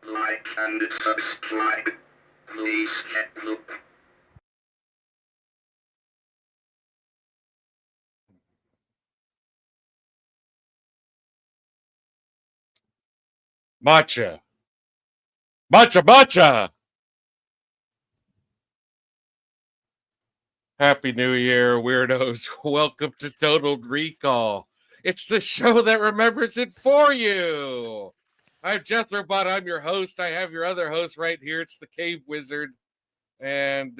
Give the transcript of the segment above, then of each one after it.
Like and subscribe. Please get look. Matcha. Matcha, matcha. Happy New Year, weirdos. Welcome to Total Recall. It's the show that remembers it for you. I'm Jethro Bot. I'm your host. I have your other host right here. It's the Cave Wizard. And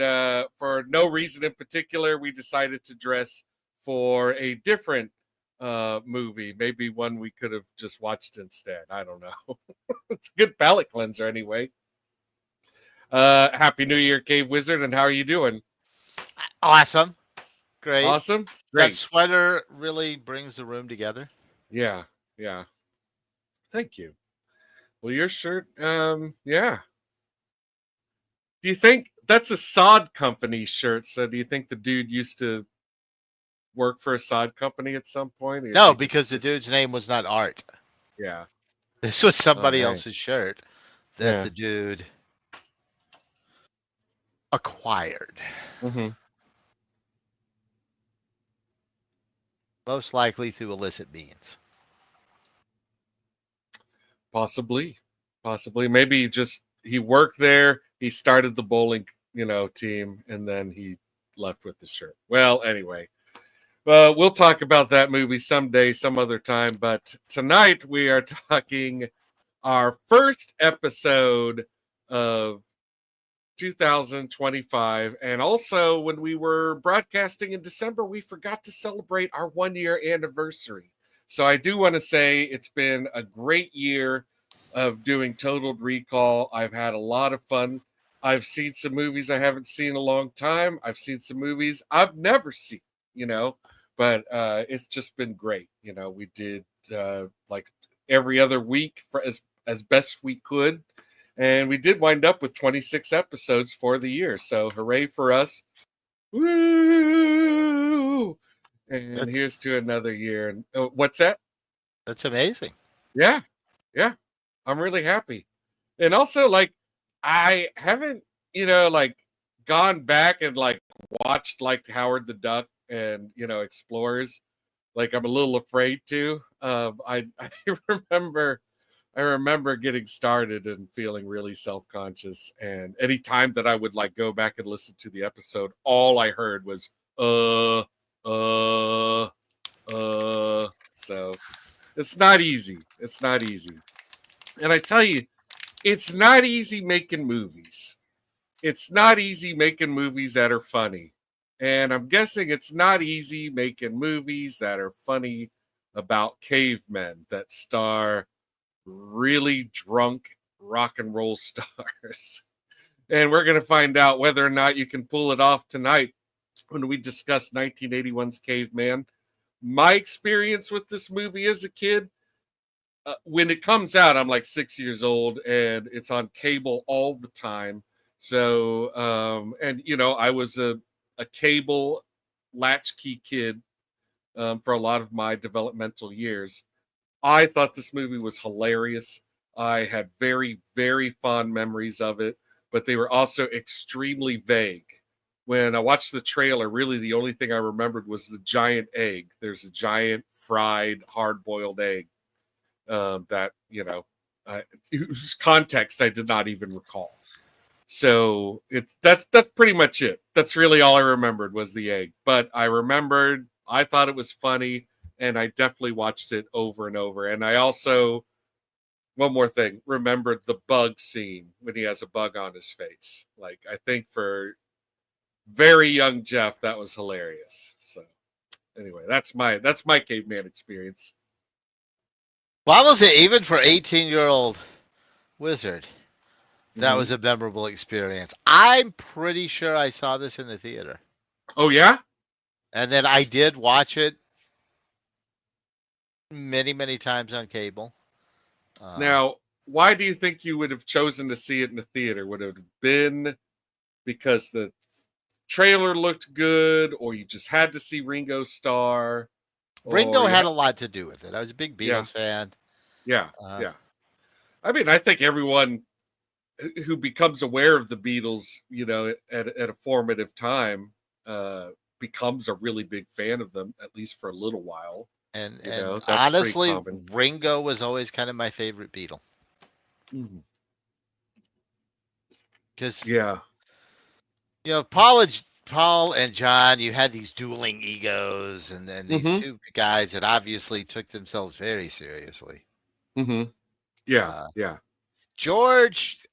for no reason in particular, we decided to dress for a different movie. Maybe one we could have just watched instead. I don't know. It's a good palate cleanser anyway. Happy New Year, Cave Wizard. And how are you doing? Awesome. Great. Awesome. That Great. sweater really brings the room together. Yeah. Thank you. Well, your shirt, yeah. Do you think that's a sod company shirt? So do you think the dude used to work for a sod company at some point? No, because the dude's name was not Art. Yeah. This was somebody Okay. else's shirt that Yeah. the dude acquired. Mm-hmm. Most likely through illicit means. Possibly. Maybe he worked there. He started the bowling, team, and then he left with the shirt. Well, anyway, we'll talk about that movie someday, some other time. But tonight we are talking our first episode of 2025. And also, when we were broadcasting in December, we forgot to celebrate our 1-year anniversary. So I do want to say it's been a great year of doing Total Recall. I've had a lot of fun. I've seen some movies I haven't seen in a long time. I've seen some movies I've never seen, but it's just been great. We did like every other week for as best we could. And we did wind up with 26 episodes for the year. So hooray for us. Woo! And here's to another year. And what's that? That's amazing. Yeah. I'm really happy. And also, I haven't, gone back and watched Howard the Duck and, Explorers. I'm a little afraid to. I remember getting started and feeling really self-conscious, and anytime that I would go back and listen to the episode, all I heard was so it's not easy. And I tell you, it's not easy making movies. It's not easy making movies that are funny. And I'm guessing it's not easy making movies that are funny about cavemen that star really drunk rock and roll stars. And we're going to find out whether or not you can pull it off tonight when we discuss 1981's Caveman. My experience with this movie as a kid, when it comes out, I'm 6 years old and it's on cable all the time. So, I was a cable latchkey kid for a lot of my developmental years. I thought this movie was hilarious. I had very, very fond memories of it, but they were also extremely vague. When I watched the trailer, really the only thing I remembered was the giant egg. There's a giant fried, hard-boiled egg that, whose context I did not even recall. So that's pretty much it. That's really all I remembered was the egg. But I thought it was funny, and I definitely watched it over and over. And I also, one more thing, remembered the bug scene when he has a bug on his face. Like, I think for very young Jeff, that was hilarious. So anyway, that's my Caveman experience. Why was it even for 18-year-old wizard? That Mhm. was a memorable experience. I'm pretty sure I saw this in the theater. Oh yeah? And then I did watch it many, many times on cable. Now, why do you think you would have chosen to see it in the theater? Would it have been because the trailer looked good, or you just had to see Ringo star, Ringo or had a lot to do with it. I was a big yeah, Beatles fan. yeah, Uh, yeah. I mean, I think everyone who becomes aware of the Beatles, at a formative time, becomes a really big fan of them, at least for a little while. and That's pretty honestly, common. Ringo was always kind of my favorite Beatle. Mhm. Because, Yeah. Paul and John, you had these dueling egos, and then these Mm-hmm. two guys that obviously took themselves very seriously. Mm-hmm. Yeah. Uh, Yeah. George,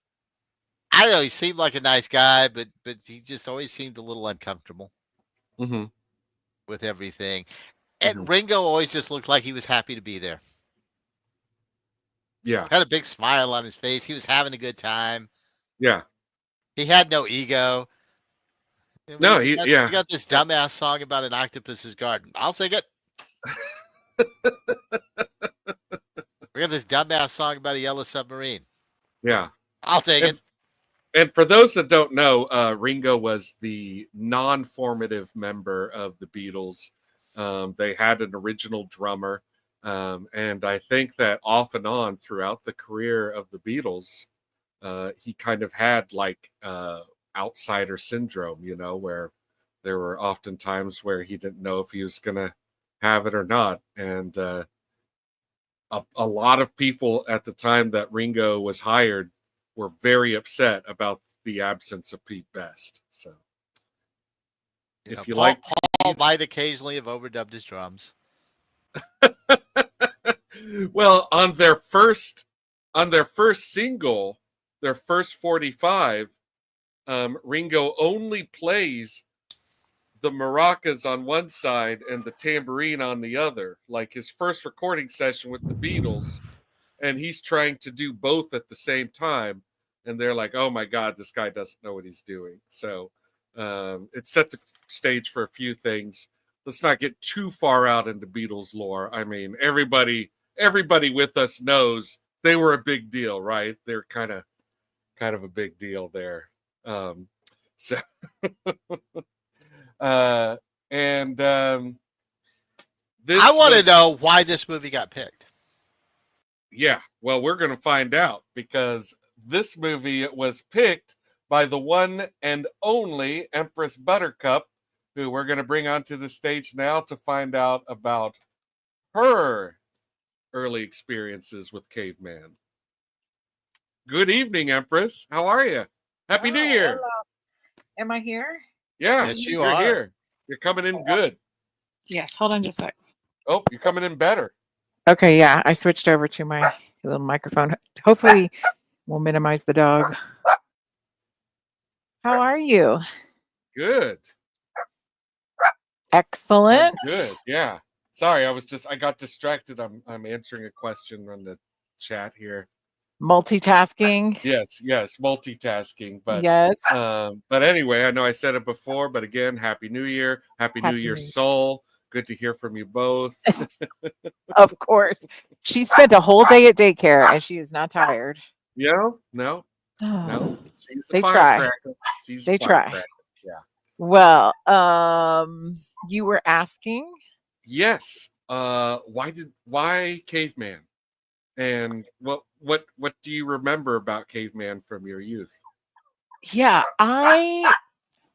I don't know, he seemed like a nice guy, but he just always seemed a little uncomfortable Mm-hmm. with everything. Mm-hmm. And Ringo always just looked like he was happy to be there. Yeah. Had a big smile on his face. He was having a good time. Yeah. He had no ego. And No, we got this dumbass song about an octopus's garden. I'll sing it. We got this dumbass song about a yellow submarine. Yeah. I'll take it. And for those that don't know, Ringo was the non-formative member of the Beatles. They had an original drummer, and I think that off and on throughout the career of the Beatles, he kind of had like outsider syndrome, where there were often times where he didn't know if he was going to have it or not. And a lot of people at the time that Ringo was hired were very upset about the absence of Pete Best. So, if you like Paul might occasionally have overdubbed his drums. well, on their first single, their first 45, Ringo only plays the maracas on one side and the tambourine on the other, like his first recording session with the Beatles, and he's trying to do both at the same time, and they're like, oh my god, this guy doesn't know what he's doing. So it set the stage for a few things. Let's not get too far out into Beatles lore. I mean, everybody with us knows they were a big deal, right? They're kind of a big deal there. So and this I want to know why this movie got picked. Yeah, well, we're going to find out, because this movie was picked by the one and only Empress Buttercup, who we're going to bring onto the stage now to find out about her early experiences with Caveman. Good evening, Empress. How are you? Happy New Year. Hello. Am I here? Yeah, Yes, you you're are. here. You're coming in good. Yes. Hold on just a sec. Oh, you're coming in better. Okay, yeah. I switched over to my little microphone. Hopefully we'll minimize the dog. How are you? Good. Excellent. Good. Yeah. Sorry, I got distracted. I'm answering a question on the chat here. Multitasking. Yes, multitasking. But Yes. but anyway, I know I said it before, but again, Happy New Year, Happy New Year, Soul. Good to hear from you both. Of course. She spent a whole day at daycare and she is not tired. No. Oh, She's a they try. firecracker. She's They a try. firecracker. Yeah. Well, you were asking? Yes. Why Caveman? And what do you remember about Caveman from your youth? Yeah,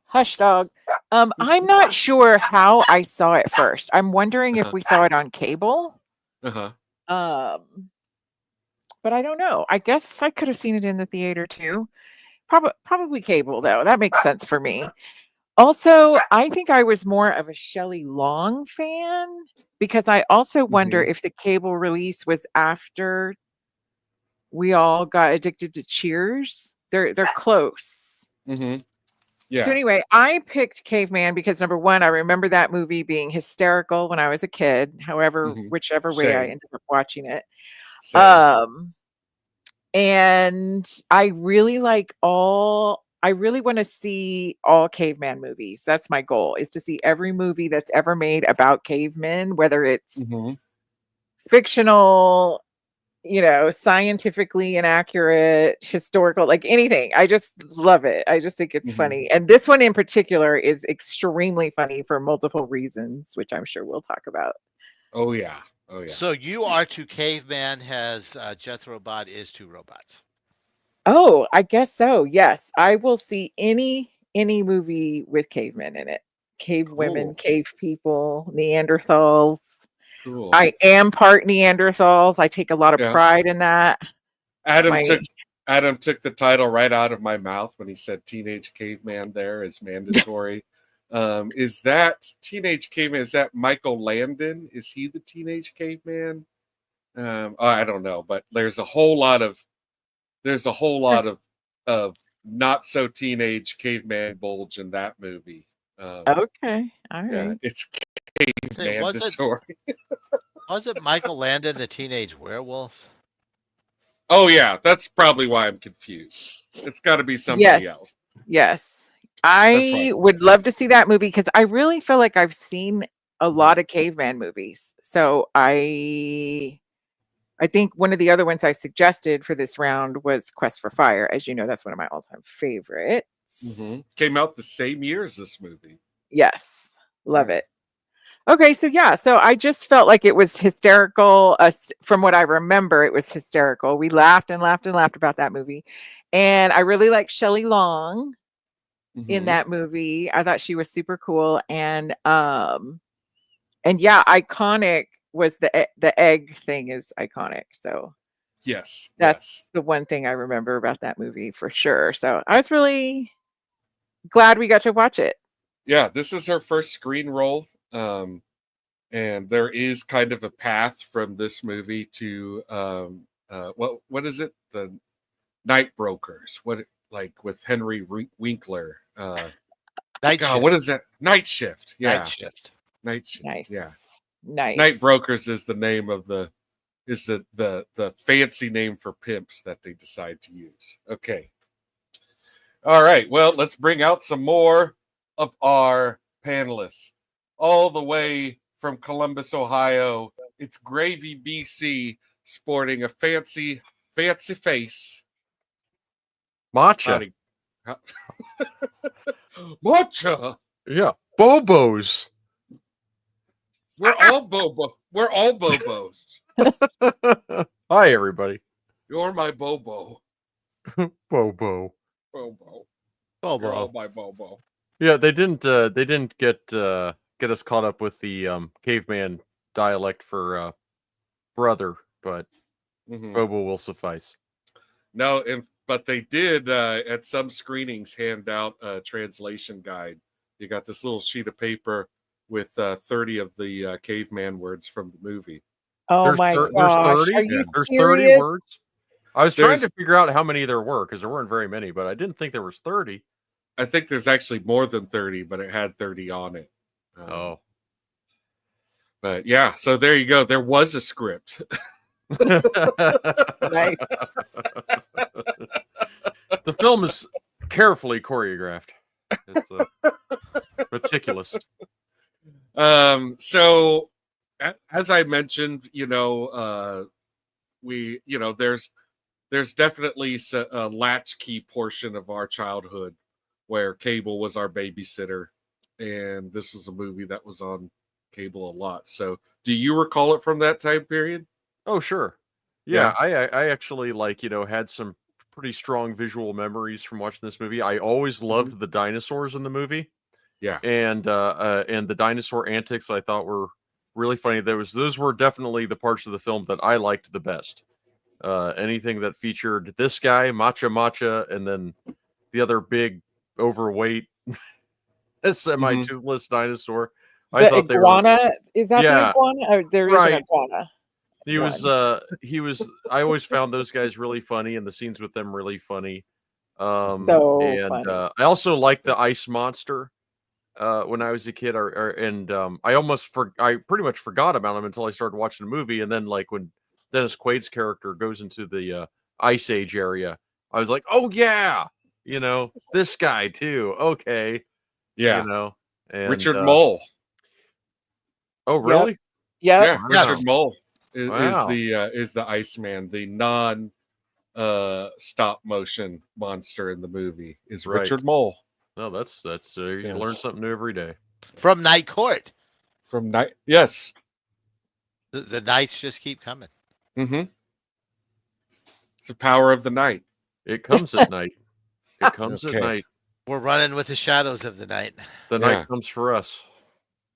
hush dog. I'm not sure how I saw it first. I'm wondering if we saw it on cable. Uh-huh. But I don't know. I guess I could have seen it in the theater too. Probably cable though. That makes sense for me. Also, I think I was more of a Shelley Long fan because I also wonder Mhm. if the cable release was after we all got addicted to Cheers. They're close. Mhm. So Yeah. anyway, I picked Caveman because number one, I remember that movie being hysterical when I was a kid. However, Mhm. whichever way I Same. ended up watching it. Same. Um, and I really want to see all caveman movies. That's my goal, is to see every movie that's ever made about cavemen, whether it's Mhm. fictional, scientifically inaccurate, historical, like anything. I just love it. I just think it's Mhm. funny. And this one in particular is extremely funny for multiple reasons, which I'm sure we'll talk about. Oh yeah. Oh yeah. So you are to Caveman as Jethro Bot is to robots. Oh, I guess so. Yes. I will see any movie with cavemen in it. Cave women, Cool. cave people, Neanderthals. Cool. I am part Neanderthals. I take a lot of Yeah. pride in that. Adam My took Adam took the title right out of my mouth when he said Teenage Caveman there is mandatory. Is that Teenage Caveman? Is that Michael Landon? Is he the Teenage Caveman? I don't know, but there's a whole lot of not so teenage caveman bulge in that movie. Okay. All Yeah, right. it's Say, mandatory. was it Michael Landon, the teenage werewolf? Oh yeah, that's probably why I'm confused. It's got to be Yes. somebody else. Yes. That's why I I'm would love to confused. see that movie because I really feel like I've seen a Mhm. lot of caveman movies. So I think one of the other ones I suggested for this round was Quest for Fire. As you know, that's one of my all-time favorites. Came out the same year as this movie. Yes. Love Yeah. it. Okay, so yeah, so I just felt like it was hysterical. From what I remember, it was hysterical. We laughed and laughed and laughed about that movie. And I really like Shelley Long in Mhm. that movie. I thought she was super cool. And yeah, iconic was the egg thing is iconic. So Yes. Yes. that's the one thing I remember about that movie for sure. So I was really glad we got to watch it. Yeah, this is her first screen role. And there is kind of a path from this movie to what is it, the Night Brokers, like with Henry Winkler, Night God, Shift. what is that? Night Shift. Night Yeah, Shift. Night Shift. Nice. Yeah, Nice. Night Brokers is the name of the fancy name for pimps that they decide to use. Okay. All right. Well, let's bring out some more of our panelists. All the way from Columbus, Ohio, it's Gravy BC, sporting a fancy face. Matcha. Howdy. Matcha. Yeah. Bobos. We're all Bobo. We're all Bobos. Hi, everybody. You're my Bobo. Bobo. Bobo. You're all Bobo. my Bobo. Yeah, they didn't get us caught up with the caveman dialect for brother, but Mhm. Bobo will suffice. No, but they did at some screenings hand out a translation guide. You got this little sheet of paper with 30 of the caveman words from the movie. Oh There's my there's gosh. 30. Are you There's 30 serious? words. I was trying There's, to figure out how many there were because there weren't very many, but I didn't think there was 30. I think there's actually more than 30, but it had 30 on it. Oh. But yeah, so there you go. There was a script. Nice. The film is carefully choreographed. It's meticulous. So as I mentioned, there's definitely a latchkey portion of our childhood where cable was our babysitter, and this was a movie that was on cable a lot. So do you recall it from that time period? Oh, sure. Yeah, I actually had some pretty strong visual memories from watching this movie. I always loved the dinosaurs in the movie. Yeah. And the dinosaur antics I thought were really funny. Those were definitely the parts of the film that I liked the best. Anything that featured this guy, Matcha, and then the other big, overweight, semi-toothless dinosaur. I The thought they were iguana, is that the Yeah, iguana? Oh, there is an right. iguana. He was I always found those guys really funny and the scenes with them really funny. So And funny. I also liked the ice monster when I was a kid, I pretty much forgot about him until I started watching the movie, and then like when Dennis Quaid's character goes into the Ice Age area, I was like, oh yeah, this guy too. Okay, Yeah. and Richard Mole. oh really? Yep. Yeah, Richard Wow. Mole is Wow. the Iceman, the non stop motion monster in the movie is Right. Richard Mole. No, that's you Yeah. learn something new every day. From Night Court. From night. Yes. The nights just keep coming. Mm-hmm. It's the power of the night. It comes at night. It comes Okay. at night. We're running with the shadows of the night. The Yeah. night comes for us.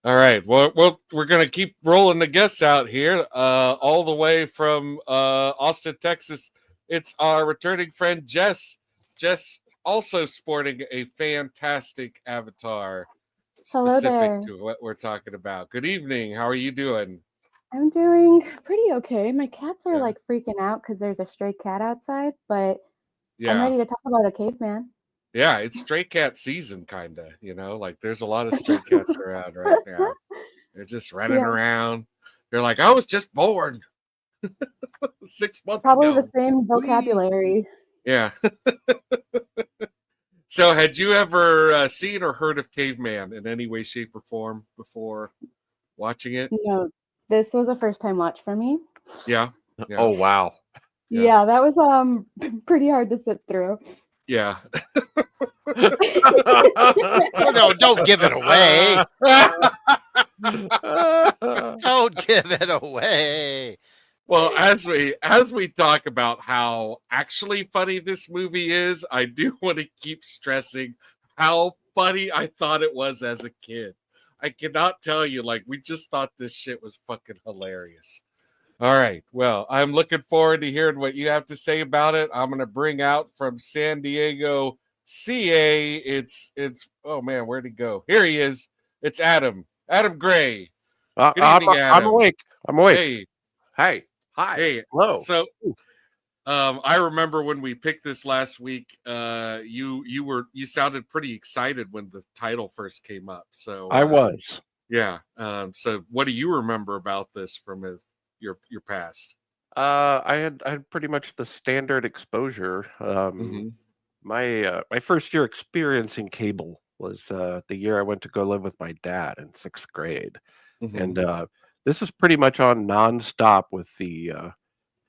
All right. Well, we're gonna keep rolling the guests out here. All the way from Austin, Texas. It's our returning friend Jess. Jess also sporting a fantastic avatar Hello specific there. to what we're talking about. Good evening. How are you doing? I'm doing pretty okay. My cats are Yeah. like freaking out because there's a stray cat outside, but I'm Yeah. ready to talk about a caveman. Yeah, it's stray cat season, kind of. Like there's a lot of stray cats around right now. They're just running Yeah. around. They're like, I was just born 6 months Probably ago. the same vocabulary. Yeah. So, had you ever seen or heard of Caveman in any way, shape, or form before watching it? No, this was a first time watch for me. Yeah. Yeah. Oh wow. Yeah. Yeah, that was pretty hard to sit through. Yeah. Oh, no, don't give it away. Don't give it away. Well, as we talk about how actually funny this movie is, I do want to keep stressing how funny I thought it was as a kid. I cannot tell you, like, we just thought this shit was fucking hilarious. All right. Well, I'm looking forward to hearing what you have to say about it. I'm going to bring out from San Diego, CA. It's oh man, where'd he go? Here he is. It's Adam. Adam Gray. Good evening, I'm Adam. awake. I'm awake. Hey. Hey. Hi. Hey. Hello. So I remember when we picked this last week, you sounded pretty excited when the title first came up. So I was. Yeah. So what do you remember about this from your past? I had pretty much the standard exposure. Mhm. My first year experiencing cable was the year I went to go live with my dad in 6th grade, Mhm. and this was pretty much on nonstop with the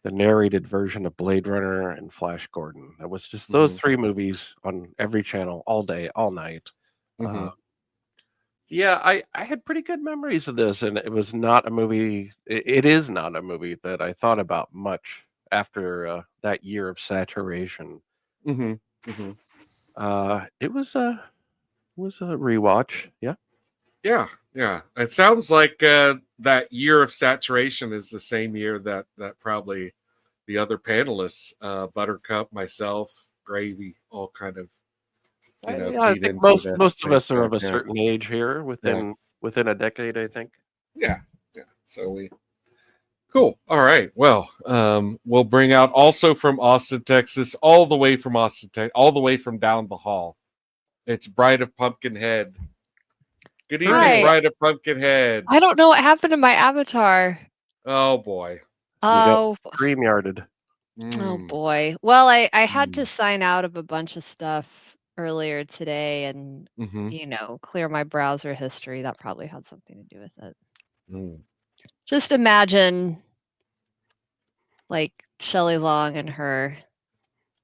narrated version of Blade Runner and Flash Gordon. It was just those Mhm. 3 movies on every channel all day, all night. Mhm. Yeah, I had pretty good memories of this, and it was not a movie. It is not a movie that I thought about much after that year of saturation. Mhm. Mhm. It was a rewatch. Yeah. Yeah. Yeah. It sounds like that year of saturation is the same year that probably the other panelists, Buttercup, myself, Gravy, all kind of I keyed think into most of that us are of a yeah. certain age here, within a decade, I think. Yeah. So cool. All right. Well, we'll bring out also from Austin, Texas, all the way from Austin, all the way from down the hall. It's Bride of Pumpkinhead. Good evening, Hi. Bride of Pumpkinhead. I don't know what happened to my avatar. Oh boy. You got Oh, StreamYarded. oh Mm. boy. Well, I had to sign out of a bunch of stuff earlier today and, Mhm. clear my browser history. That probably had something to do with it. Mm. Just imagine like Shelley Long and her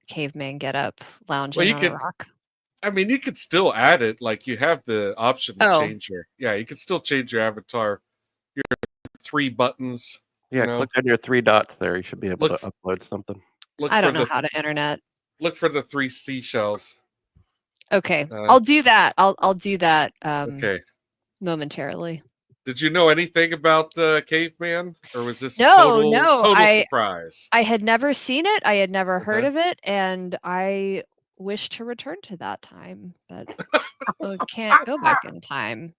caveman getup lounging you on could- a rock. I mean, you could still add it. Like you have the option to Oh. change you could still change your avatar. Your 3 buttons. Yeah, click on your 3 dots there. You should be able Look to upload something. Look I for don't know the how to internet. look for the 3 seashells. Okay. Uh, I'll do that. I'll do that Okay. momentarily. Did you know anything about Caveman, or was this No, total surprise? I had never seen it. I had never heard Uh-huh. of it, and I wish to return to that time, but can't go back in time.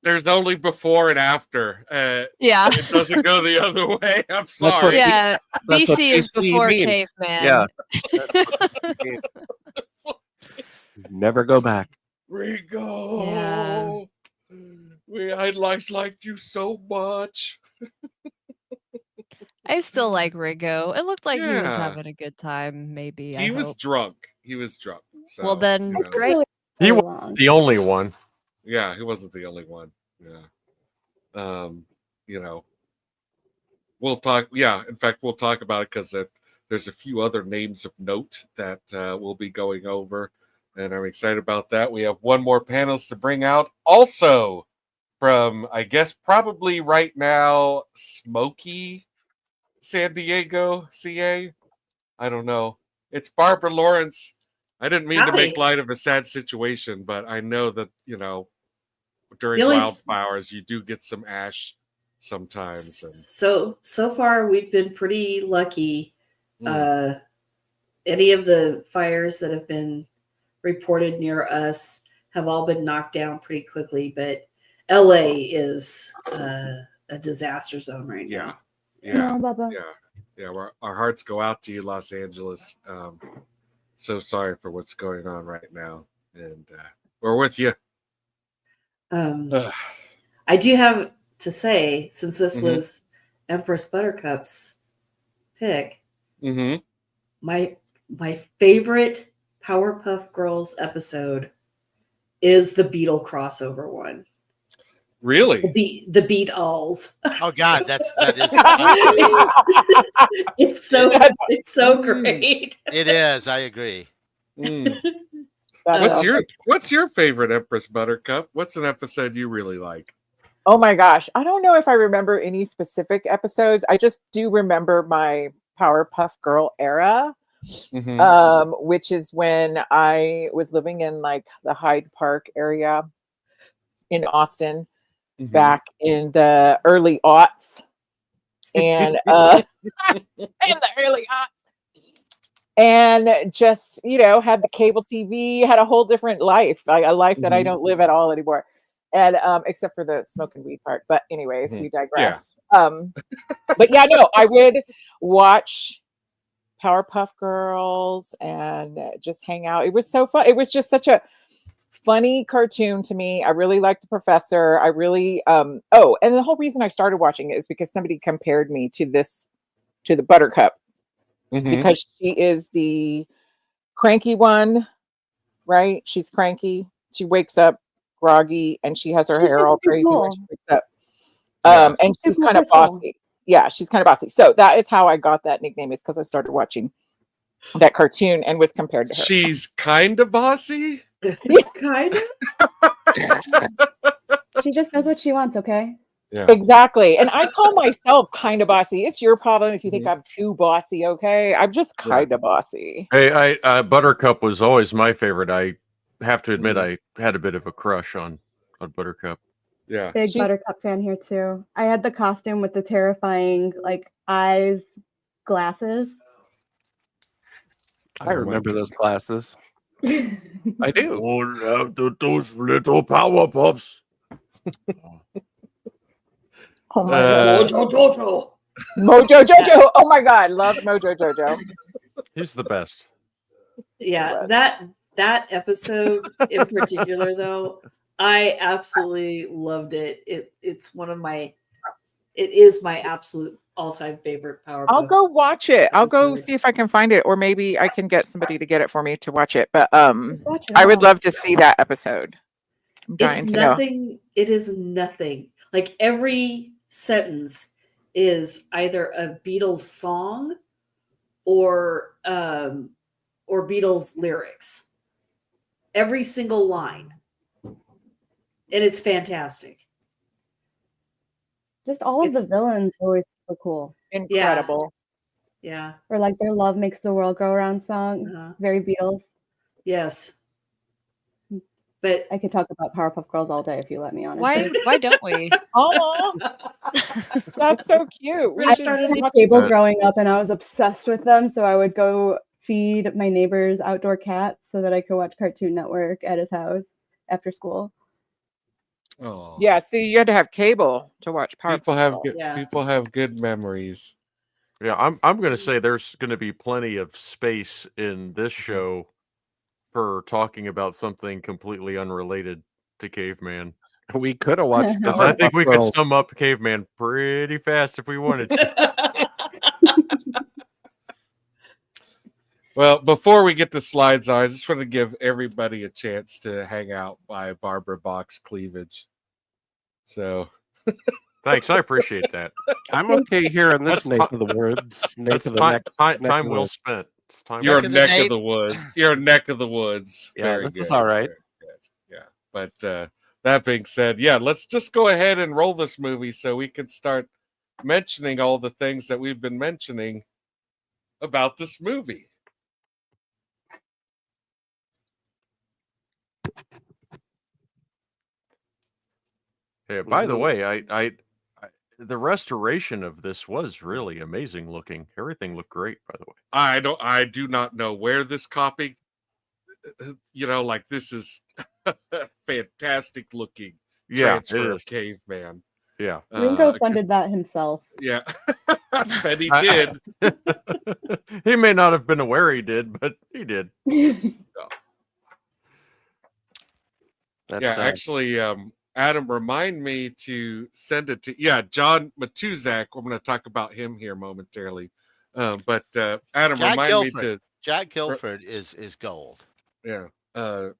There's only before and after. Yeah. It doesn't go the other way. I'm That's what sorry. Yeah. That's what BC is BC before means. Caveman. Yeah. Never go back. Ringo. I liked you so much. I still like Ringo. It looked like he was Yeah. having a good time, maybe. He I was hope. drunk. He was drunk. So, Well, then, you know. great. He was long. the only one. Yeah, he wasn't the only one. Yeah. You know, we'll talk. Yeah, in fact, we'll talk about it because there's a few other names of note that we'll be going over, and I'm excited about that. We have one more panels to bring out. Also, from I guess probably right now, Smoky, San Diego, CA. I don't know. It's Barbara Lawrence. I didn't mean to make Howdy. light of a sad situation, but I know that, you know, during The only wildfires, you do get some ash sometimes. And So far we've been pretty lucky. Any of the fires that have been reported near us have all been knocked down pretty quickly, but LA is a disaster zone right yeah, now. yeah, No, Bubba. yeah. Our hearts go out to you, Los Angeles. So sorry for what's going on right now, and we're with you. I do have to say, since this Mhm. was Empress Buttercup's pick, Mm-hmm. my favorite Powerpuff Girls episode is the Beatle crossover one. Really? The Beatles. Oh God, that is. It's so great. It is. I agree. Mm. That's What's your favorite Empress Buttercup? What's an episode you really like? Oh my gosh. I don't know if I remember any specific episodes. I just do remember my Powerpuff Girl era, Mhm. which is when I was living in like the Hyde Park area in Austin Mhm. back in the early aughts. And in the early aughts. And just, you know, had the cable TV, had a whole different life, like a life that I Mhm. don't live at all anymore. And except for the smoking weed part. But anyways, Mhm. we digress. But yeah, no, I would watch Powerpuff Girls and just hang out. It was so fun. It was just such a funny cartoon to me. I really liked the professor. I really and the whole reason I started watching it is because somebody compared me to the Buttercup, Mhm. because she is the cranky one, right? She's cranky. She wakes up groggy and she has her She's hair just all super crazy when cool. she wakes up. Yeah. And she's Super kind of cool. bossy. Yeah, she's kind of bossy. So that is how I got that nickname, is because I started watching that cartoon and was compared to her. She's kind of bossy. Kind of. She just does what she wants, okay? Yeah. Exactly. And I call myself kind of bossy. It's your problem if you think Mhm. I'm too bossy, okay? I'm just kind of bossy. Hey, Buttercup was always my favorite. I have to admit, Mhm. I had a bit of a crush on Buttercup. Yeah. Big She's- Buttercup fan here too. I had the costume with the terrifying like eyes, glasses. I remember those glasses. I do. All after those little Powerpuffs. Oh my Uh, god. Mojo Jojo. Oh my god, love Mojo Jojo. He's the best. Yeah, that episode in particular, though, I absolutely loved it. It is my absolute all-time favorite Powerpuff. I'll go watch it. I'll go episode. see if I can find it, or maybe I can get somebody to get it for me to watch it. But Watch it I would all. love to see that episode. I'm dying It's to know. nothing. It is nothing. Like every sentence is either a Beatles song or Beatles lyrics. Every single line, and it's fantastic. Just all of the It's- villains are always super cool. Incredible. Yeah. Or like their "Love Makes the World Go Around" song, Uh-huh. very Beatles. Yes. But I could talk about Powerpuff Girls all day if you let me. Honestly, Why don't we? Oh, that's so cute. We I I should started had watch cable that. growing up, and I was obsessed with them. So I would go feed my neighbor's outdoor cats so that I could watch Cartoon Network at his house after school. Oh, Yeah, see, you had to have cable to watch Power people have Patrol. good, Yeah. people have good memories. Yeah, I'm going to say there's going to be plenty of space in this show for talking about something completely unrelated to Caveman. We could have watched Because I think we could Girls. sum up Caveman pretty fast if we wanted to. Well, before we get to slides on, I just want to give everybody a chance to hang out by Barbara Bach's cleavage. So, Thanks, I appreciate that. I'm okay here in this That's neck of the woods. Neck That's of the time, neck, time, neck of time the well woods. spent. It's time your Neck of the neck of nape. the woods. Your neck of the woods. Yeah, Very this good. is all right. Very good. Yeah. But that being said, yeah, let's just go ahead and roll this movie so we can start mentioning all the things that we've been mentioning about this movie. Yeah, by the way, I the restoration of this was really amazing looking. Everything looked great, by the way. I do not know where this copy, like this is fantastic looking Yeah, transfer it of is. Caveman. Yeah. Ringo funded that himself. Yeah. Bet he did. He may not have been aware he did, but he did. That's, Yeah, actually, Adam, remind me to send it to John Matuzak. I'm going to talk about him here momentarily. But Adam, Jack remind Guilford. me to Jack Guilford is gold. to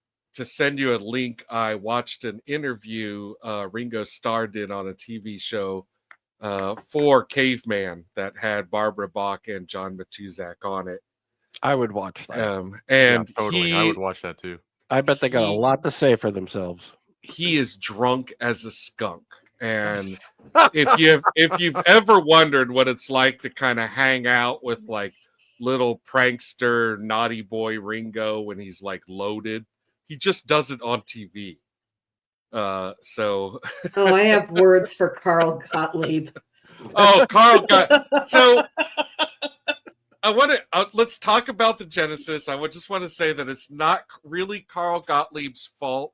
send you a link. I watched an interview Ringo Starr did on a TV show for Caveman that had Barbara Bach and John Matuzak on it. I would watch that. And yeah, totally. I would watch that too. I bet they got a lot to say for themselves. He is drunk as a skunk, and if you've ever wondered what it's like to kind of hang out with like little prankster naughty boy Ringo when he's like loaded, he just does it on TV. So Oh, I have words for Carl Gottlieb. Carl so I want to let's talk about the genesis. I just want to say that it's not really Carl Gottlieb's fault.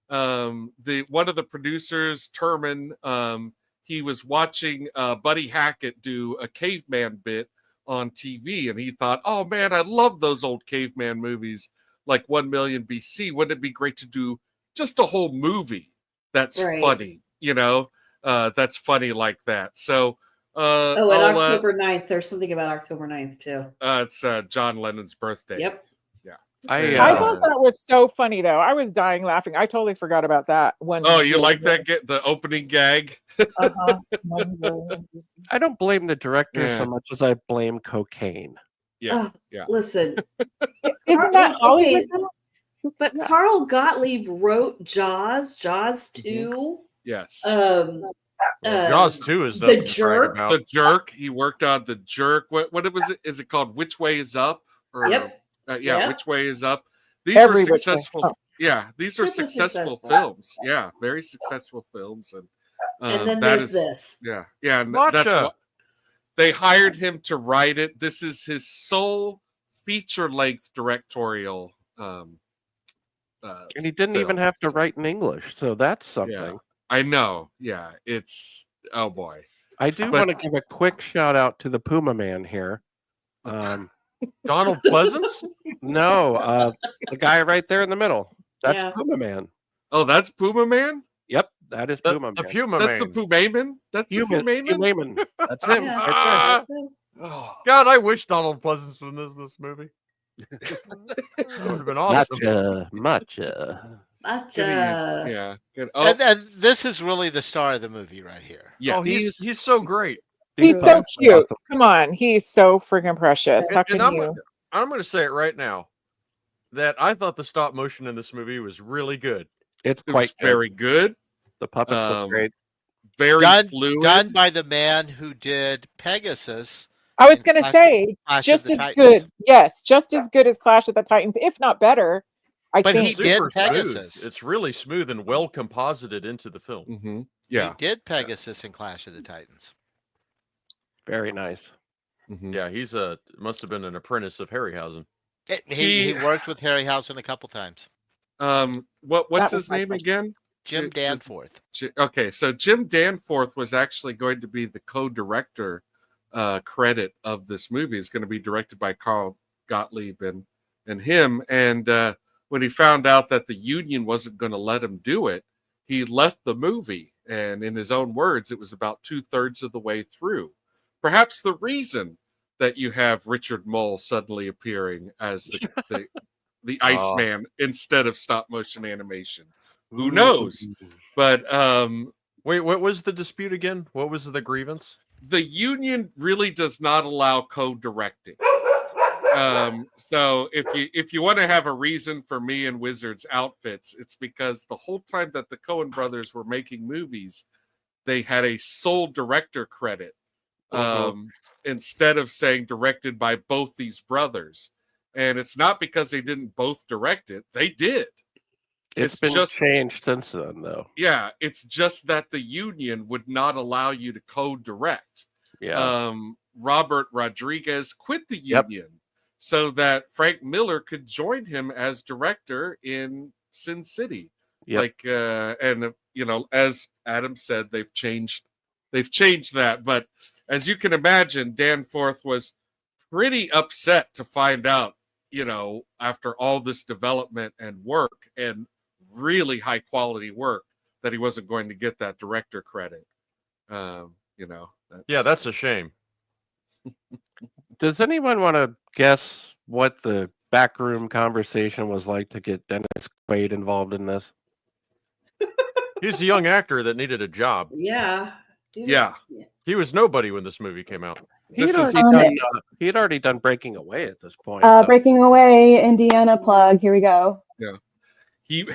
One of the producers, Terman, he was watching Buddy Hackett do a Caveman bit on TV, and he thought, "Oh man, I love those old Caveman movies, like 1 Million BC. Wouldn't it be great to do just a whole movie that's funny? That's funny like that." So, and October 9th. There's something about October 9th too. It's John Lennon's birthday. Yep. Yeah. I thought that was so funny, though. I was dying laughing. I totally forgot about that one. Oh, you like that? The opening gag? I don't blame the director so much as I blame cocaine. Yeah. Listen, Isn't that Hollywood? But Carl Gottlieb wrote Jaws 2. Yes. Jaws 2 is The Jerk. The Jerk. He worked on The Jerk. What was it? Is it called Which Way Is Up? Or, Yep. Which Way Is Up? These Every were Which Way. successful. Yeah, these are Super successful successful. films. Yeah, very successful films. And then that there's this. Yeah, and Gotcha. that's what they hired him to write it. This is his sole feature-length directorial. And he didn't film. even have to write in English, so that's something. Yeah, I know. Yeah, it's oh boy. I do want to give a quick shout out to the Puma Man here. Donald Pleasance? No, the guy right there in the middle. That's Puma Man. Oh, that's Puma Man? Yep, that is Puma Man. The Puma That's Man. the Pumaman? That's the Pumaman? Pumaman. That's him. Yeah. Right there. Oh, God, I wish Donald Pleasance was in this movie. That would have been awesome. Much. yeah. Good. Oh, And this is really the star of the movie right here. yes. Oh, he's so great. He's so Awesome. cute. Come on, he's so freaking precious. How can And you? I'm going to say it right now that I thought the stop motion in this movie was really good. It's It quite was very good. The puppets look great. Very fluid. Done by the man who did Pegasus. I was in going to Clash say Clash just of the as Titans. good. Yes, just as good as Clash of the Titans, if not better. I But think. he did Super Pegasus. smooth. It's really smooth and well composited into the film. Mm-hmm. Yeah. He did Pegasus in Clash of the Titans. Very nice. Mhm. Yeah, he's must have been an apprentice of Harryhausen. He worked with Harryhausen a couple times. What's was his my name question. again? Jim Does- Danforth. Okay, so Jim Danforth was actually going to be the co-director credit of this movie. It's going to be directed by Carl Gottlieb and him. And when he found out that the union wasn't going to let him do it, he left the movie. And in his own words, it was about 2/3 of the way through. Perhaps the reason that you have Richard Mole suddenly appearing as the Iceman instead of stop motion animation. Who knows? But Wait, what was the dispute again? What was the grievance? the union really does not allow co-directing. So if you want to have a reason for me and Wizard's outfits, it's because the whole time that the Coen brothers were making movies, they had a sole director credit instead of saying directed by both these brothers. And it's not because they didn't both direct it; they did. It's been changed since then, though. Yeah, it's just that the union would not allow you to co-direct. Yeah. Robert Rodriguez quit the union so that Frank Miller could join him as director in Sin City. Yep. And as Adam said, they've changed that. But as you can imagine, Danforth was pretty upset to find out, after all this development and work and really high quality work, that he wasn't going to get that director credit. That's a shame. Does anyone want to guess what the backroom conversation was like to get Dennis Quaid involved in this? He's a young actor that needed a job. Yeah. He was nobody when this movie came out. He had already done Breaking Away at this point. Breaking Away, Indiana plug. Here we go. Yeah. He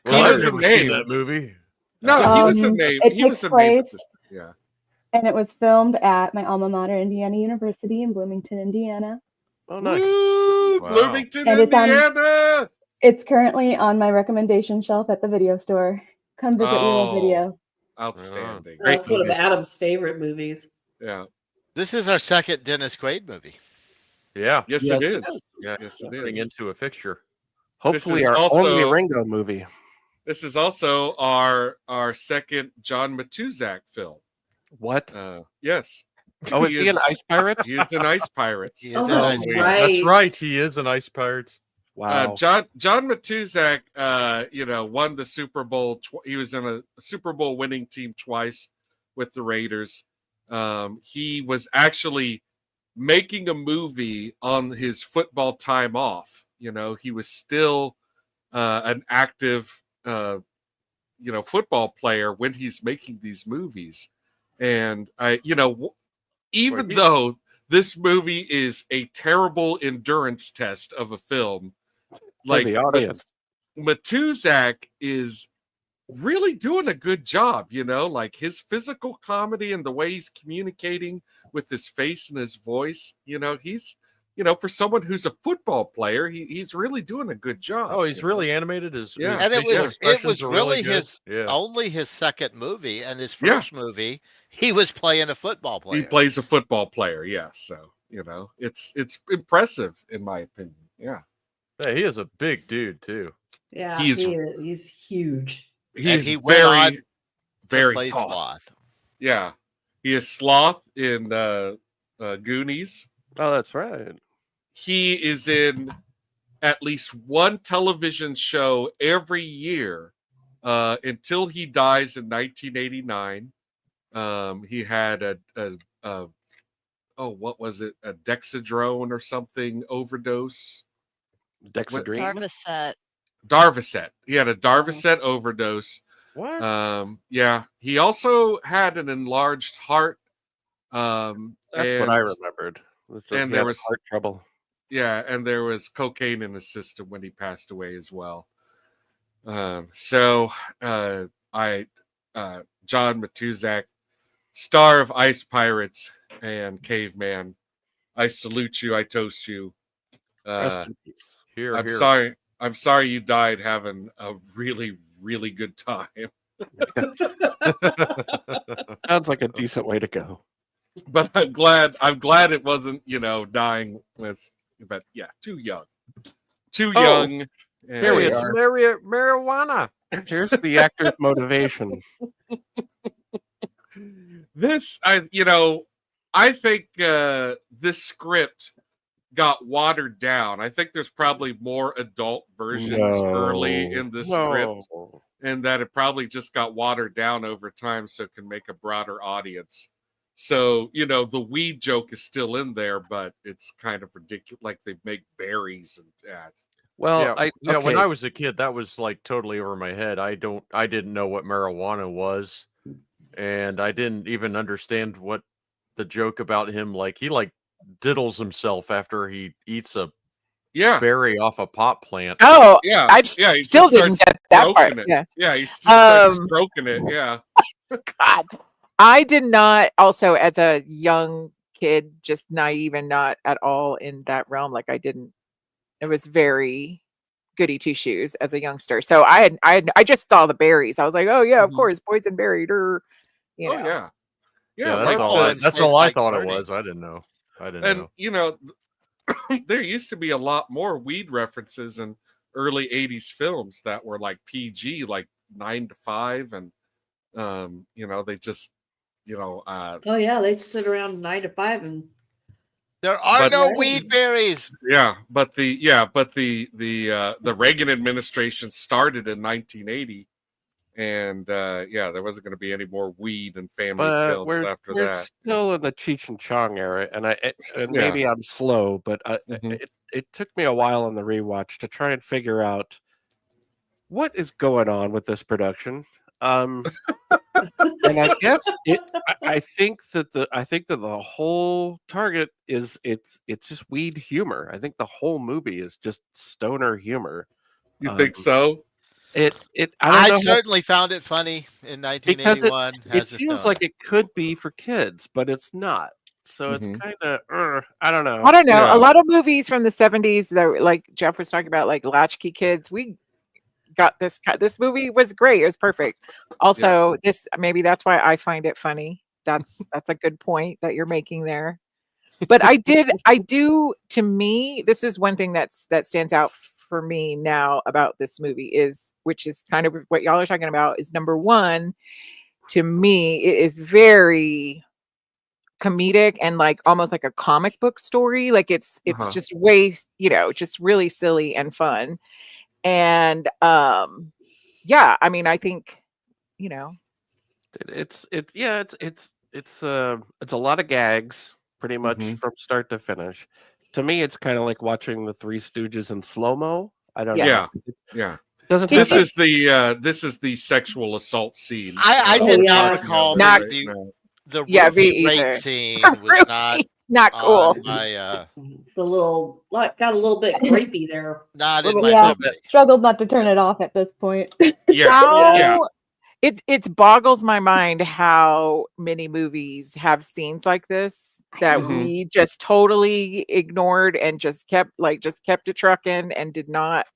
I've was a never name. seen that movie. No, he was a name. It He was takes a name. place- Yeah. And it was filmed at my alma mater, Indiana University in Bloomington, Indiana. Oh, nice. Woo! Wow. Bloomington, And it's on- Indiana. It's currently on my recommendation shelf at the video store. Come visit Real Video. Outstanding. Great That's one of movie. Adam's favorite movies. Yeah. This is our second Dennis Quaid movie. Yeah. Yes, Yes, it it is. Yeah. Yes, it Turning is. into a fixture. Hopefully, is our also- only Ringo movie. This is also our second John Matuzak film. What? Yes. Oh, is he in Ice Pirates? He is in Ice Pirates. He is Oh, in that's Ice Pirates. right. That's right. He is an Ice Pirate. Wow. John Matuzak, won the Super Bowl. He was in a Super Bowl winning team twice with the Raiders. He was actually making a movie on his football time off. He was still an active, football player when he's making these movies. And even though this movie is a terrible endurance test of a film, For the audience. Matuzak is really doing a good job, like his physical comedy and the way he's communicating with his face and his voice, he's for someone who's a football player, he's really doing a good job. Oh, he's really animated. His And it facial was expressions are really good. his Yeah. only his second movie, and his first movie he was playing a football player. He plays a football player, yes. So it's impressive in my opinion. Yeah, Yeah, he is a big dude too. Yeah, He's- he's huge. he's he went on to very play tall. Sloth. Yeah, he is Sloth in Goonies. Oh, that's right. He is in at least one television show every year until he dies in 1989. He had what was it? A Dexedrone or something overdose. Dexedrine? Darvocet. He had a Darvocet overdose. What? Yeah. He also had an enlarged heart. That's what I remembered. And He there had was heart trouble. Yeah, and there was cocaine in his system when he passed away as well. John Matuzak, star of Ice Pirates and Caveman, I salute you. I toast you. Rest in peace. Here, I'm here. sorry you died having a really, really good time. Sounds like a decent way to go. But I'm glad it wasn't, dying with, but yeah, too young. Too Oh, young. here we Hey, it's are. marijuana. Here's the actor's motivation. This, I think this script got watered down. I think there's probably more adult versions early in the script, and that it probably just got watered down over time so it can make a broader audience. So, the weed joke is still in there, but it's kind of ridiculous. Like they make berries and Well, When I was a kid, that was like totally over my head. I didn't know what marijuana was, and I didn't even understand what the joke about him, like he like diddles himself after he eats a berry off a pot plant. Oh, yeah, I he still just didn't starts get that part. stroking it. Yeah, Yeah, he just starts stroking it. Yeah. God, I did not. Also, as a young kid, just naive and not at all in that realm. Like I didn't. It was very goody two shoes as a youngster. So I just saw the berries. I was like, oh yeah, of course, poison berry. Oh yeah. Yeah, like that's all I thought it was. I didn't know. And there used to be a lot more weed references in early 80s films that were like PG, like 9 to 5, and they just Oh yeah, they'd sit around 9 to 5 and there are no weed berries. But the Reagan administration started in 1980, and there wasn't going to be any more weed and family films after we're that. Still in the Cheech and Chong era, and maybe I'm slow, but it took me a while on the rewatch to try and figure out what is going on with this production. And I guess I think that the whole target is it's just weed humor. I think the whole movie is just stoner humor. You think so? I certainly found it funny in 1981. It feels like it could be for kids, but it's not. So it's kind of I don't know. I don't know. A lot of movies from the 70s that, like Jeff was talking about, like Latchkey Kids, we got this movie was great. It was perfect. Also, maybe that's why I find it funny. That's a good point that you're making there. But I do, to me, this is one thing that stands out for me now about this movie which is kind of what y'all are talking about, is number one, to me, it is very comedic and like almost like a comic book story. Like it's just way, just really silly and fun. And I mean, I think, it's a lot of gags pretty much from start to finish. To me, it's kind of like watching the Three Stooges in slow-mo. I don't know. Yeah. This is the sexual assault scene. I did not recall the roofie rape scene was not cool. My, the little got a little bit grapey there. Struggled not to turn it off at this point. It boggles my mind how many movies have scenes like this that we just totally ignored and just kept it trucking and did not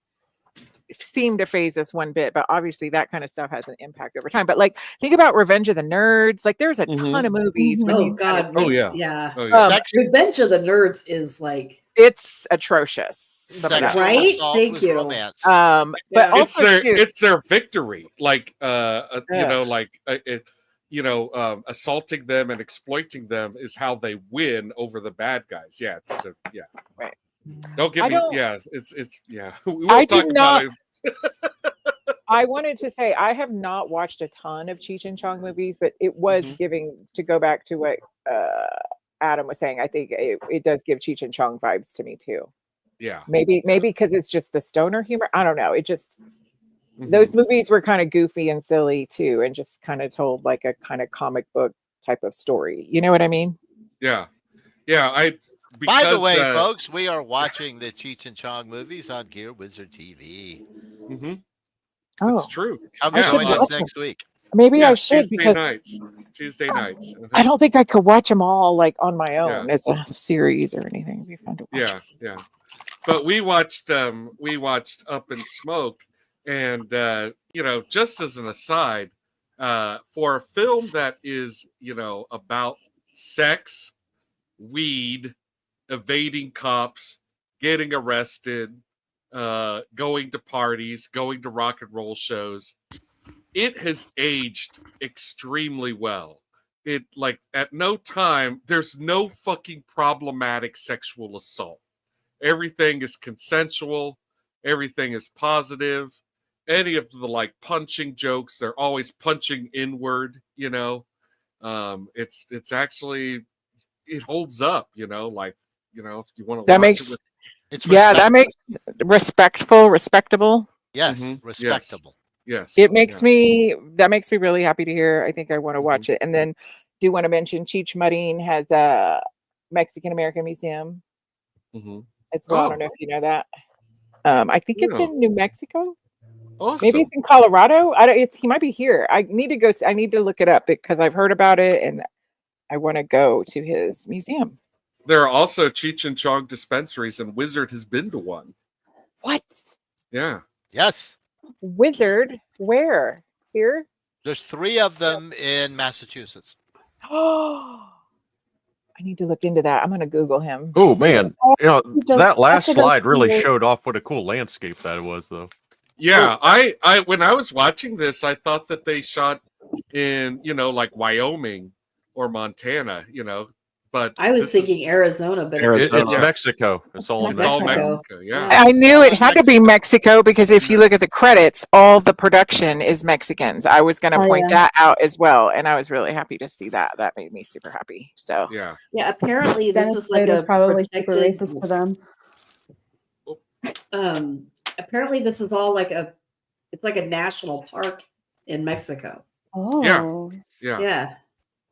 seem to phase us one bit. But obviously that kind of stuff has an impact over time. But like, think about Revenge of the Nerds. Like there's a ton of movies. With these God. Yeah. Revenge of the Nerds is like, it's atrocious. Right? Thank you. Romance. But also it's their victory. Like assaulting them and exploiting them is how they win over the bad guys. Right. Don't get me. It's we won't talk about it. I wanted to say I have not watched a ton of Cheech and Chong movies, but it was giving, to go back to what Adam was saying, I think it does give Cheech and Chong vibes to me too. Yeah. Maybe because it's just the stoner humor. I don't know. It just those movies were kind of goofy and silly too, and just kind of told like a kind of comic book type of story. You know what I mean? Yeah. By the way, folks, we are watching the Cheech and Chong movies on Gear Wizard TV. It's true. Come join us next week. Maybe I should, Tuesday nights. I don't think I could watch them all like on my own as a series or anything. It'd be fun to watch. Yeah. But we watched Up in Smoke, and just as an aside, for a film that is about sex, weed, evading cops, getting arrested, going to parties, going to rock and roll shows. It has aged extremely well. It like at no time there's no fucking problematic sexual assault. Everything is consensual, everything is positive. Any of the like punching jokes, they're always punching inward, you know. It's actually, it holds up, you know, like, you know, if you want to That watch makes it with, It's that makes respectable. yes, Mhm. respectable. yes. It makes Yeah. me really happy to hear. I think I want to watch Mhm. it. And then do want to mention Cheech Marin has a Mexican American Museum Mhm. as well. I don't Oh, know if you know that. I think it's yeah. in New Mexico. Maybe Awesome. it's in Colorado. I don't. He might be here. I need to go. I need to look it up because I've heard about it and I want to go to his museum. There are also Cheech and Chong dispensaries, and Wizard has been to one. What? Yeah. Yes. Wizard? Where? Here? There's 3 of them in Massachusetts. Oh, I need to look into that. I'm going to Google him. Oh man, you know Just that last have to go slide really see it. showed off what a cool landscape that was, though. Yeah. I when I was watching this, I thought that they shot in, you know, like Wyoming or Montana, you know, but I was this is- thinking Arizona, but Arizona. It's Yeah. Mexico. It's all in it's all Mexico. Mexico. Yeah. I knew it had to be Mexico because if you look at the credits, all the production is Mexicans. I was going to Oh, point yeah. that out as well, and I was really happy to see that. That made me super happy. So Yeah. yeah, apparently this Dennis is like Quaid a is probably super protected. racist to them. Apparently this is all like it's like a national park in Mexico. Oh. Yeah. Yeah.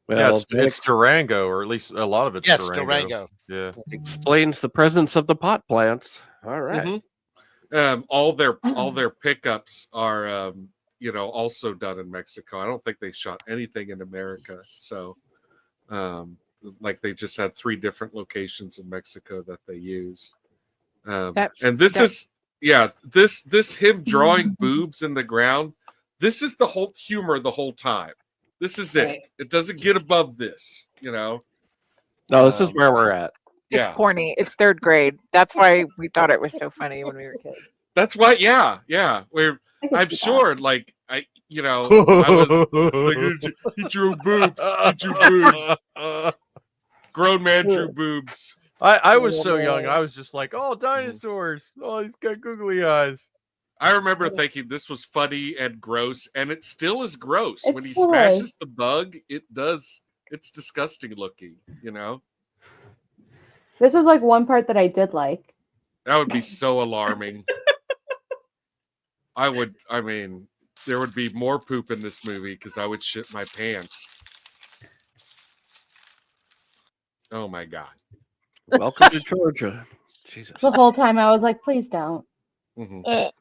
Well, Yeah, that it's Durango, or at least a lot of it's Yes, Durango. Durango. Yeah. explains the presence of the pot plants. All right. Mhm. All their pickups are you know, also done in Mexico. I don't think they shot anything in America. So like they just had 3 different locations in Mexico that they use. And this is this him drawing boobs in the ground. This is the whole humor the whole time. This is it. Right. It doesn't get above this, you know. No, this is where we're at. it's Yeah. corny. It's 3rd grade. That's why we thought it was so funny when we were kids. That's why, yeah. I'm see sure, like I was like, he drew boobs. He drew boobs. Grown man drew boobs. I was so young. I was just like, oh, dinosaurs. Oh, he's got googly eyes. I remember thinking this was funny and gross, and it still is gross. It When he still smashes is. the bug, it's disgusting looking, you know? This was like one part that I did like. That would be so alarming. I mean, there would be more poop in this movie because I would shit my pants. Oh my God. Welcome to Georgia. Jesus. The whole time I was like, please don't. Mhm.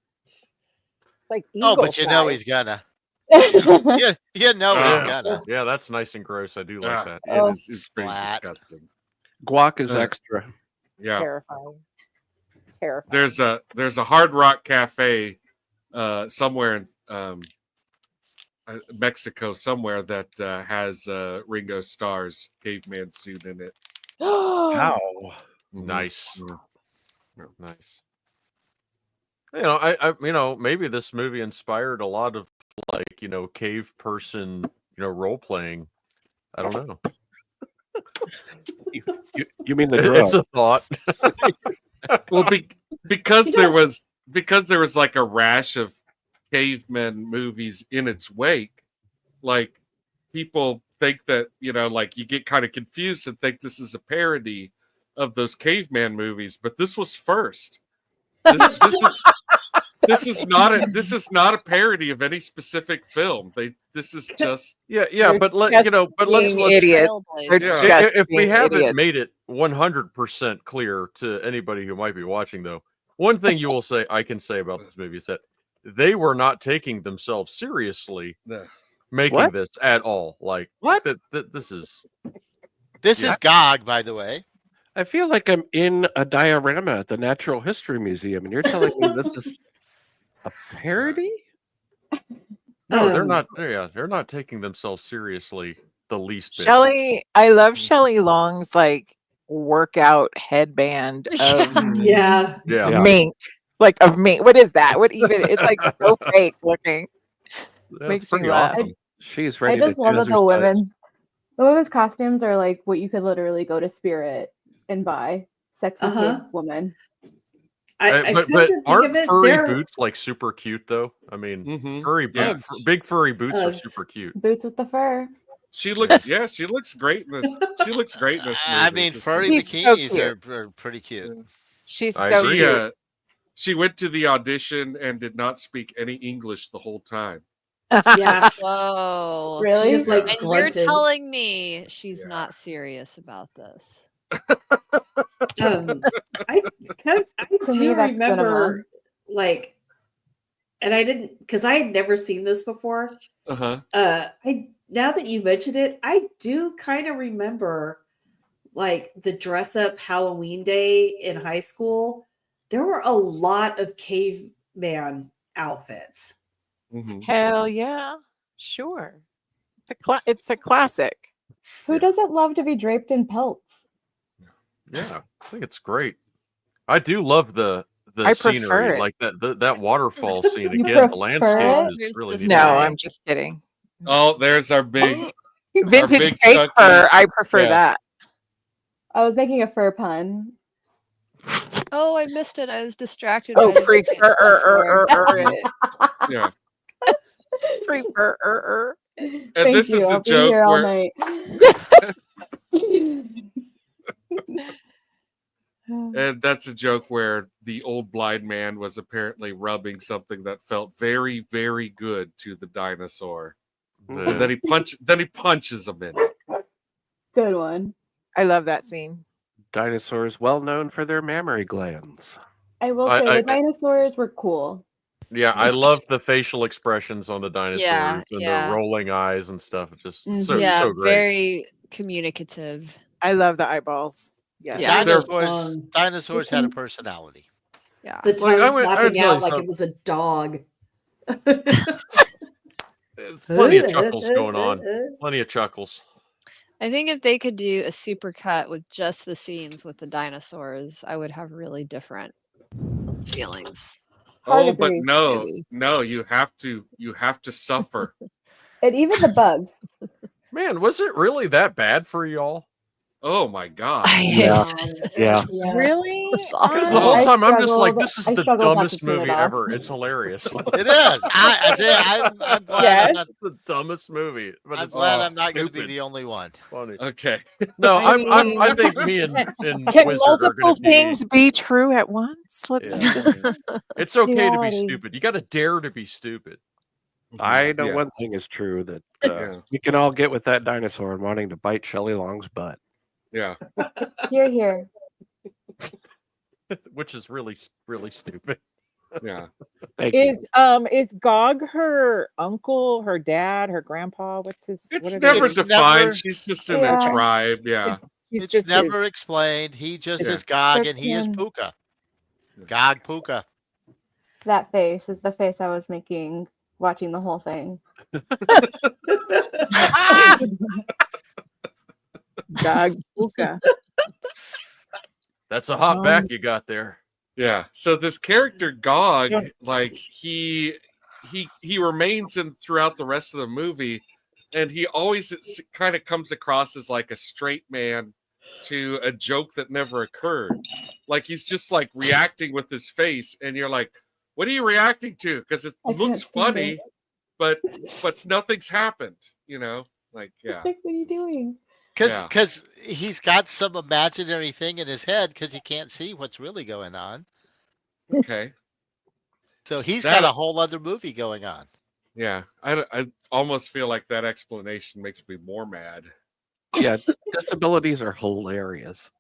Like Oh, eagle but you know size. he's gonna. It's You know he's Yeah. gonna. Yeah, that's nice and gross. I do like Yeah, that. Oh. it's pretty Splat. disgusting. Guac is Uh, extra. Yeah. Terrifying. Terrifying. There's a Hard Rock Cafe somewhere in Mexico somewhere that has Ringo Starr's caveman suit in it. How? Nice. Yeah. Nice. You know, I maybe this movie inspired a lot of like, cave person, role playing. I don't know. You mean the It's drug? a thought. Well, because there was like a rash of cavemen movies in its wake, like people think that, like you get kind of confused and think this is a parody of those caveman movies, but this was first. This is not a parody of any specific film. This is just Yeah, but let's being idiots. They're Yeah. just if we being haven't idiots. made it 100% clear to anybody who might be watching, though, one thing I can say about this movie is that they were not taking themselves seriously making What? this at all. Like What? This is This is GOG, by the way. I feel like I'm in a diorama at the Natural History Museum, and you're telling me this is a parody? no, they're not. They're not taking themselves seriously the least bit. Shelley, I love Shelley Long's like workout headband of Yeah. Yeah, mink. Like of mink. What is that? What even? It's like so fake looking. that's Makes me pretty laugh. awesome. She's I ready to just love that jazzercise. the women's costumes are like what you could literally go to Spirit and buy. Sexy Uh-huh. kid woman. I But come to think aren't of it, furry they're boots like super cute though? I mean, Mhm. furry Yeah. boots, big furry boots are Uggs. super cute. Boots with the fur. She looks great in this. She looks great in this movie. I mean, furry He's so bikinis cute. are pretty cute. She's I so agree. cute. She went to the audition and did not speak any English the whole time. yeah. Whoa. She Really? just like And you're grunted. telling me she's Yeah. not serious about this. I To me, do that's remember like, and I didn't because I had never seen this before. Uh-huh. I now that you mentioned it, I do kind of remember like the dress up Halloween day in high school. There were a lot of caveman outfits. Mhm. Hell yeah. Sure. It's a classic. Who Yeah. doesn't love to be draped in pelts? Yeah, I think it's great. I do love the I prefer scenery, it. like that waterfall scene You again. The prefer landscape it? is Here's really the neat. No, sign. I'm just kidding. Oh, there's our big Vintage big fake Chucky. fur. I prefer Yeah. that. I was making a fur pun. Oh, I missed it. I was distracted Oh, by the giant dinosaur. it. Yeah. Prefer. And Thank this you. is a I'll be here joke all where night. and that's a joke where the old blind man was apparently rubbing something that felt very, very good to the dinosaur. Yeah. And then he punches him in it. Good one. I love that scene. Dinosaurs well known for their mammary glands. I will I- say I- the dinosaurs were cool. Yeah, I love the facial expressions on the dinosaurs and yeah. the rolling eyes and stuff. It's just Mhm. so Yeah, so great. very communicative. I love the eyeballs. The Yeah. They're- dinosaurs had a personality. Yeah. The Well, tongue I would flapping tell you out like something. it was a dog. Plenty of chuckles going on. Plenty of chuckles. I think if they could do a super cut with just the scenes with the dinosaurs, I would have really different feelings. Hard Oh, but agree. no, Maybe. no, you have to suffer. And even the bugs. Man, was it really that bad for y'all? Oh my god. Yeah. Yeah. Really? Because the whole I time I'm just like, struggled- this is I the struggled not to dumbest turn it movie off. ever. It's hilarious. It is. I'm glad Yes. I'm not. the dumbest movie. But I'm it's glad I'm not going to be stupid the only one. funny. Okay. No, I I think me and Can Wizard are multiple going to be. things be true at once? Let's Yeah. It's okay to be Duality. stupid. You got to dare to be stupid. I know Yeah. one thing is true that Yeah. we can all get with that dinosaur and wanting to bite Shelley Long's butt. Yeah. Here, here. Which is really, really stupid. Yeah. Thank you. Is Gog her uncle, her dad, her grandpa? What's his? It's what are never they? defined. never- She's just in Yeah. a tribe. Yeah. He's It's just never his- explained. He just Yeah. is Gog and he is Freaking- Puka. Gog Puka. That face is the face I was making watching the whole thing. Gog Puka. That's a hot back you got there. Yeah. So this character Gog, Yeah. like he remains in throughout the rest of the movie, and he always kind of comes across as like a straight man to a joke that never occurred. Like he's just like reacting with his face, and you're like, "What are you reacting to?" Because it I looks can't see funny, it. but nothing's happened. You know, like yeah. Like, what are you doing? Because he's got some imaginary thing in his head because he can't see what's really going on. Okay. So he's That- got a whole other movie going on. Yeah. I almost feel like that explanation makes me more mad. Yeah, disabilities are hilarious.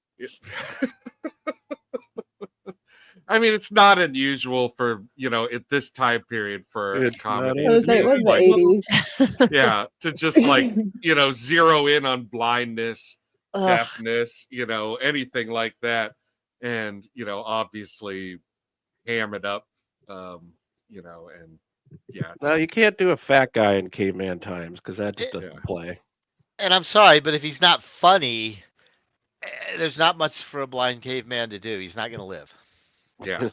I mean, it's not unusual for at this time period for a It's not comedy. It was, It it was the Like, 80s. yeah, to just like zero in on blindness, Ugh. deafness, anything like that, and obviously ham it up, and yeah, Well, you can't do a fat guy in caveman times because that just It- doesn't play. And I'm sorry, but if he's not funny, there's not much for a blind caveman to do. He's not going to live. Yeah.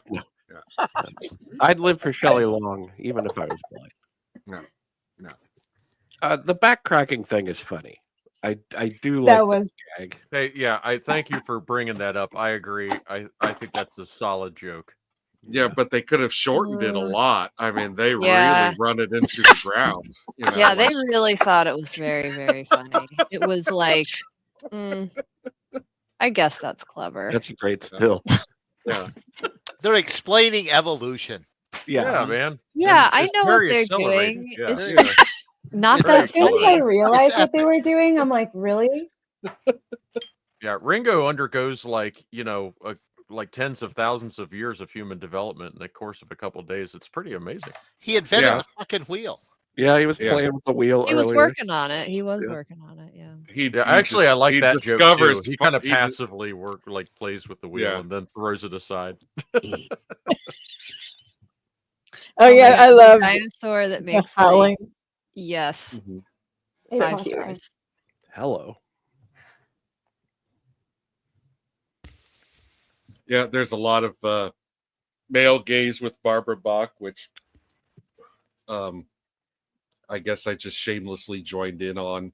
I'd live for Shelley Long, even if I was blind. No. The back cracking thing is funny. I do That like was- this gag. Hey, yeah, I thank you for bringing that up. I agree. I think that's a solid joke. Yeah, but they could have shortened it a lot. I mean, they Yeah. really run it into the ground. You know, Yeah, they like- really thought it was very, very funny. It was like, I guess that's clever. That's a great still. yeah. They're explaining evolution. Yeah, man. Yeah, And I it's know what very they're accelerated. doing. Yeah. It's Yeah. just not It's that very As soon as I funny. realized It's what they epic. were doing, I'm like, really? Yeah, Ringo undergoes like like tens of thousands of years of human development in the course of a couple of days. It's pretty amazing. He invented Yeah. the fucking wheel. Yeah, he was Yeah. playing with the wheel He was earlier. working on it. He was Yeah. working on it. Yeah. Yeah, actually, I like he that joke discovers too. He kind of he dis- passively plays with the wheel Yeah. and then throws it aside. Oh yeah, I love dinosaur that the makes like howling. yes, Mhm. It 5 was fun. stars. Hello. Yeah, there's a lot of male gaze with Barbara Bach, which I guess I just shamelessly joined in on.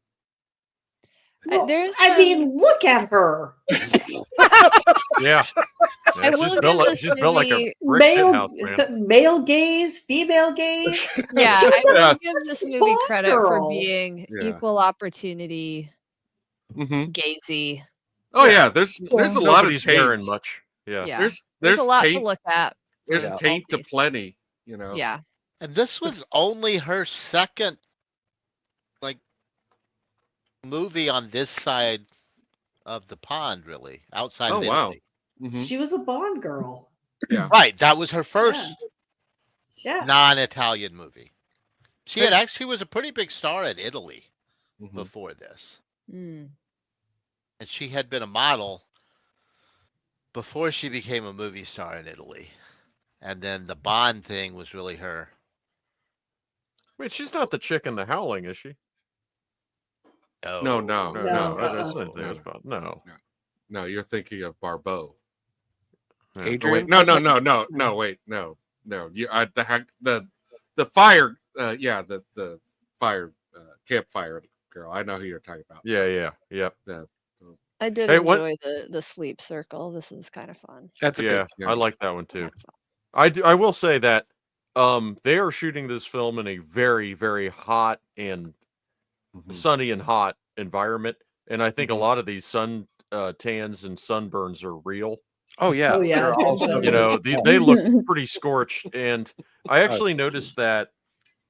Well, there's I some- mean, look at her. Yeah. I will she's give built, this she's built like a movie- brick shit house, Male, man. male gaze, female gaze. Yeah, She's I will Yeah. give this movie Bond credit for girl. being Yeah. equal opportunity Mhm. gazy. Oh Yeah. yeah, there's a lot of Nobody's daring taints. much. Yeah. Yeah. There's a lot taint. to look at. There's for all taint to tastes. plenty. You know. Yeah. And this was only her second like movie on this side of the pond, really, outside Oh of wow. Italy. Mhm. She was a Bond girl. Yeah. Right, that was her first Yeah. non-Italian movie. She had Hey. actually was a pretty big star in Italy Mhm. before this, Mm. and she had been a model before she became a movie star in Italy. And then the Bond thing was really her. Wait, she's not the chick in the Howling, is she? No, No, no. that's uh-uh. not James Bond. No. No, you're thinking of Barbeau. Yeah. Oh, wait, Adrian? no, wait, no. You, the fire, the fire campfire girl. I know who you're talking about. Yeah. I did Hey, what- enjoy the sleep circle. This is kind of fun. That's a Yeah, good. I like that one too. I will say that they are shooting this film in a very, very hot and sunny and hot environment. And I think a lot of these sun tans and sunburns are real. Oh yeah. Oh, yeah, They're all definitely. You know, they look pretty scorched. And I actually noticed that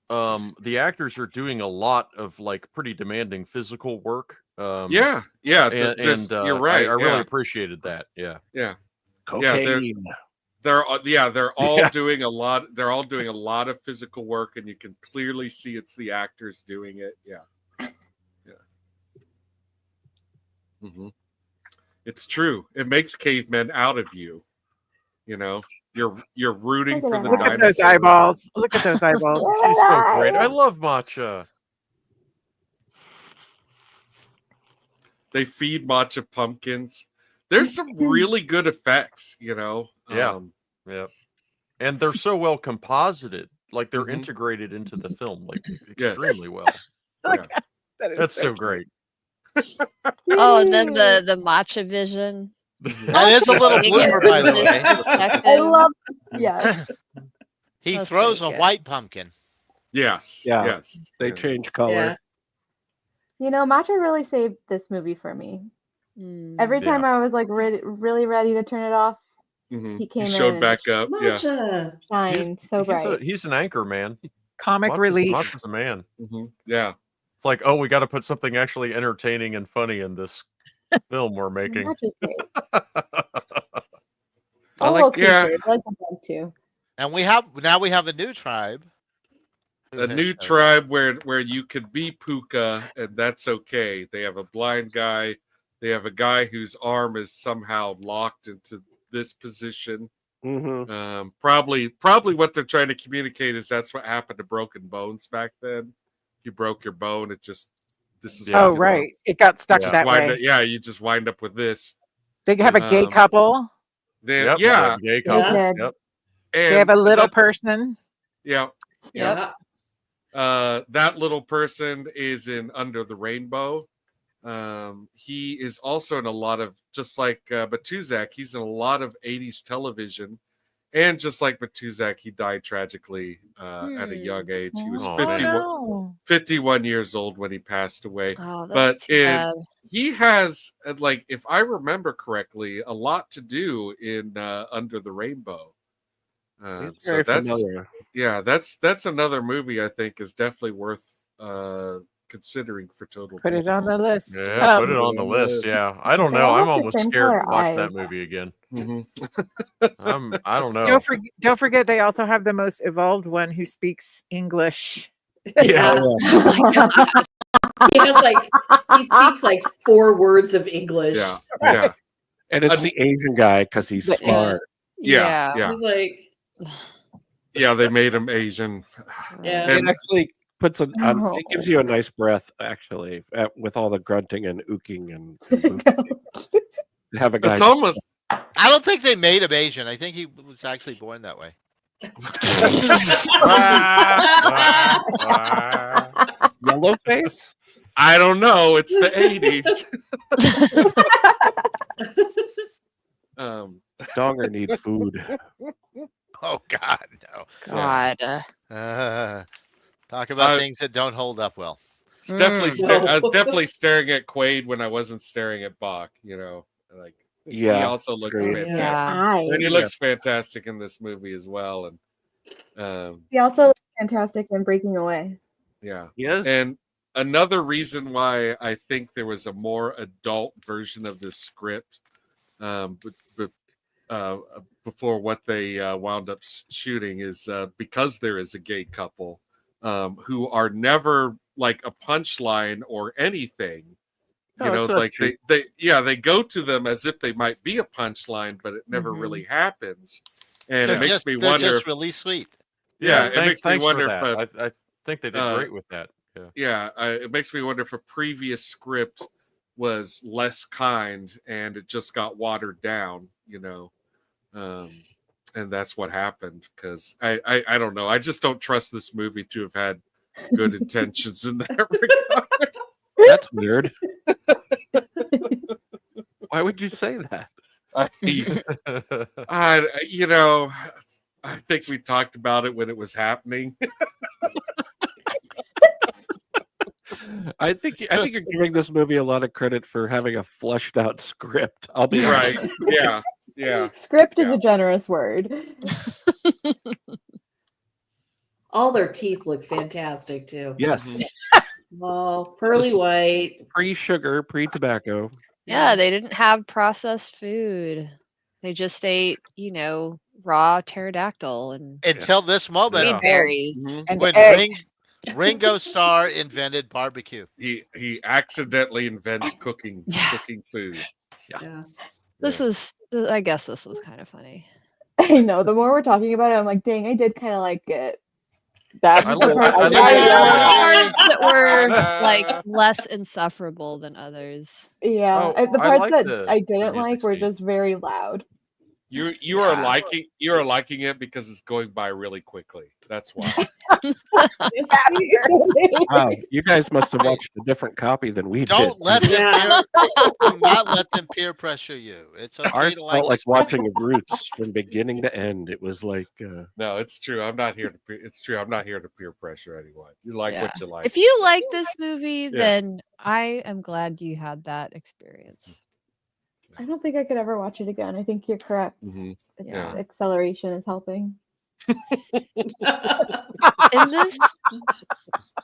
the actors are doing a lot of like pretty demanding physical work. Yeah. And You're right. I really appreciated that. Yeah. Yeah. cocaine. They're all doing a lot. They're all doing a lot of physical work, and you can clearly see it's the actors doing it. Yeah. Mm-hmm. It's true. It makes cavemen out of you. You know, you're rooting for the Look at dinosaurs. those eyeballs. Look at those eyeballs. She's so great. I love Matcha. They feed matcha pumpkins. There's some really good effects. You know. Yeah. Yeah. And they're so well composited. Like they're Mhm. integrated into the film like Yes. extremely well. Yeah. That is That's so great. Oh, and then the matcha vision. That is a little Seeing it blooper, from by the this way. perspective. I love. Yeah. He That's throws pretty a good. white pumpkin. Yes. Yeah. Yes. They Yeah. change color. Yeah. You know, Matcha really saved this movie for me. Mm. Every Yeah. time I was like really ready to turn it off, Mhm. he came He in showed and back up. Yeah. Matcha. shined so bright. He's an anchor, man. comic relief. Matcha's a man. Mhm. Yeah. It's like, oh, we got to put something actually entertaining and funny in this film we're making. Matcha's great. I All like- little yeah. creatures, I like them too. And we have a new tribe. who A has new shown up. tribe where you could be Puka and that's okay. They have a blind guy. They have a guy whose arm is somehow locked into this position. Mm-hmm. Probably what they're trying to communicate is that's what happened to broken bones back then. You broke your bone, it just This is Yeah. Oh, right. It got stuck Yeah. that way. You just wind up with this. They have a gay Um, couple. Then, Yep. yeah, Gay They couple. did. Yep. and They have a little that's- person. Yeah, Yep. that little person is in Under the Rainbow. He is also in a lot of, just like Batuzak, he's in a lot of 80s television. And just like Batuzak, he died tragically at a young age. He was Oh, 51, no. 51 years old when he passed away. Oh, But that's too bad. he has, like, if I remember correctly, a lot to do in Under the Rainbow. He's So very that's familiar. that's another movie I think is definitely worth considering for Total. Put it on the list. Yeah, put it on the list. Yeah, I don't They know. all I'm have the almost same scared color watching that eyes. movie again. Mm-hmm. I don't know. Don't forget they also have the most evolved one who speaks English. Yeah. He has like he speaks like 4 words of English. Yeah, yeah, And it's the Asian guy because he's Yeah. smart. yeah, yeah, He's like, yeah. They made him Asian. yeah. It And- actually puts it Oh. gives you a nice breath, actually, with all the grunting and ooking and booping. To have a guy. It's almost I don't think they made him Asian. I think he was actually born that way. Yellow face. I don't know. It's the 80s. Donger need food. Oh God, no. God. Talk about things that don't hold up well. It's definitely No. I was definitely staring at Quaid when I wasn't staring at Bach. You know, like he Yeah. also looks agreed. fantastic. Yeah. And he looks fantastic in this movie as well. And He also looks fantastic in Breaking Away. yeah. Yes. And another reason why I think there was a more adult version of this script, before what they wound up shooting is because there is a gay couple who are never like a punchline or anything. You know, like they go to them as if they might be a punchline, but it never really happens. And They're it makes just, me they're wonder. just really sweet. Yeah, it makes me thanks wonder for if that. I think they did great with that. Yeah. it makes me wonder if a previous script was less kind and it just got watered down, you know. And that's what happened because I don't know. I just don't trust this movie to have had good intentions in that regard. That's weird. Why would you say that? You know, I think we talked about it when it was happening. I think you're giving this movie a lot of credit for having a fleshed out script. I'll be Right. honest. Yeah. Script is a generous word. All their teeth look fantastic too. Yes. Oh, pearly white. Pre-sugar, pre-tobacco. Yeah, they didn't have processed food. They just ate, raw pterodactyl and Until this moment, green berries. And when egg. Ringo Starr invented barbecue. He accidentally invents cooking food. Yeah. I guess this was kind of funny. I know. The more we're talking about it, I'm like, dang, I did kind of like it. That's I the like- part I I like- There like. were parts that were like less insufferable than others. Yeah, Oh, the I parts like that the I didn't music like were scene. just very loud. You are liking it because it's going by really quickly. That's why. Wow, you guys must have watched a different copy than we Don't did. let them Yeah. do not let them peer pressure you. It's okay Ours to felt like like this. watching Roots from beginning to end. It was like No, it's true. I'm not here to. It's true. I'm not here to peer pressure anyone. You like what you like. If you like this movie, then I am glad you had that experience. I don't think I could ever watch it again. I think you're correct. Mhm. It's- Yeah. Acceleration is helping.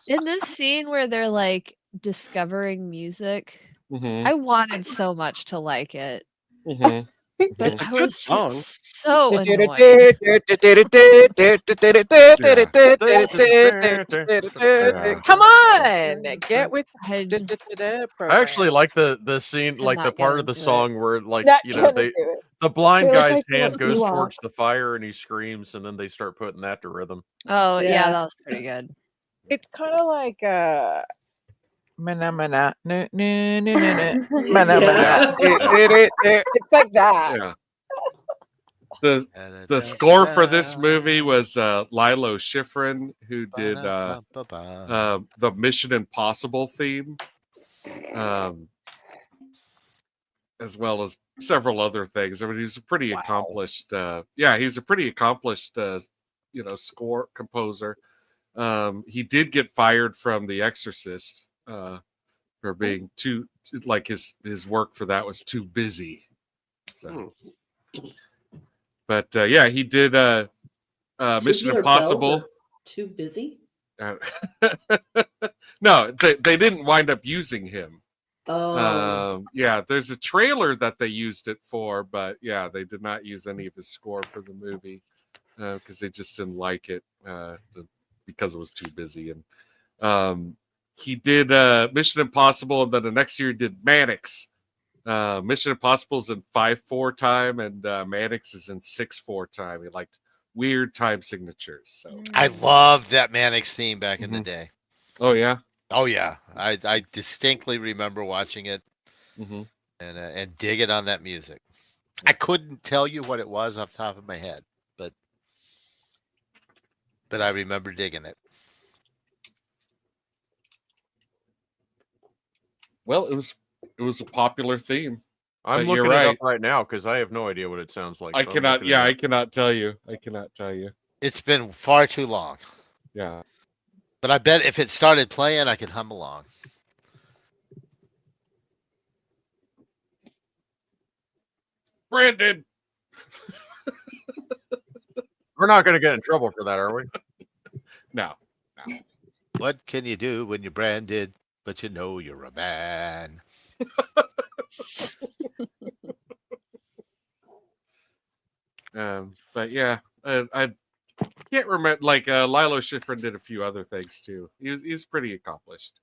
In this scene where they're like discovering music, Mhm. I wanted so much to like it, Mhm. but It's a I good was song. just so annoyed. Come on, get with I the I actually like the scene, I'm like the not part gonna of the do it. song where, like, Not you know, gonna they do it. the blind They look guy's like they hand want goes Ewok. towards the fire and he screams, and then they start putting that to rhythm. Oh yeah, Yeah. that was pretty good. It's kind of like Mana mana no no no no no mana mana. Yeah. It's like that. Yeah. The score for this movie was Lilo Schifrin, who did the Mission Impossible theme, as well as several other things. I mean, he's a pretty accomplished. He's a pretty accomplished, score composer. He did get fired from The Exorcist for being too, like his work for that was too busy. So, but he did Mission Tubular Bells Impossible. are too busy. No, they didn't wind up using him. Oh, There's a trailer that they used it for, but they did not use any of his score for the movie because they just didn't like it because it was too busy. And he did Mission Impossible, and then the next year he did Mannix. Mission Impossible is in 5/4 time, and Mannix is in 6/4 time. He liked weird time signatures. So I loved that Mannix theme back in the day. Oh yeah. Oh yeah, I distinctly remember watching it and digging on that music. I couldn't tell you what it was off the top of my head, but I remember digging it. Well, it was a popular theme. I'm But you're looking it right. up right now because I have no idea what it sounds like. I so I'm cannot. looking it up. I cannot tell you. I cannot tell you. It's been far too long. Yeah. But I bet if it started playing, I could hum along. Brandon. We're not going to get in trouble for that, are we? No. What can you do when you're branded, but you know you're a man? But I can't remember. Like Lilo Schifrin did a few other things too. He's pretty accomplished.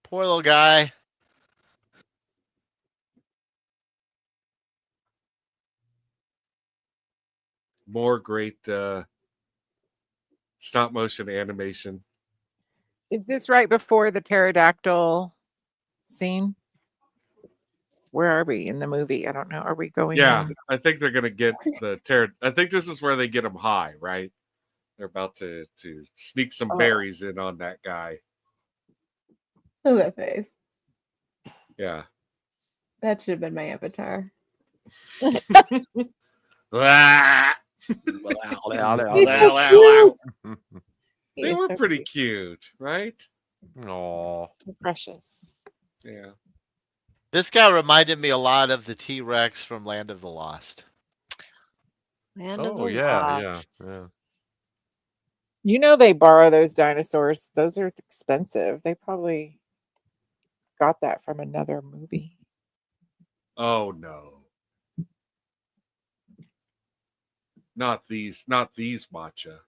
Poor little guy. More great stop motion animation. Is this right before the pterodactyl scene? Where are we in the movie? I don't know. Are we going? Yeah, in? I think they're gonna get the I think this is where they get him high, right? They're about to sneak some berries in on that guy. Oh, that face. Yeah. That should have been my avatar. Ah! He's so cute. He They is were so pretty cute. cute, right? Aw. So precious. Yeah. This guy reminded me a lot of the T-Rex from Land of the Lost. Land of Oh, the yeah. Lost. You know they borrow those dinosaurs. Those are expensive. They probably got that from another movie. Oh no. Not these matcha.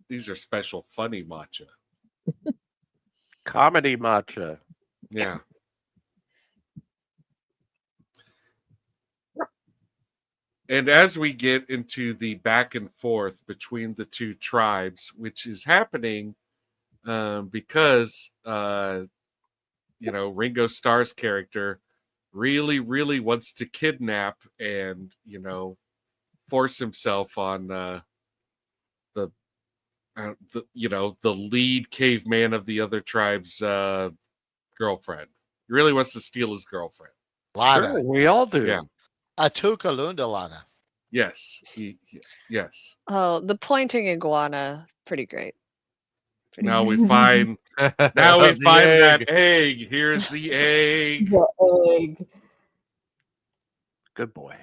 These are special funny matcha. Comedy matcha. Yeah. And as we get into the back and forth between the two tribes, which is happening because Ringo Starr's character really, really wants to kidnap and force himself on the lead caveman of the other tribe's girlfriend. He really wants to steal his girlfriend. Lana. Sure, we all do. Yeah. Atuka Lunda Lana. Yes. Yes. Oh, the pointing iguana, pretty great. Now we find that egg. Here's the egg. The egg. Good boy.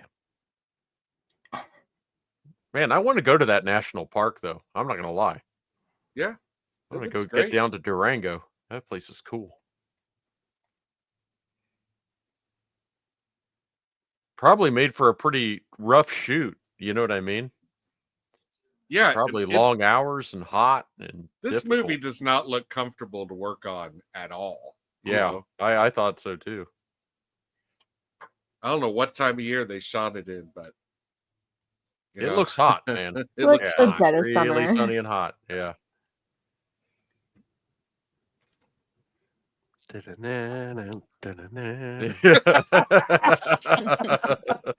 Man, I want to go to that national park, though. I'm not going to lie. Yeah. I'm going It to go looks great. get down to Durango. That place is cool. Probably made for a pretty rough shoot. You know what I mean? Yeah. Probably long hours and hot and This difficult. movie does not look comfortable to work on at all. Yeah, I thought so too. I don't know what time of year they shot it in, but You It know? looks hot, man. It Looks looks the hot. dead of Really summer. sunny and hot. Yeah.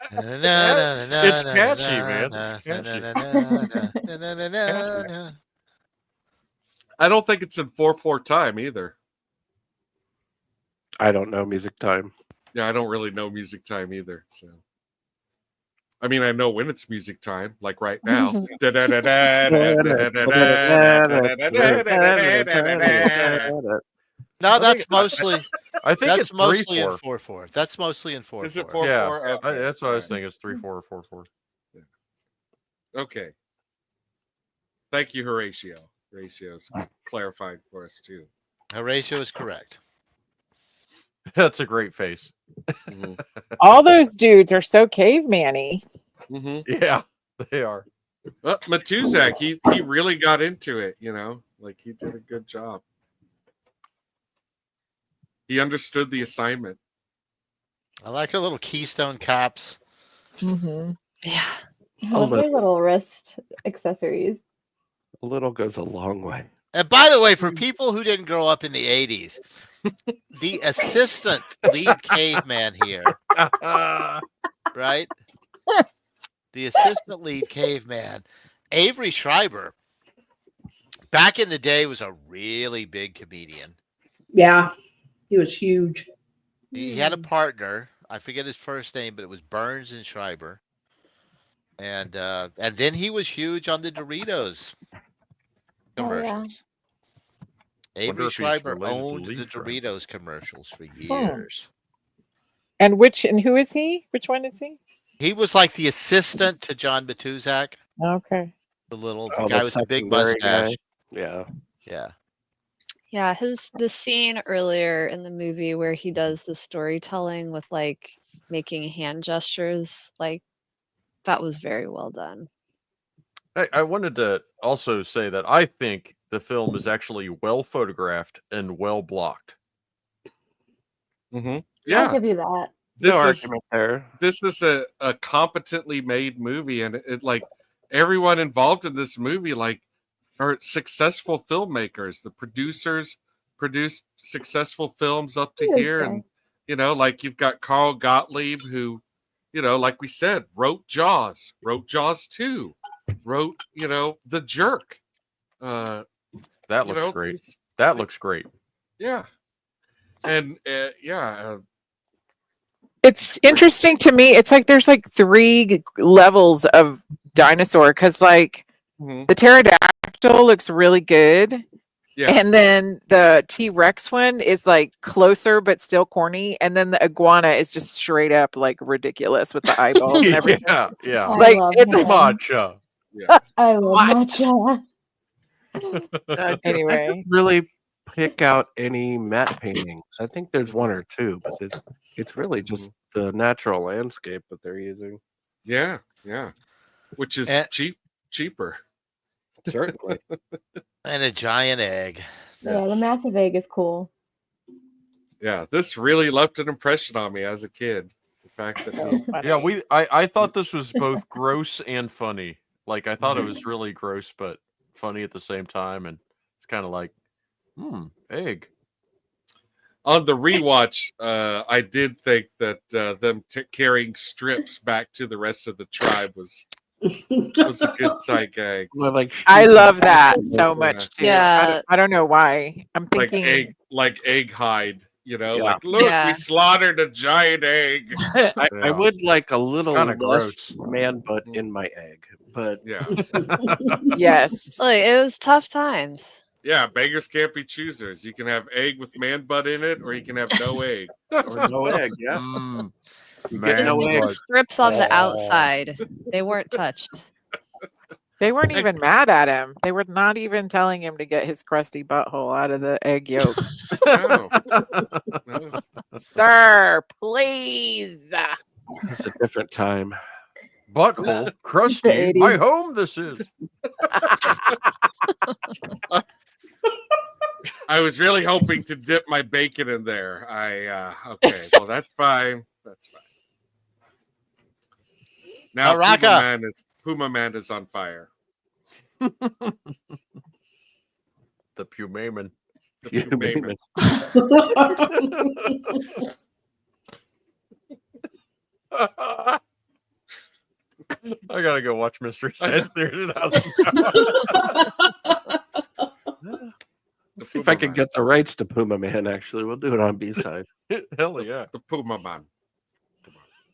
It's catchy, man. It's catchy. I don't think it's in 4/4 time either. I don't know music time. Yeah, I don't really know music time either. So, I mean, I know when it's music time, like right now. No, that's mostly I think that's it's mostly in 3/4. 4/4. That's mostly in 4/4. Is it 4/4? Yeah, Okay. that's what I was All thinking. It's 3/4 or 4/4. right. Okay. Thank you, Horatio. Horatio's clarifying for us too. Horatio is correct. That's a great face. Mhm. All those dudes are so caveman-y. Mhm. Yeah, they are. Well, Matuzak, he really got into it, you know, like he did a good job. He understood the assignment. I like her little keystone caps. Mm-hmm. Yeah. I love their little wrist accessories. A little goes a long way. And by the way, for people who didn't grow up in the 80s, the assistant lead caveman here, right? The assistant lead caveman, Avery Schreiber, back in the day was a really big comedian. Yeah, he was huge. He had a partner. I forget his first name, but it was Burns and Schreiber. And then he was huge on the Doritos commercials. Avery if he's Schreiber related to owned Lee the Schreiber. Doritos commercials for years. And who is he? Which one is he? He was like the assistant to John Matuzak, Okay. the Oh, guy the with the big secondary guy. mustache. Yeah. Yeah. Yeah, the scene earlier in the movie where he does the storytelling with like making hand gestures, like that was very well done. I wanted to also say that I think the film is actually well photographed and well blocked. Mm-hmm. I'll Yeah, give you that. No this is argument there. this is a competently made movie, and it like everyone involved in this movie like are successful filmmakers. The producers produced successful films up to He was here, there. and you know, like you've got Carl Gottlieb, who, you know, like we said, wrote Jaws 2, wrote, you know, The Jerk. That You looks know, great. this- That looks great. yeah, and It's interesting to me. It's like there's like 3 levels of dinosaur because like mhm. the pterodactyl looks really good. Yeah. And then the T-Rex one is like closer but still corny. And then the iguana is just straight up like ridiculous with the eyeballs and everything. Yeah. I Like love it's him. Matcha. I love matcha. I Anyway. didn't really pick out any matte paintings. I think there's 1 or 2, but it's really just the natural landscape that they're using. Yeah, which is And- cheaper. Certainly. And a giant egg. Yeah, the Yes. massive egg is cool. Yeah, this really left an impression on me as a kid. The fact that So he, funny. Yeah, I thought this was both gross and funny. Like I thought it was really gross but funny at the same time, and it's kind of like, egg. on the rewatch, I did think that them carrying strips back to the rest of the tribe was a good side gag. Like I love that so much too. Yeah. I don't know why. I'm Like thinking egg hide. You know, Yeah. like look, Yeah. we slaughtered a giant egg. I would like a little kinda less gross. man butt in my egg, but Yeah, yes. Like it was tough times. yeah. Beggars can't be choosers. You can have egg with man butt in it, or you can have no egg. or no egg. Yeah, Man, get Just no need egg. the strips on the Oh. outside. They weren't touched. They weren't even mad at him. They were not even telling him to get his crusty butthole out of the egg yolk. No. No. Sir, please. it's a different time. Butthole, crusty. 80s. My home. This is. I was really hoping to dip my bacon in there. Okay, well that's fine. That's fine. Now Raka. Caveman is Puma Man is on fire. The Pumaman. The Pumaman. I gotta go watch Mystery Science Theater 2000. Let's see if I can get the rights to Puma Man. Actually, we'll do it on B-side. Hell yeah. The Puma Man.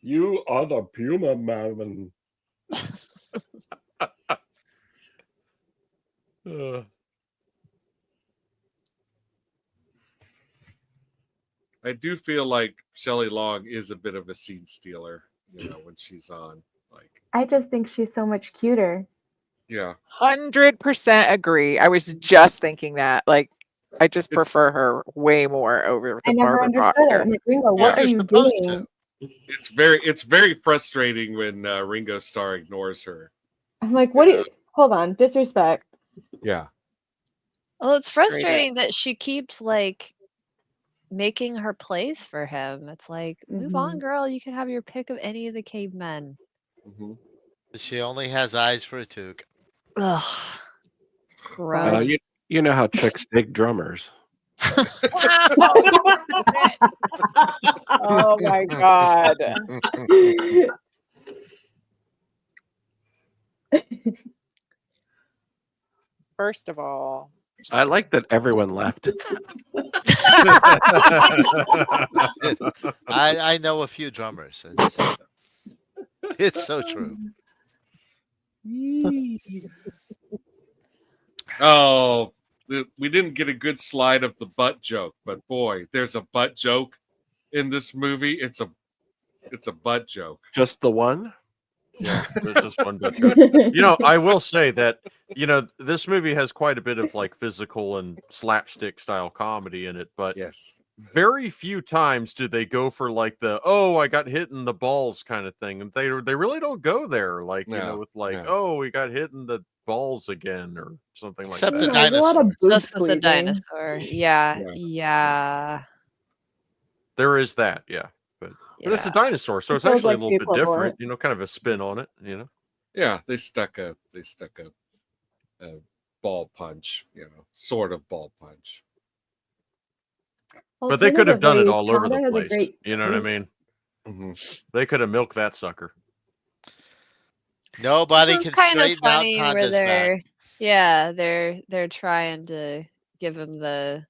You are the Puma Man. I do feel like Shelley Long is a bit of a scene stealer, when she's on. Like, I just think she's so much cuter. Yeah. 100% agree. I was just thinking that. Like, I just prefer her way more over the I never Barbara understood Proctor. it. I'm like, Ringo, what are you doing? It's very frustrating when Ringo Starr ignores her. I'm like, what? Hold on, disrespect. Yeah. Well, it's frustrating that she keeps like making her plays for him. It's like, move on, girl. You can have your pick of any of the cavemen. She only has eyes for a toque. Ugh. Gross. You know how chicks dig drummers. Oh my god. First of all, I like that everyone laughed at that. I know a few drummers. It's so true. Oh, we didn't get a good slide of the butt joke, but boy, there's a butt joke in this movie. It's a butt joke. Just the one? Yeah, there's just one butt joke. I will say that, this movie has quite a bit of like physical and slapstick style comedy in it, but yes, very few times do they go for like the I got hit in the balls kind of thing, and they really don't go there, like with like we got hit in the balls again or something like Except that. the dinosaur. Just with the dinosaur. Yeah. There is that, yeah. But it's a dinosaur, so it's actually a little bit different, kind of a spin on it, Yeah, they stuck a ball punch, sort of ball punch. But they could have done it all over the place. Great You know what I mean? They could have milked that sucker. Nobody This can is kind of straighten out funny where Honda's they're trying to give him the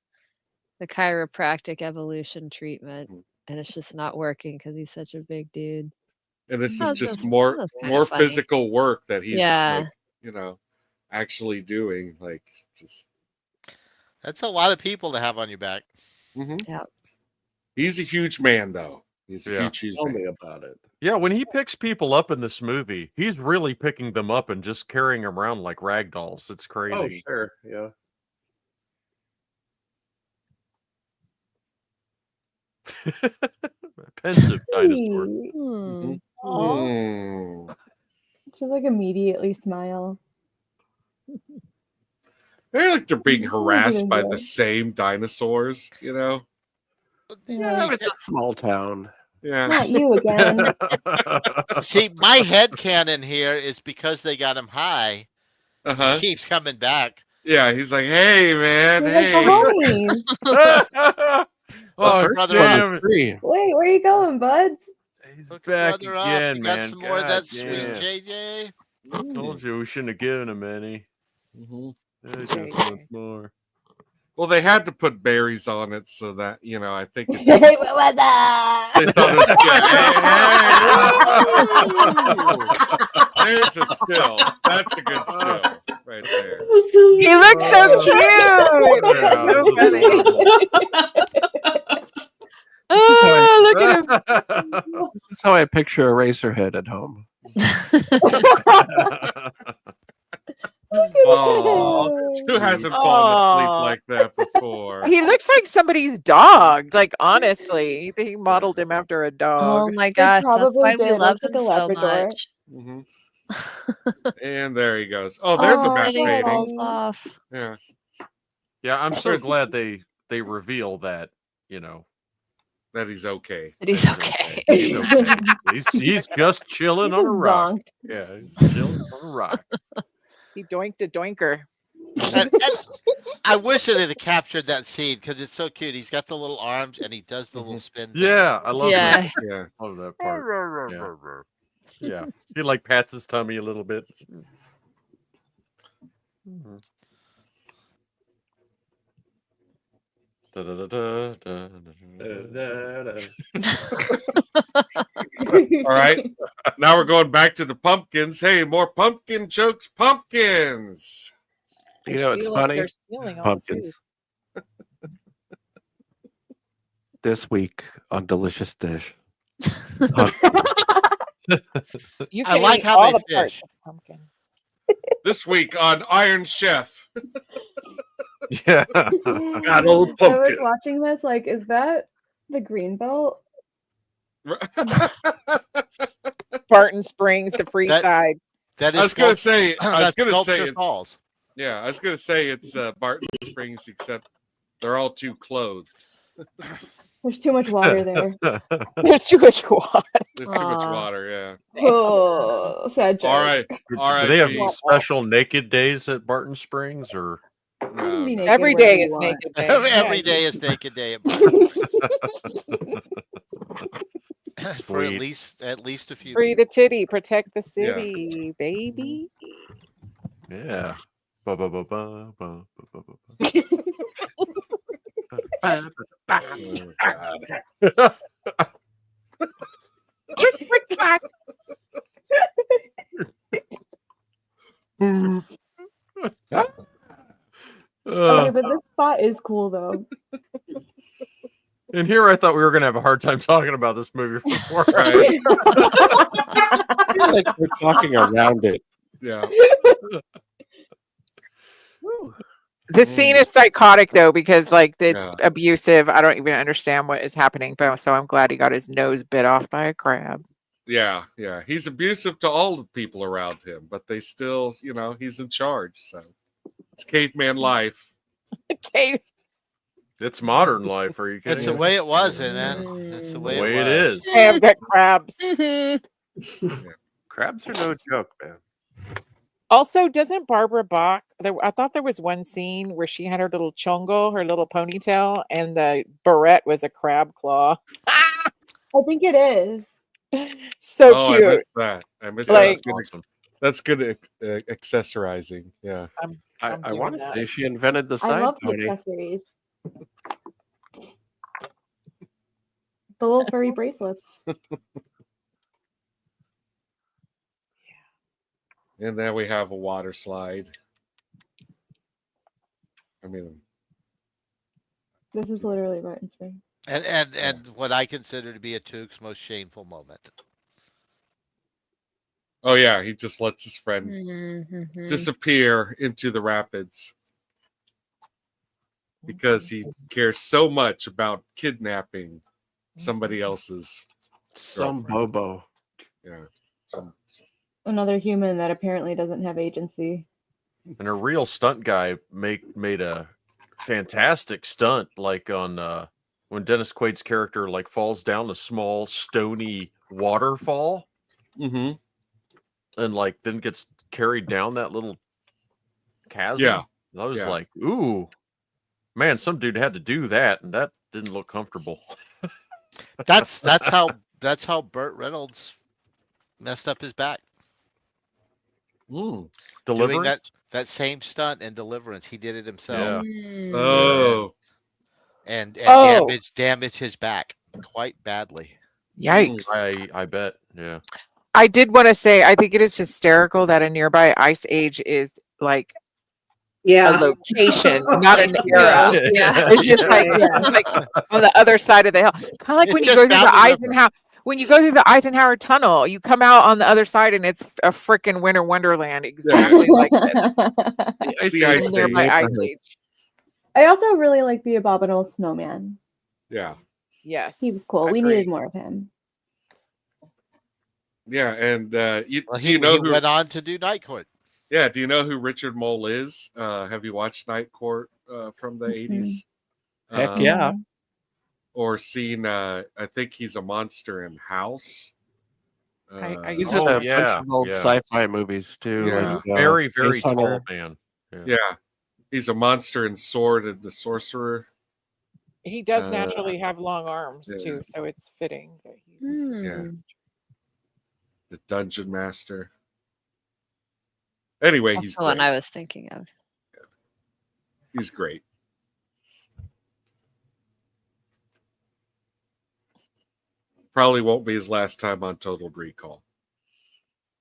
chiropractic evolution treatment, and it's just not working because he's such a big dude. And this That is was just that was kinda more funny. physical work that he's Yeah. actually doing. Like, just That's a lot of people to have on your back. Yeah. He's a huge man, though. He's a huge Tell man. me about it. Yeah, when he picks people up in this movie, he's really picking them up and just carrying them around like rag dolls. It's crazy. Oh, sure. Yeah. Pensive dinosaur. Just like immediately smile. They're like they're being harassed by the same dinosaurs, Yeah, it's a small town. Yeah. Not you again. See, my headcanon here is because they got him high, Uh-huh. he keeps coming back. Yeah, he's like, hey, man, You're hey. like, Brother damn up. Wait, where you going, bud? He's Look, back brother again, up. You got man. some more of that sweet damn. JJ? I told you we shouldn't have given him any. He just wants more. Well, they had to put berries on it so that, I think it Hey, just, what was that? they thought it was good. There's a still. That's a good still right there. he looks so cute. So funny. Look at him. This is how I picture a Eraserhead at home. Oh, who hasn't fallen asleep like that before? He looks like somebody's dog. Like, honestly, they modeled him after a dog. Oh my gosh, that's probably why we did. love Looks him like a so Labrador. much. And there he goes. Oh, there's a back and he painting. falls off. Yeah. Yeah, I'm so There's- glad they reveal that, that he's okay. But he's okay. He's okay. He's just chilling He on a just rock. zonked. Yeah, he's chilling on a rock. He doinked a doinker. And I wish it had captured that scene because it's so cute. He's got the little arms and he does the little spin. thing. Yeah, I love Yeah. that. Yeah. Love that part. Yeah, he like pats his tummy a little bit. All right. Now we're going back to the pumpkins. Hey, more pumpkin jokes. Pumpkins. You know, it's funny. They're stealing all the Pumpkins. This week on Delicious Dish. Pumpkins. You I can like eat how all they the parts fish. of pumpkins. This week on Iron Chef. Yeah. God, old I was pumpkin. watching this, like, is that the green belt? Barton Springs, the free That- side. That is I was gonna Sculpture- say. I was that's gonna say. Sculpture It's, Falls. yeah, I was gonna say it's Barton Springs, except they're all too clothed. There's too much water there. There's too much water. There's too much Aw. water. Yeah. Oh, sad joke. All right. All Do they have right. special naked days at Barton Springs, or You can be naked Every wherever day you is want. naked day. Every Yeah. day is naked day at Barton. For Sweet. at least a few. Free the titty, protect the city, baby. yeah? Ba, ba, ba, ba, ba, ba, ba, ba. Okay, but this spot is cool though. And here I thought we were going to have a hard time talking about this movie before. Right. I feel like we're talking around it. Yeah. The scene is psychotic though, because like it's Yeah. abusive. I don't even understand what is happening, but so I'm glad he got his nose bit off by a crab. Yeah. Yeah. He's abusive to all the people around him, but they still, he's in charge. So it's caveman life. Okay. It's modern life. Are you kidding? That's the me? way it was, man. That's the The way, way it it was. is. I have got crabs. Crabs are no joke, man. Also, doesn't Barbara Bach? I thought there was one scene where she had her little chongo, her little ponytail, and the barrette was a crab claw. I think it is. So Oh, cute. I missed that. I missed Like- that. That's good accessorizing. Yeah. I'm I doing want to that. say she invented the I side love the pony. accessories. The little furry bracelets. And then we have a water slide. I mean, This is literally Barton Springs. And what I consider to be a Tukes most shameful moment. oh yeah, he just lets his friend Mhm. disappear into the rapids because he cares so much about kidnapping somebody else's. Some Girlfriend. Bobo. Yeah. Some, Another human that apparently doesn't have agency. And a real stunt guy made a fantastic stunt, like on when Dennis Quaid's character like falls down a small stony waterfall Mhm. and like then gets carried down that little chasm. Yeah. And I was Yeah. like, ooh, man, some dude had to do that, and that didn't look comfortable. That's how Burt Reynolds messed up his back. Mm. Doing Deliverance. that same stunt in Deliverance. He did it himself. Yeah. Mm. Oh. And Oh. damaged his back quite badly. Yikes. I bet. Yeah. I did want to say, I think it is hysterical that a nearby ice age is like a Yeah. location, not an Like, era. yeah. It's just like, it's like on the other side of the hill. Kind of like It's when you just go through down the the river. Eisenhower. When you go through the Eisenhower Tunnel, you come out on the other side and it's a freaking winter wonderland, exactly like that. It's the ice Nearby age. ice age. I also really like the abominable snowman. Yeah. Yes, He was cool. We agreed. needed more of him. Yeah. And Well, do he, you know he who? went on to do Night Court. Yeah. Do you know who Richard Mole is? Have you watched Night Court from the Mhm. 80s? Heck yeah. or seen. I think he's a monster in House. He's Oh, in a bunch yeah, of old yeah. sci-fi movies too. Yeah. Like, Very, Space very tall Hunter. man. Yeah, he's a monster in Sword and the Sorcerer. He does Uh, naturally have long arms yeah. too, so it's fitting that he's. Yeah. The Dungeon Master. Anyway, That's he's the one great. I was thinking of. He's great. Probably won't be his last time on Total Recall.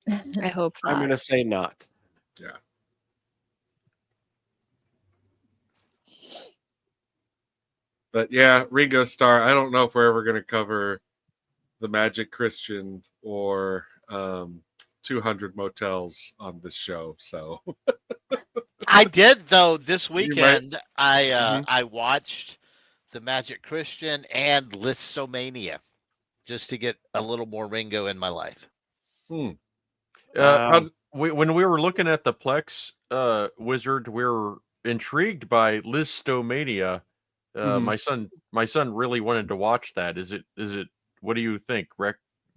I hope I'm not. going to say not. Yeah. But yeah, Ringo Starr. I don't know if we're ever going to cover the Magic Christian or 200 Motels on this show. So I did though this You might- weekend. I watched the Magic Christian and Listomania just to get a little more Ringo in my life. hmm. When we were looking at the Plex wizard, we were intrigued by Listomania. My son really wanted to watch that. Is it? What do you think?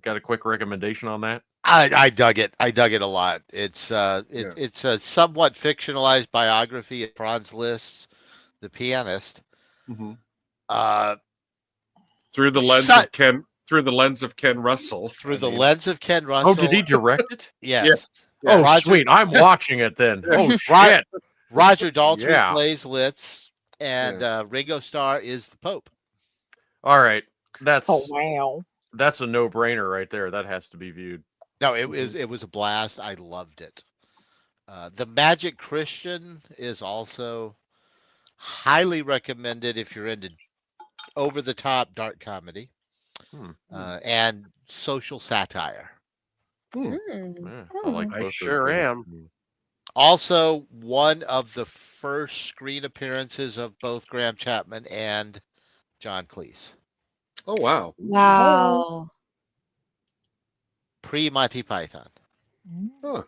Got a quick recommendation on that? I dug it. I dug it a lot. It's it's a somewhat fictionalized biography of Franz Liszt, the pianist. Through the lens of Ken. Through the lens of Ken Russell. Through the lens of Ken Russell. Oh, did he direct it? Yes. Oh, Roger- sweet! I'm watching it then. Oh shit! Roger Daltrey Yeah. plays Liszt, and Ringo Starr is the Pope. All right, that's wow. That's a no-brainer right there. That has to be viewed. No, it was a blast. I loved it. The Magic Christian is also highly recommended if you're into over-the-top dark comedy and social satire. Yeah, I like both I those sure things. am. Also, one of the first screen appearances of both Graham Chapman and John Cleese. Oh wow! Wow. Pre-Monty Python. Huh.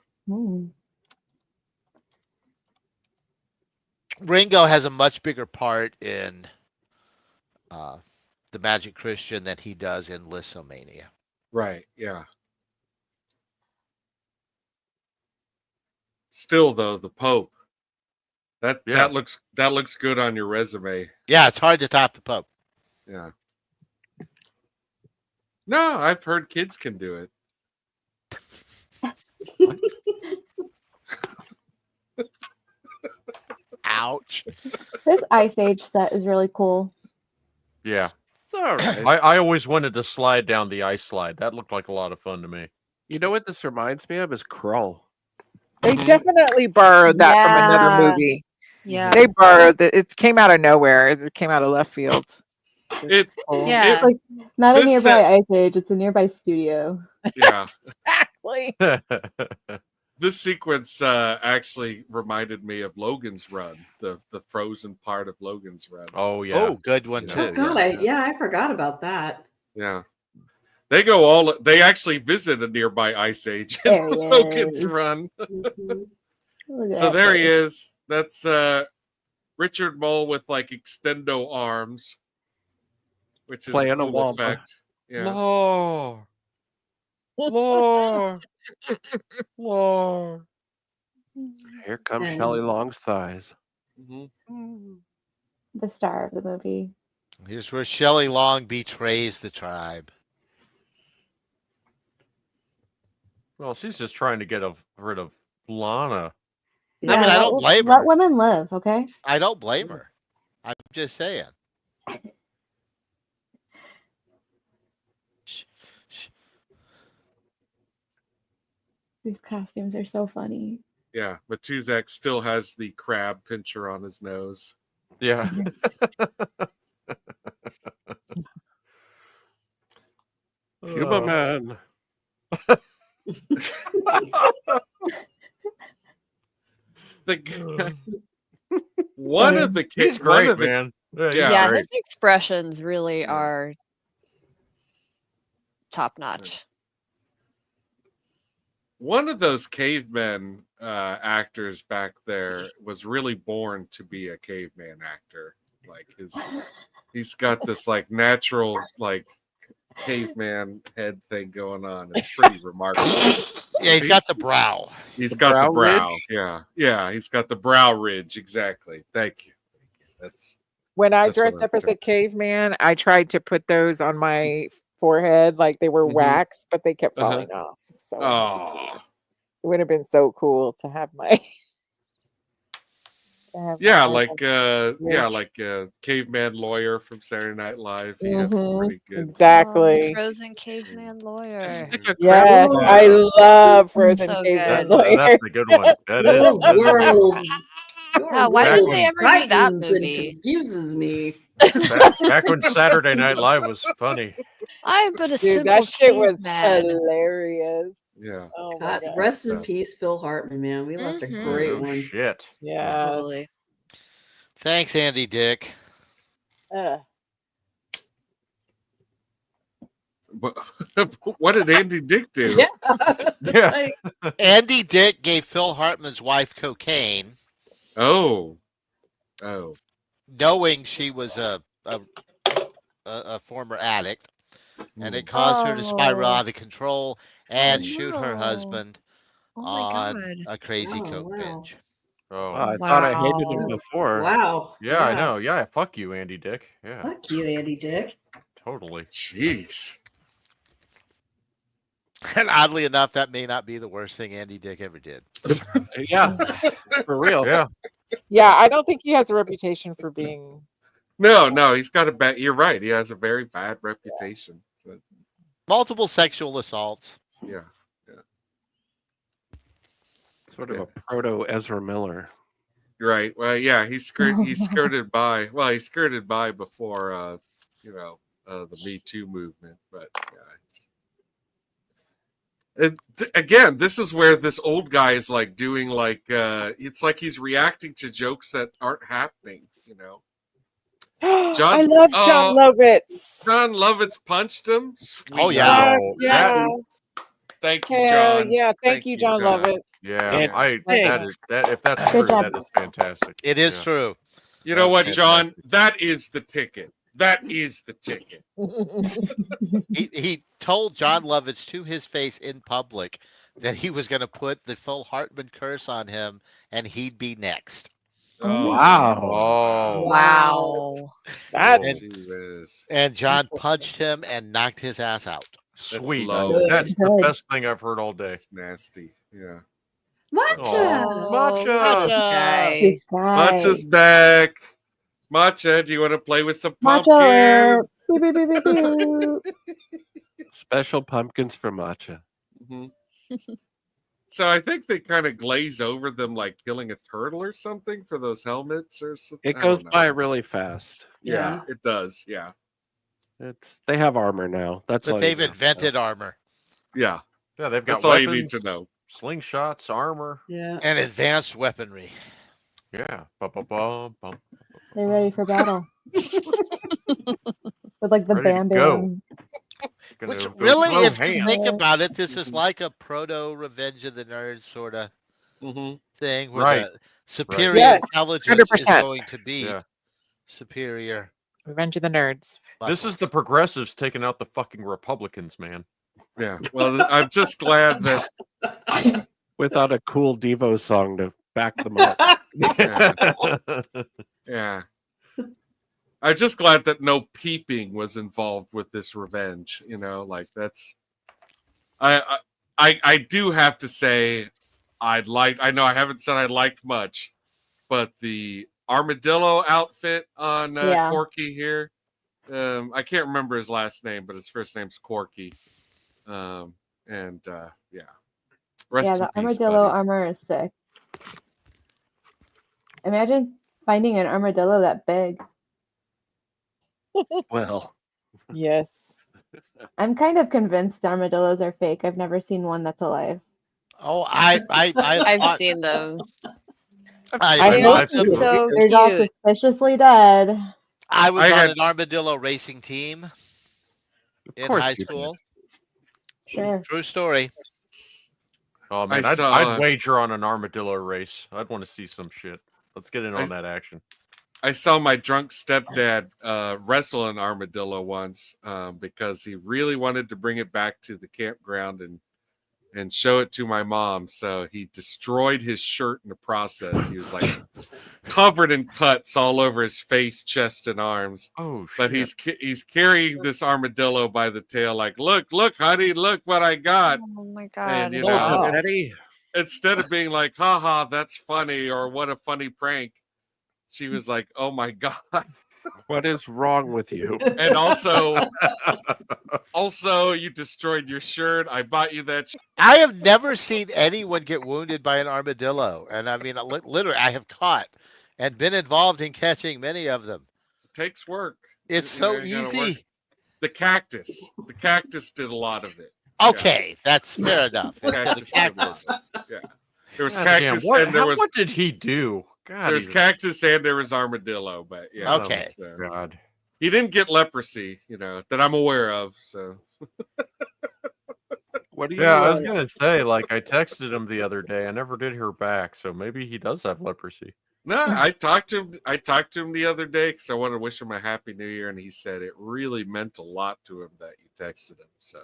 Ringo has a much bigger part in the Magic Christian than he does in Listomania. Right. Yeah. Still though, the Pope. That looks good on your resume. Yeah, it's hard to top the Pope. Yeah. No, I've heard kids can do it. Ouch. This Ice Age set is really cool. Yeah. It's all right. I always wanted to slide down the ice slide. That looked like a lot of fun to me. You know what this reminds me of is Krull. They definitely borrowed that from another Yeah. movie. Yeah. They borrowed it. It came out of nowhere. It came out of left field. It Yeah. It's like not a This nearby set- Ice Age, it's a nearby studio. Yeah. Exactly. This sequence actually reminded me of Logan's Run, the frozen part of Logan's Run. Oh yeah. Oh, good one Yeah. too. Oh God, I forgot about that. Yeah. They actually visit a nearby Ice Age in There he Logan's is. Run. Mhm. Look at So that there he face. is. That's Richard Mole with like extendo arms, which is Playing a a cool wampa. effect. Yeah. Lord. Lord. Lord. Here comes And- Shelley Long's thighs. Mhm. The star of the movie. Here's where Shelley Long betrays the tribe. Well, she's just trying to get rid of Lana. I mean, I don't blame her. Let women live, okay? I don't blame her. I'm just saying. These costumes are so funny. Yeah. Matuzak still has the crab pincher on his nose. Yeah. Cuba Man. One of the He's kids, great, man. Yeah, Yeah. Yeah, great. his expressions really are top notch. One of those cavemen actors back there was really born to be a caveman actor. Like He's got this like natural like caveman head thing going on. It's pretty remarkable. Yeah, he's got the brow. He's The got the brow brow. ridge? Yeah. He's got the brow ridge. Exactly. Thank you. That's When I That's what dressed I'm up as trying- a caveman, I tried to put those on my forehead like they were Mhm. wax, but they kept Uh-huh. falling off. So oh. it would have been so cool to have my Yeah, my like ridge. caveman lawyer from Saturday Night Live. He had some Mhm, pretty good. Oh, exactly. Frozen Caveman Lawyer. Stick a crab Yes, in I there. love Frozen So Caveman good. Lawyer. That's a good one. That Your is. That is a good one. world, your Yeah, why Back did world they when- ever do that brightens and movie? confuses me. Back when Saturday Night Live was funny. I'm but a Dude, simple that shit was caveman. hilarious. Yeah. Oh my God, god. rest in stuff. peace, Phil Hartman, man. We lost a Mhm. great Oh one. shit. Yeah. Totally. Thanks, Andy Dick. What did Andy Dick do? Yeah. Yeah. Like, Andy Dick gave Phil Hartman's wife cocaine, Oh. knowing she was a former addict, and it caused her to spiral Oh. out of control and Oh, shoot her no. husband Oh my on god. a crazy wow, coke wow. binge. Oh. I thought I hated him Wow. before. Wow. Yeah, I know. Yeah, fuck you, Andy Dick. Yeah, Fuck you, Andy Dick. totally. Jeez. And oddly enough, that may not be the worst thing Andy Dick ever did. Yeah, for real. Yeah. Yeah, I don't think he has a reputation for being No, he's got a bad. You're right. He has a very bad reputation. But, Multiple sexual assaults. yeah. Sort of a proto Ezra Miller. You're right. Well, yeah, he skirted by. Well, he skirted by before, the Me Too movement. But yeah, again, this is where this old guy is like doing like it's like he's reacting to jokes that aren't happening. I love John Lovitz. John Lovitz punched him. Sweet. Oh, yeah. Fuck Oh, yeah. Thank you, Hell John. yeah. Thank you, John Lovitz. Yeah, Yeah. I Thanks. that is that if that's Good true, job. that is fantastic. It is Yeah. true. You know what, That's John? That is the ticket. That is the ticket. He told John Lovitz to his face in public that he was going to put the Phil Hartman curse on him and he'd be next. Wow. Oh, Wow. That Whoa. Gee whiz. And John Interesting. punched him and knocked his ass out. Sweet. low. That's the Good. best thing I've heard all day. That's nasty. Yeah. Matcha. Oh, Matcha. This guy. This guy. Matcha's back. Matcha, do you want to play with some Matcha. pumpkins? Beep, beep, beep, beep, beep. Special pumpkins for matcha. Mhm. So I think they kind of glaze over them like killing a turtle or something for those helmets or something. It goes by really fast. Yeah, it does. Yeah. They have armor now. That's all But you they've need to know. invented armor Yeah. Yeah, they've got That's all you weapons, need to know. slingshots, armor. Yeah. and advanced weaponry. Yeah. Bum. They're ready for battle. With like the Ready to bam go. bam. Gonna Which go really, throw if you hands. think about it, this is like a proto Revenge of the Nerds sort of Mm-hmm. thing where Right. the superior Yes, intelligence is 100%. going to be Yeah. superior. Revenge of the Nerds. This is the muscles. progressives taking out the fucking Republicans, man. Yeah. Well, I'm just glad that Without a cool Devo song to back them up. yeah. I'm just glad that no peeping was involved with this revenge. Like that's. I do have to say, I know I haven't said I liked much, but the armadillo outfit on Yeah. Corky here. I can't remember his last name, but his first name's Corky. Yeah. Rest Yeah, in the peace, armadillo buddy. armor is sick. Imagine finding an armadillo that big. Well, Yes. I'm kind of convinced armadillos are fake. I've never seen one that's alive. Oh, I've seen them. I They hope all I've seem seen so They're all cute. suspiciously dead. I was I on had- an armadillo racing team of in course high you did. school. Sure. True story. Oh man, I I'd saw- wager on an armadillo race. I'd want to see some shit. Let's get in on that action. I saw my drunk stepdad wrestle an armadillo once because he really wanted to bring it back to the campground and show it to my mom. So he destroyed his shirt in the process. He was like covered in cuts all over his face, chest, and arms. Oh, But shit. he's carrying this armadillo by the tail, like, look, honey, look what I got. Oh my And god. you Wow. know, Eddie. instead of being like, haha, that's funny, or what a funny prank, she was like, oh my God. What is wrong with you? And also you destroyed your shirt. I bought you that. I have never seen anyone get wounded by an armadillo, and I mean, literally, I have caught and been involved in catching many of them. It takes work. It's You know, so you gotta work. easy. The cactus did a lot of it. Okay, that's fair enough. Cactus The cactus. Yeah. There was God damn, cactus what, and there was what did he do? God, there was cactus and there was armadillo, but yeah. Okay. So, God. he didn't get leprosy, you know, that I'm aware of. So What do you? Yeah, I was gonna say, like, I texted him the other day. I never did hear back, so maybe he does have leprosy. no, I talked to him the other day because I wanted to wish him a happy new year, and he said it really meant a lot to him that you texted him. So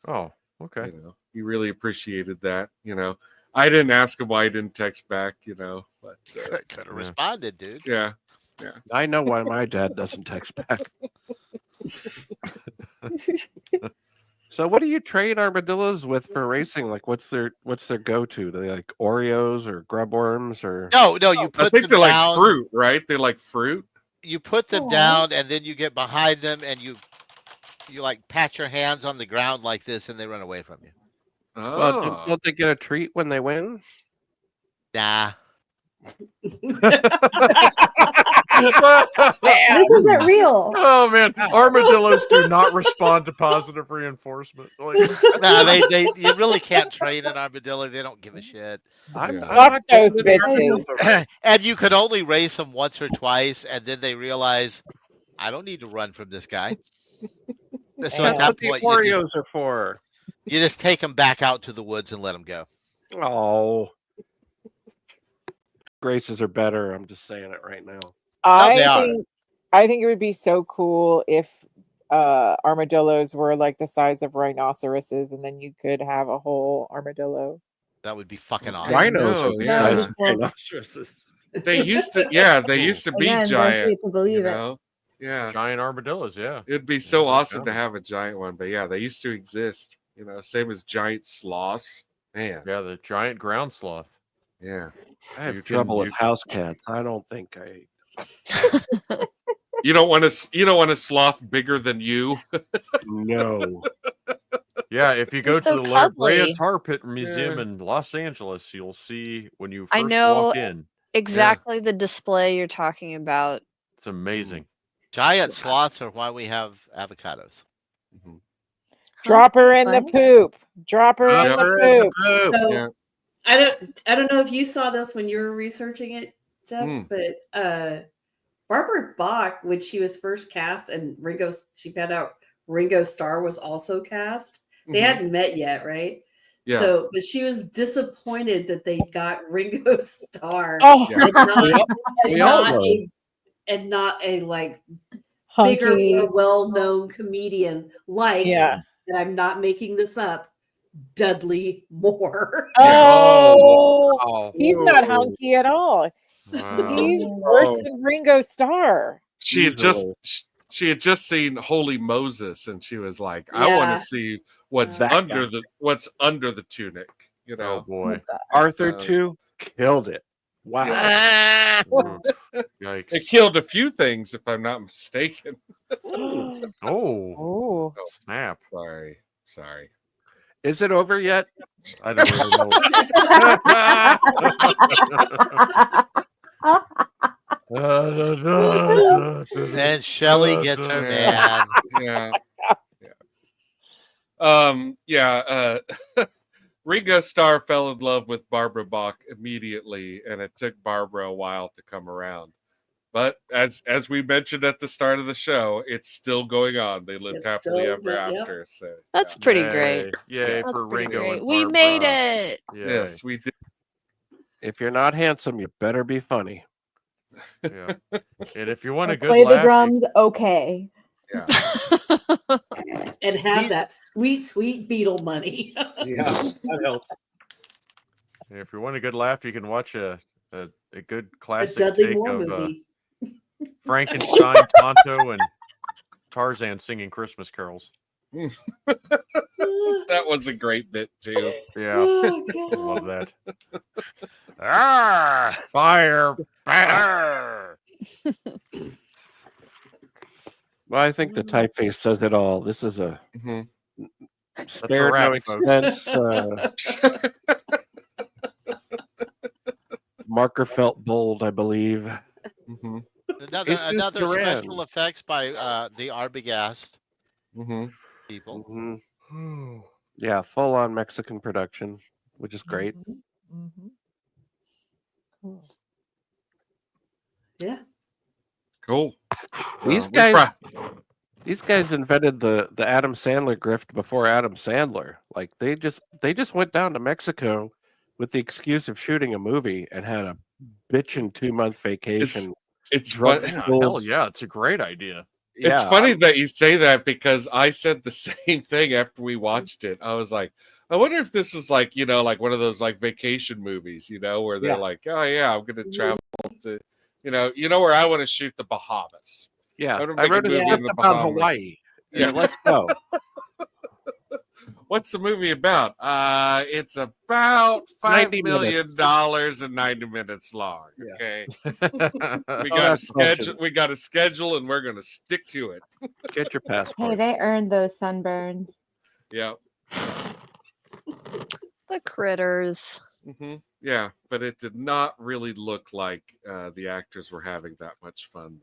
Oh, okay. you know, he really appreciated that. You know, I didn't ask him why he didn't text back. You know, but Could have responded, dude. yeah. I know why my dad doesn't text back. So, what do you train armadillos with for racing? Like, what's their go-to? Do they like Oreos or grub worms or? No, you I put think them they're down. like fruit, right? They like fruit. You put them Aw. down, and then you get behind them, and you like pat your hands on the ground like this, and they run away from you. Oh, Well, don't they get a treat when they win? Nah. This isn't real. Oh man, armadillos do not respond to positive reinforcement. Like, No, you really can't train an armadillo. They don't give a shit. I'm Yeah. not Fuck getting those to the bitches. armadillos. And you could only race them once or twice, and then they realize, I don't need to run from this guy. So at That's that what the point, Oreos are for. you just take them back out to the woods and let them go. Oh, Graces are better. I'm just saying it right now. they are. I think it would be so cool if armadillos were like the size of rhinoceroses, and then you could have a whole armadillo. That would be fucking awesome. Rhinos know, are the yeah. size of Well, rhinoceroses. they used to. Yeah, they used to be Again, don't giant. need to believe You it. know. Yeah, giant armadillos, yeah. it'd be so they're awesome to coming. have a giant one. But yeah, they used to exist. You know, same as giant sloths. Man, Yeah, the giant ground sloth. yeah. I have You trouble can- with you- house cats. I don't think I. You don't want a sloth bigger than you. No. Yeah, if you go They're to so the La Brea cuddly. Tar Pit Museum Yeah. in Los Angeles, you'll see when you I first know walk in. exactly the display you're talking about. It's amazing. Giant sloths are why we have avocados. Mhm. Drop her in the What? poop. Drop her in Drop the poop. So Yeah. I don't know if you saw this when you were researching it, Jeff, but Barbara Bach, when she was first cast, and she found out Ringo Starr was also cast. They Mhm. hadn't met yet, right? Yeah. So, but she was disappointed that they got Ringo Starr Oh, Yeah. and not, we all know. and not a like hunky. bigger, well-known comedian like. Yeah. And I'm not making this up. Dudley Moore. Oh, Oh, he's not Whoa. hunky at all. wow. He's worse Oh. than Ringo Starr. She had Easily. just seen Holy Moses, and she was like, "I want Yeah. to see what's That under guy. the tunic." You Oh know. boy. Arthur Uh, too killed it. Wow. Yeah. Oof. It Yikes. killed a few things, if I'm not mistaken. Oh, Oh. snap. Sorry. Is it over yet? I don't really know. And Shelly gets her man. Yeah. Ringo Starr fell in love with Barbara Bach immediately, and it took Barbara a while to come around. But as we mentioned at the start of the show, it's still going on. They lived It's happily still ever go- yep. after. So That's yeah. pretty great. Yay That's for pretty Ringo great. and We made Barbara. it. Yay. Yes, we did. If you're not handsome, you better be funny. Yeah. And if you want Or a good play the laugh, drums, okay. Yeah. And have He- that sweet, sweet Beatle money. Yeah, that helps. if you want a good laugh, you can watch a good A classic Dudley take Moore of movie. Frankenstein, Tonto, and Tarzan singing Christmas carols. That was a great bit too. Yeah, Oh, love God. that. Arr! Fire, bam. Arr! Well, I think the typeface says it all. This is a Mhm. spare wrap, no folks. expense marker felt bold, I believe. Mhm. Jesus Another Duran. special effects by the Arbogast Mhm. people. Mhm. Yeah, full on Mexican production, which is great. Mhm. Cool. Yeah. Cool. These Well, these guys invented the Adam Sandler grift before Adam Sandler. Like they just went down to Mexico with the excuse of shooting a movie and had a bitchin' 2-month vacation. it's drug fun. Yeah, schooled. hell yeah, it's a great idea. It's Yeah, funny that you say that because I said the same thing after we watched it. I was like, I wonder if this is like, like one of those like vacation movies, where they're Yeah. like, oh yeah, I'm going to travel to, where I want to shoot the Bahamas. yeah. I wanna I make a wrote a movie in script the about Bahamas. Hawaii. Yeah. Let's go. What's the movie about? It's about $5 million minutes. and 90 minutes long. Yeah. Okay. We Don't got a ask schedule. questions. We got a schedule, and we're going to stick to it. Get your Hey, passport. they earned those sunburns. Yeah. The critters. Yeah, but it did not really look like the actors were having that much fun.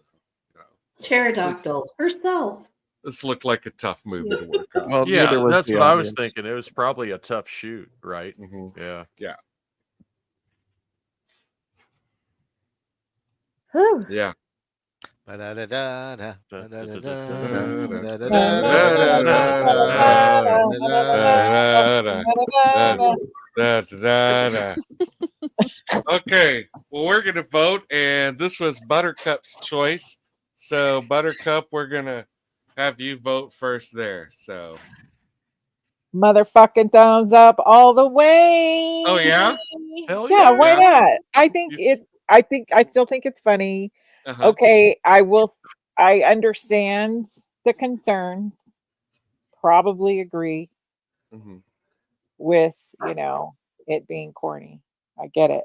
Pterodactyl herself. This looked like a tough movie to work on. Well, Yeah, neither was that's the what I was audience. thinking. It was probably a tough shoot, right? Yeah. Yeah. Whew. Yeah. Ba-da-da-da-da, Da-da-da-da. Okay, well, we're gonna vote, and this was Buttercup's choice. So, Buttercup, we're gonna have you vote first there. So, Motherfucking thumbs up all the way. oh yeah, Hell Yeah, why yeah. not? I think You- I still think it's funny. uh-huh. Okay, I understand the concern. Probably agree Mhm. with, it being corny. I get it.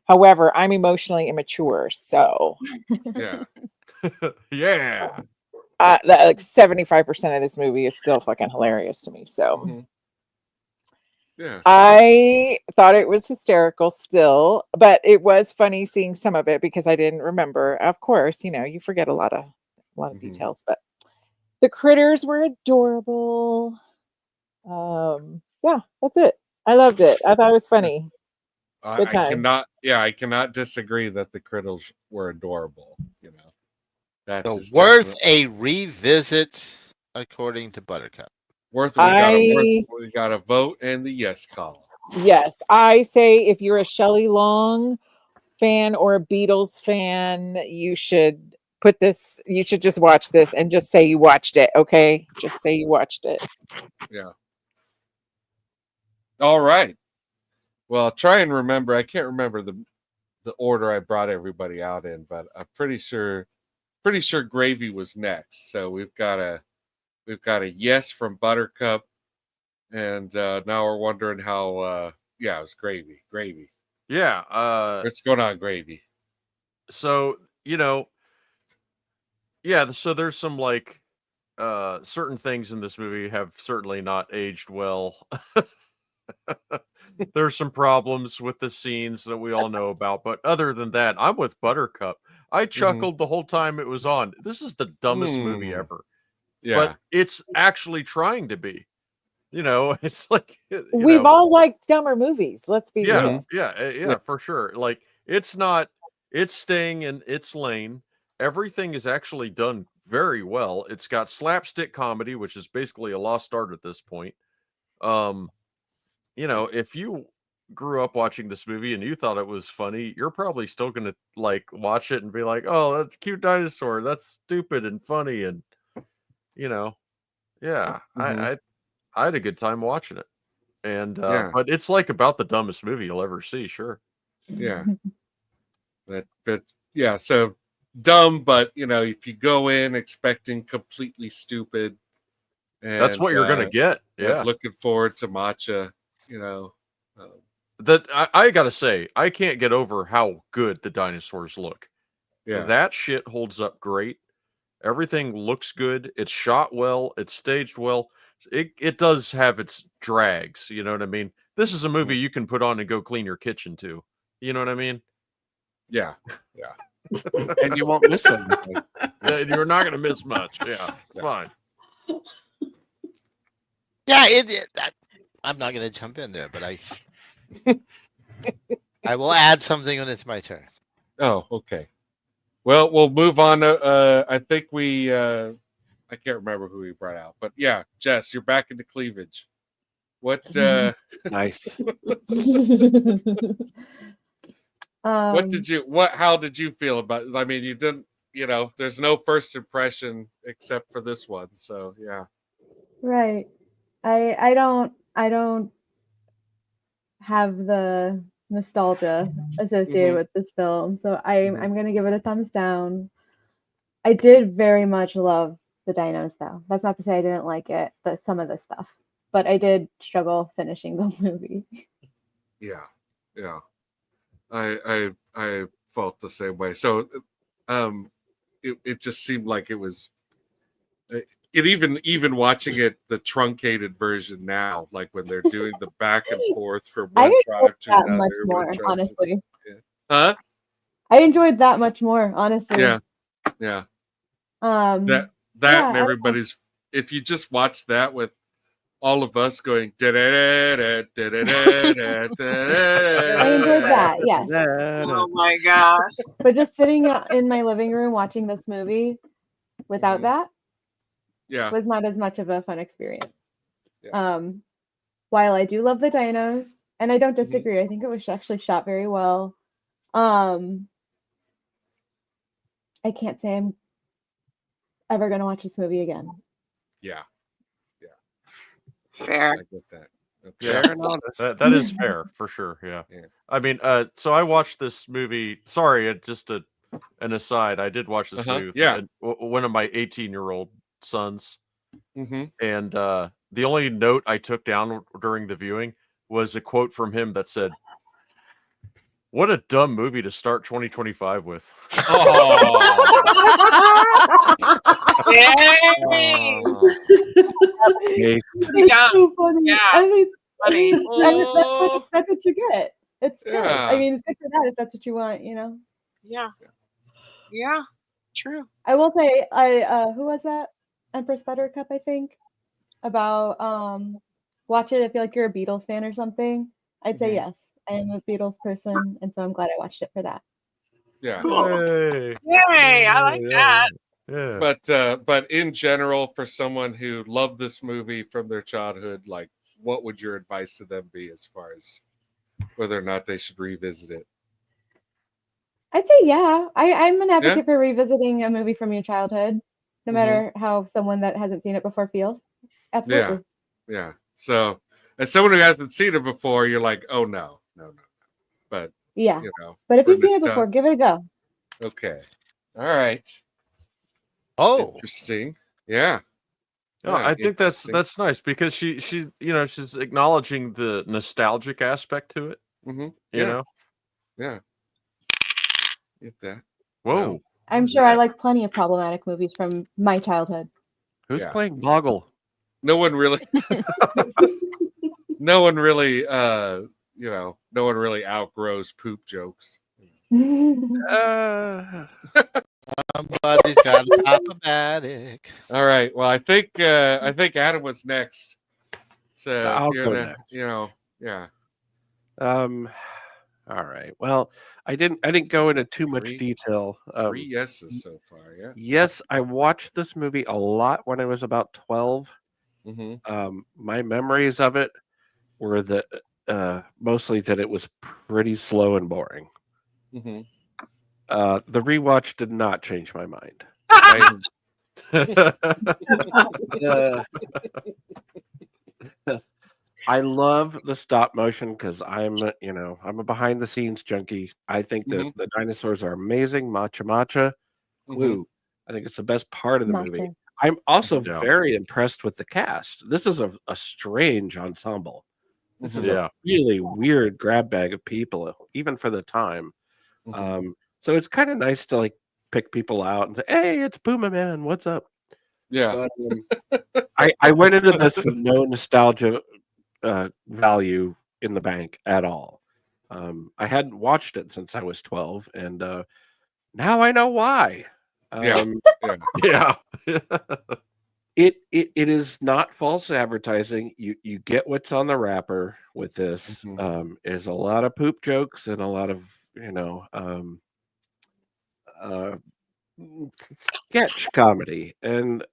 However, I'm emotionally immature, so Yeah, Yeah. like 75% of this movie is still fucking hilarious to me. So Mhm. Yeah. I thought it was hysterical still, but it was funny seeing some of it because I didn't remember. Of course, you forget a lot of Mhm. details, but the critters were adorable. Yeah, that's it. I loved it. I thought it was funny. Good I time. cannot disagree that the critters were adorable. That So is worth definitely a revisit, according to Buttercup. worth. I We got a vote in the yes column. Yes, I say if you're a Shelley Long fan or a Beatles fan, you should just watch this and just say you watched it, okay? Just say you watched it. Yeah. All right. Well, try and remember. I can't remember the order I brought everybody out in, but I'm pretty sure Gravy was next. So we've got a yes from Buttercup, and now we're wondering how. Yeah, it was Gravy. Yeah. What's going on, Gravy? So, yeah, so there's some like certain things in this movie have certainly not aged well. There's some problems with the scenes that we all know about, but other than that, I'm with Buttercup. I chuckled the whole time it was on. This is the dumbest movie ever. Yeah. But it's actually trying to be. It's like We've all liked dumber movies. Let's be real. yeah, for sure. Like it's staying in its lane. Everything is actually done very well. It's got slapstick comedy, which is basically a lost art at this point. If you grew up watching this movie and you thought it was funny, you're probably still gonna like watch it and be like, "Oh, that's a cute dinosaur. That's stupid and funny." And you know, yeah, I had a good time watching it. And Yeah. but it's like about the dumbest movie you'll ever see. Sure. Yeah. But yeah, so dumb, but if you go in expecting completely stupid, That's what you're gonna get. Yeah. looking forward to matcha, um, That I gotta say, I can't get over how good the dinosaurs look. yeah, That shit holds up great. Everything looks good. It's shot well. It's staged well. It does have its drags. You know what I mean? This is a movie you can put on and go clean your kitchen to. You know what I mean? yeah, And you won't miss anything. You're not gonna miss much. Yeah, it's fine. Yeah, I'm not going to jump in there, but I will add something when it's my turn. Oh, okay. Well, we'll move on. I think I can't remember who we brought out, but yeah, Jess, you're back into cleavage. What? Nice. What did you? How did you feel about it? I mean, you didn't. There's no first impression except for this one. So yeah. Right. I don't have the nostalgia associated with this film, so I'm gonna give it a thumbs down. I did very much love the dinos, though. That's not to say I didn't like it, but some of the stuff. But I did struggle finishing the movie. Yeah. I felt the same way. So, it just seemed like it was. It even watching it, the truncated version now, like when they're doing the back and forth from I one tribe enjoyed to that another. much more, honestly. Huh? I enjoyed that much more, honestly. Yeah. That yeah, and everybody's. If you just watch that with all of us going, I enjoyed that. Yes. Oh my gosh. But just sitting in my living room watching this movie without that was not as much of a fun experience. Yeah. While I do love the dinos, and I don't disagree, I think it was actually shot very well. I can't say I'm ever gonna watch this movie again. Yeah. Fair. I get that. Okay. Fair and honest. That is fair for sure. Yeah. I mean, so I watched this movie. Sorry, just an aside. I did watch this movie with one of my 18-year-old sons. And the only note I took down during the viewing was a quote from him that said, "What a dumb movie to start 2025 with." Yay! It's so funny. Yeah. I mean, Funny. that's what you get. It's good. Yeah. I mean, it's good for that if that's what you want, Yeah. True. I will say, who was that? Empress Buttercup, I think, about watch it if you're like you're a Beatles fan or something. I'd say yes. I am a Beatles person, and so I'm glad I watched it for that. Yeah. Hey. Yay! I like that. Yeah. But in general, for someone who loved this movie from their childhood, like, what would your advice to them be as far as whether or not they should revisit it? I'd say yeah. I'm an advocate for revisiting a movie from your childhood, no matter how someone that hasn't seen it before feels. Absolutely. Yeah. So, as someone who hasn't seen it before, you're like, oh no. But yeah. But if you've seen it nostalgia- before, give it a go. Okay. All right. Oh, Interesting. Yeah. No, I think that's nice because she's acknowledging the nostalgic aspect to it. You know? Yeah. Get that. Whoa. I'm sure I like plenty of problematic movies from my childhood. Who's playing Boggle? No one really no one really outgrows poop jokes. somebody's got a problematic. All right. Well, I think Adam was next. So I'll go next. Yeah. All right. Well, I didn't go into too much detail. 3 yeses so far. Yeah. Yes, I watched this movie a lot when I was about 12. My memories of it were mostly that it was pretty slow and boring. Mm-hmm. The rewatch did not change my mind. I love the stop motion because I'm a behind the scenes junkie. I think that the dinosaurs are amazing. Matcha matcha, woo! I think it's the best part of the movie. I'm also very impressed with the cast. This is a strange ensemble. This is a really weird grab bag of people, even for the time. So it's kind of nice to like pick people out and say, "Hey, it's Puma Man. What's up?" Yeah. But, I went into this with no nostalgia value in the bank at all. I hadn't watched it since I was 12, and now I know why. Yeah. It is not false advertising. You get what's on the wrapper with this. There's a lot of poop jokes and a lot of sketch comedy, and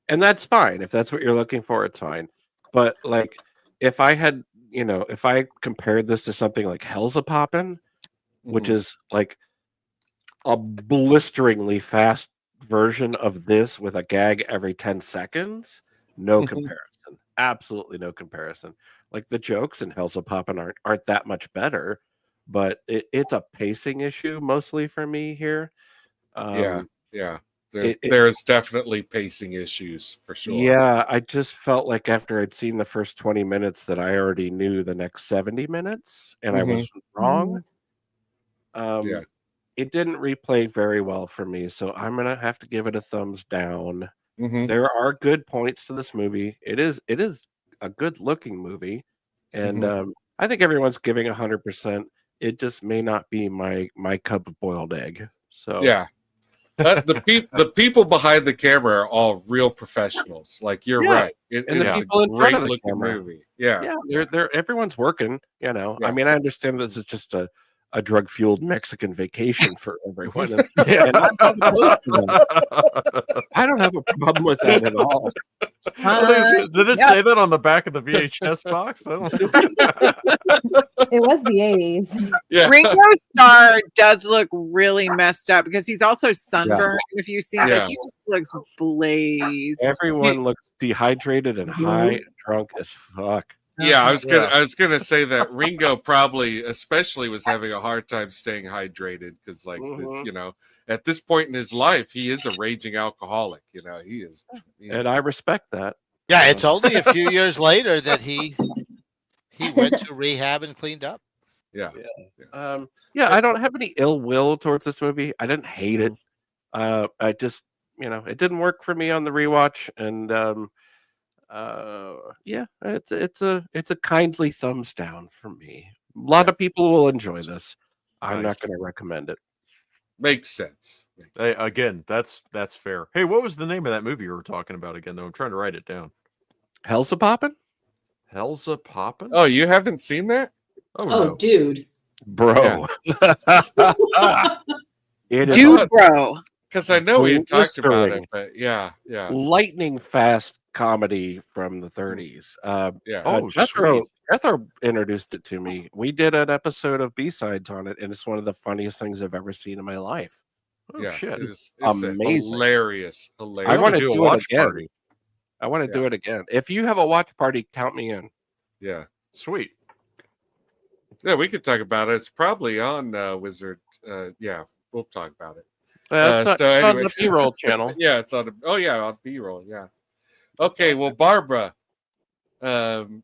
that's fine. If that's what you're looking for, it's fine. But like, if I compared this to something like Hell's a Poppin', which is like a blisteringly fast version of this with a gag every 10 seconds, no comparison. Absolutely no comparison. Like the jokes in Hell's a Poppin' aren't that much better, but it's a pacing issue mostly for me here. There's definitely pacing issues for sure. Yeah, I just felt like after I'd seen the first 20 minutes that I already knew the next 70 minutes, and I was wrong. It didn't replay very well for me, so I'm gonna have to give it a thumbs down. There are good points to this movie. It is a good looking movie, and I think everyone's giving 100%. It just may not be my cup of boiled egg. So yeah. The people behind the camera are all real professionals. Like you're right. It and the is people a in front of great the looking camera. movie. Yeah. They're everyone's working. I mean, I understand this is just a drug fueled Mexican vacation for everyone. And I'm not opposed to that. I don't have a problem with that at all. Did it say that on the back of the VHS box? I don't know. It was the 80s. Yeah. Ringo Starr does look really messed up because he's also sunburned. If you see that, he just looks blazed. Everyone looks dehydrated and high and drunk as fuck. Yeah, I was gonna say that Ringo probably especially was having a hard time staying hydrated because at this point in his life he is a raging alcoholic. He is, and I respect that. Yeah, it's only a few years later that he went to rehab and cleaned up. I don't have any ill will towards this movie. I didn't hate it. I just it didn't work for me on the rewatch, and it's a kindly thumbs down from me. A lot of people will enjoy this. I'm not going to recommend it. Makes sense. Hey, again, that's fair. Hey, what was the name of that movie you were talking about again? Though I'm trying to write it down. Hell's a Poppin'? Hell's a Poppin'? Oh, you haven't seen that? Oh, no. Dude, bro. Dude, bro. Because I know we had talked about it, but yeah. Lightning fast comedy from the 30s. Jethro introduced it to me. We did an episode of B-Sides on it, and it's one of the funniest things I've ever seen in my life. Shit. It's amazing. Hilarious. I want to do a watch party. I want to do it again. If you have a watch party, count me in. Yeah. Sweet. Yeah, we could talk about it. It's probably on Wizard. We'll talk about it. It's on the B-roll channel. Yeah, it's on. On B-roll. Yeah. Okay. Well, Barbara, how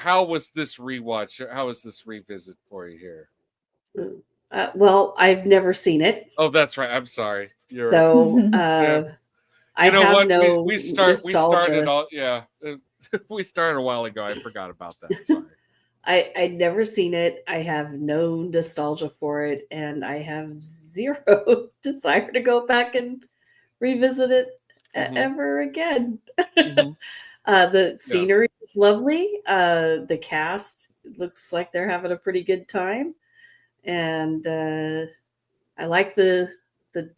was this rewatch? How was this revisit for you here? Well, I've never seen it. Oh, that's right. I'm sorry. I have no we started all. Yeah, we started a while ago. I forgot about that. Sorry. I'd never seen it. I have no nostalgia for it, and I have zero desire to go back and revisit it ever again. The scenery is lovely. The cast looks like they're having a pretty good time, and I like the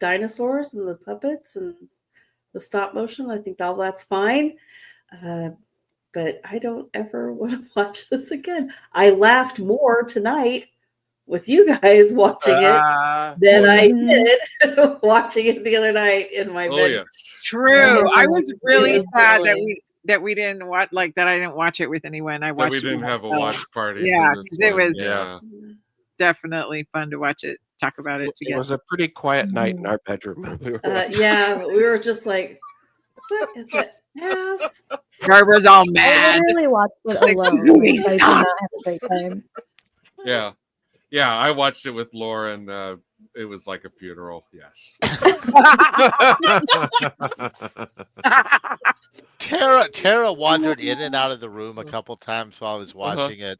dinosaurs and the puppets and the stop motion. I think all that's fine. but I don't ever want to watch this again. I laughed more tonight with you guys watching it than Oh, I yeah. did watching it the other night in my Oh bedroom. yes. True. I was really Yeah. sad Totally. that we didn't watch that I didn't watch it with anyone. I That watched we it with didn't have a myself. watch party Yeah, for this because it one. was Yeah. definitely fun to watch it, talk about it It together. was a pretty quiet night in our bedroom. We were watching. Yeah, we were just like, what is an ass? Barbara's all I mad. literally watched it Like, alone. Zoe, Like, I did stop. not have a great time. Yeah. Yeah, I watched it with Laura, and it was like a funeral. Yes. Tara wandered in and out of the room a couple times while I was watching it.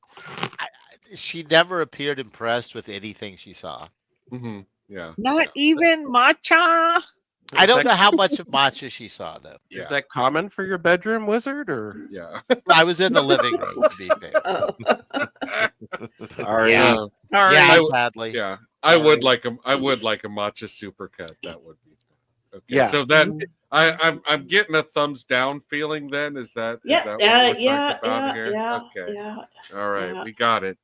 She never appeared impressed with anything she saw. Mm-hmm. Yeah. Not Yeah. even matcha. I don't know how much of matcha she saw though. Yeah. Is that common for your bedroom, Wizard? Or Yeah. I was in the living room, to be fair. Oh. sorry, Yeah. All right. Yeah, I- sadly. Yeah. I would like a matcha supercut. That would be fun. Okay. Yeah. So that I'm getting a thumbs down feeling then. Is that Yeah, what we're talking yeah, about here? yeah, Okay. yeah. All right, Yeah. we got it.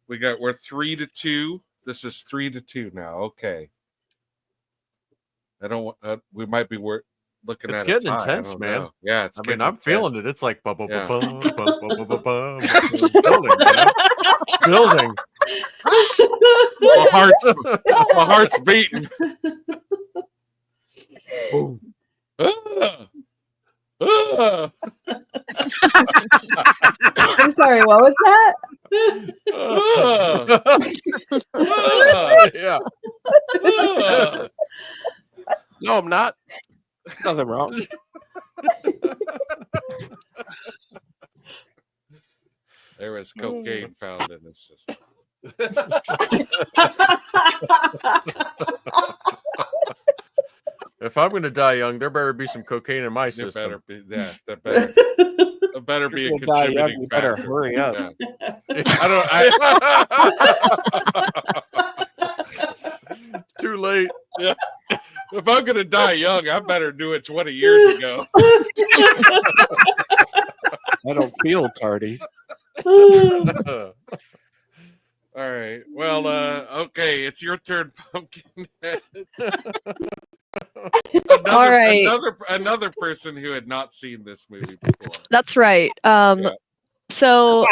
We're 3-2. This is 3-2 now. Okay. I don't. We might be looking It's at getting a tie. I intense, don't man. know. Yeah, it's. I mean, getting I'm feeling intense. it. It's like building, Yeah. building, you know? Building. My heart's beating. Boom. Ah! Ah! I'm sorry, what was that? Ah! Ah! Yeah. Ah! no, I'm not. Nothing wrong. There was cocaine found in this system. If I'm going to die young, there better be some cocaine in my There system. better be. Yeah, that better. It better be a You're gonna die young, contributing you better factor. hurry up. Yeah. Too late. Yeah. If I'm gonna die young, I better do it 20 years ago. I don't feel tardy. All right. Well, okay, it's your turn, Pumpkinhead. All right. Another person who had not seen this movie before. That's right. So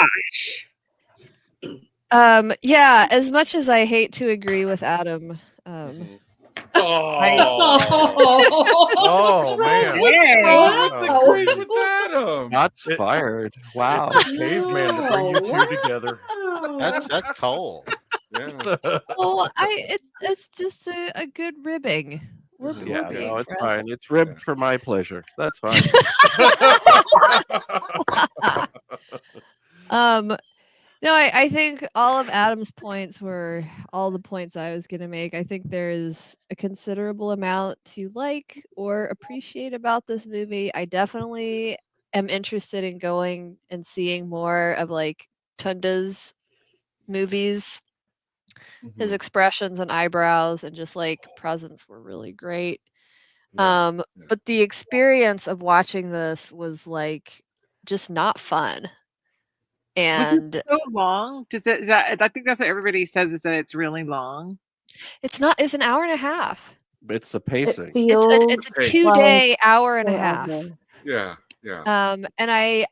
yeah, as much as I hate to agree with Adam, Oh, man. What's wrong with Wow. agreeing with Adam? Shots fired. Wow. Caveman to bring you two together. That's cold. Yeah. well, it's just a good ribbing. We're Yeah, being no, it's friends. fine. It's ribbed for my pleasure. That's fine. No, I think all of Adam's points were all the points I was going to make. I think there's a considerable amount to like or appreciate about this movie. I definitely am interested in going and seeing more of like Tunda's movies. His expressions and eyebrows and just like presence were really great. Yeah. But the experience of watching this was like just not fun. And Was it so long? Is that I think that's what everybody says is that it's really long. it's an hour and a half. It's the It pacing. feels It's a 2-day hour and a half. forever. Yeah. Yeah. And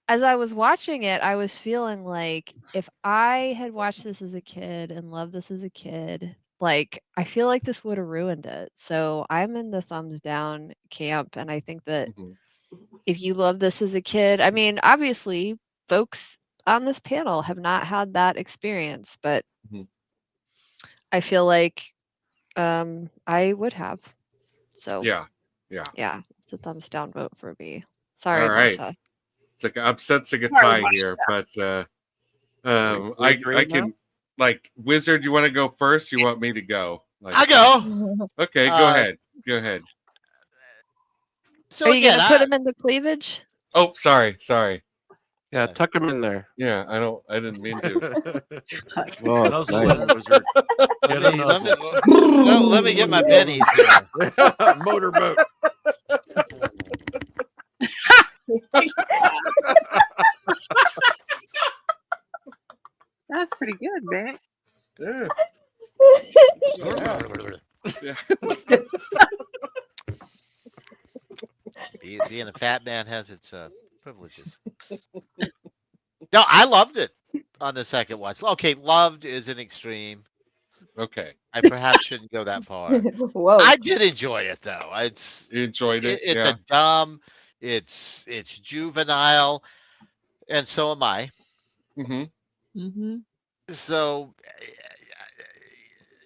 as I was watching it, I was feeling like if I had watched this as a kid and loved this as a kid, like I feel like this would have ruined it. So I'm in the thumbs down camp, and I think that if you love this as a kid, I mean, obviously, folks on this panel have not had that experience, but I feel like I would have. So Yeah. it's a thumbs down vote for me. Sorry, All right. Matcha. I'm sensing a Sorry, tie here, but We agree I now? can Wizard. You want to go first? You want me to go? I go. Okay, go ahead. Go ahead. So Are you again, gonna put him in the cleavage? Oh, sorry. Yeah, tuck him in there. Yeah, I didn't mean to. Oh, it's Nuzzle nice. it, Wizard. Get a nuzzle. let me get my pennies here. Motorboat. good, man. Yeah. Yeah. Being a fat man has its privileges. No, I loved it on the second watch. Okay, loved is an extreme. Okay. I perhaps shouldn't go that far. Whoa. I did enjoy it though. You enjoyed it? It's Yeah. a dumb, it's juvenile, and so am I. Mm-hmm. Mm-hmm. So,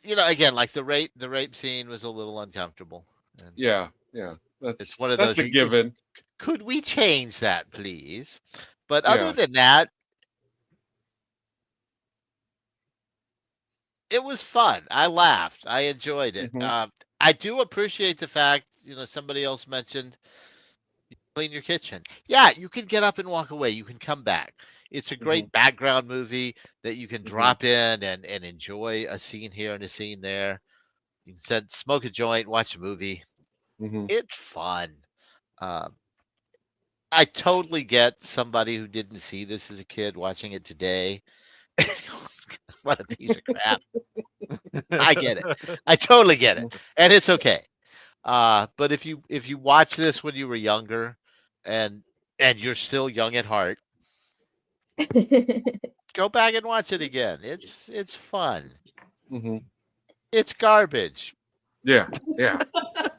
again, like the rape scene was a little uncomfortable. And Yeah. Yeah. That's it's one of that's those. a given. Could we change that, please? But Yeah. other than that, it was fun. I laughed. I enjoyed it. Mhm. I do appreciate the fact, somebody else mentioned clean your kitchen. Yeah, you can get up and walk away. You can come back. It's a great background movie that you can drop in and enjoy a scene here and a scene there. You can smoke a joint, watch a movie. Mm-hmm. It's fun. I totally get somebody who didn't see this as a kid watching it today. What a piece of crap. I get it. I totally get it. And it's okay. But if you watch this when you were younger and you're still young at heart, go back and watch it again. It's fun. Mm-hmm. It's garbage, Yeah. Yeah.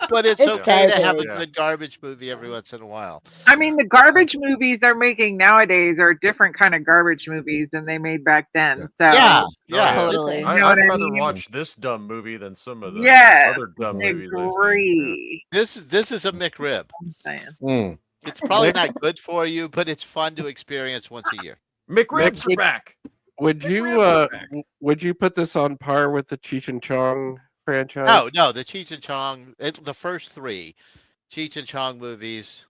but it's It's okay to have a garbage. good garbage movie every once in a while. I mean, the garbage movies they're making nowadays are different kind of garbage movies than they made back then. So Yeah, Oh, yeah. Totally. You know I'd what I rather mean? watch this dumb movie than some of the Yes, other dumb movies I've seen. agree. This is a McRib. I'm saying. Mm. It's probably not good for you, but it's fun to experience once a year. McRibs are back. Would you put this on par with the Cheech and Chong franchise? No, the Cheech and Chong, the first three Cheech and Chong movies.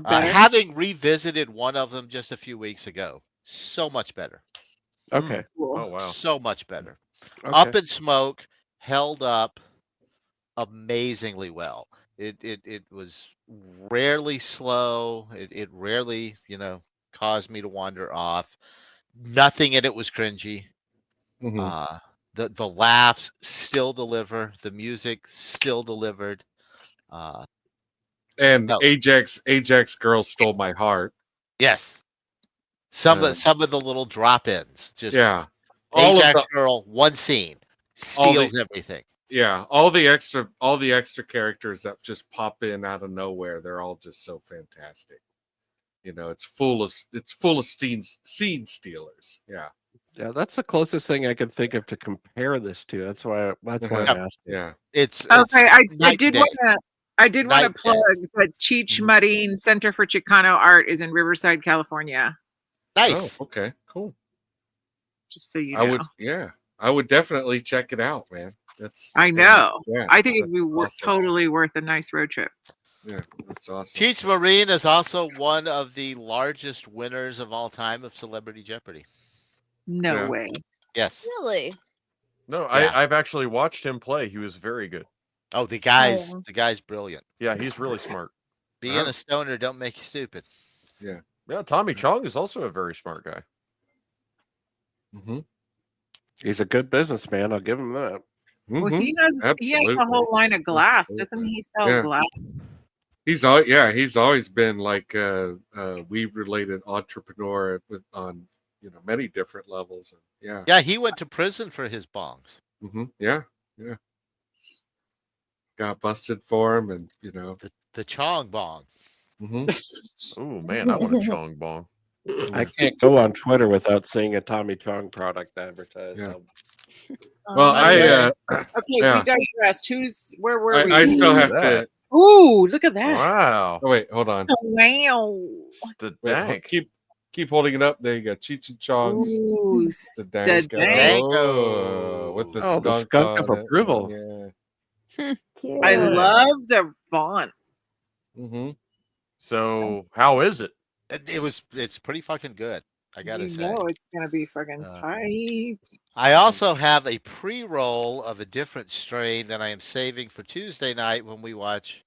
Better. Having revisited one of them just a few weeks ago, so much better. Okay. Oh wow. So much better. Okay. Up in Smoke held up amazingly well. It was rarely slow. It rarely, caused me to wander off. Nothing in it was cringy. Mhm. The laughs still deliver. The music still delivered. And No. Ajax girl stole my heart. Yes. Some Yeah. of the little drop-ins. Just Yeah. All of Ajax the girl, one scene all steals the everything. yeah, all the extra characters that just pop in out of nowhere, they're all just so fantastic. It's full of scene stealers. Yeah. Yeah, that's the closest thing I can think of to compare this to. That's why I'm asking. Yeah. It's Okay, I night did and day. want to Night and day. plug that Cheech Marine Center for Chicano Art is in Riverside, California. Nice. Oh, okay. Cool. Just so you know. I would definitely check it out, man. I know. Yeah. I think it'd be that's awesome. totally worth a nice road trip. Yeah, that's awesome. Cheech Marine is also one of the largest winners of all time of Celebrity Jeopardy. No Yeah. way. Yes. Really? No, Yeah. I've actually watched him play. He was very good. Oh, the guy's yeah. brilliant. Yeah, he's really smart. Being a stoner don't make you stupid. Yeah. Yeah, Tommy Chong is also a very smart guy. Mm-hmm. He's a good businessman. I'll give him that. Well, he has Absolutely. a whole line of glass. Doesn't Absolutely. he sell Yeah. glass? He's always been like a weave related entrepreneur on many different levels. Yeah. Yeah, he went to prison for his bongs. Mm-hmm. Yeah. Got busted for him, and The Chong bong. Mm-hmm. Oh man, I want a Chong bong. I can't go on Twitter without seeing a Tommy Chong product advertised. Yeah. Um, Well, I- Okay, Yeah. we digressed. Where were we? I still have Look at to. Ooh, look at that. Wow. Oh wait, hold on. Wow. The Wait, dank. keep holding it up. There you go. Cheech and Chong's Ooh, the dank. Danko. With the Oh, the skunk skunk on of it. approval. Yeah. Cute. I Yeah. love the font. Mm-hmm. So how is it? It's pretty fucking good. I gotta You say. know it's gonna be fucking tight. I also have a pre-roll of a different strain that I am saving for Tuesday night when we watch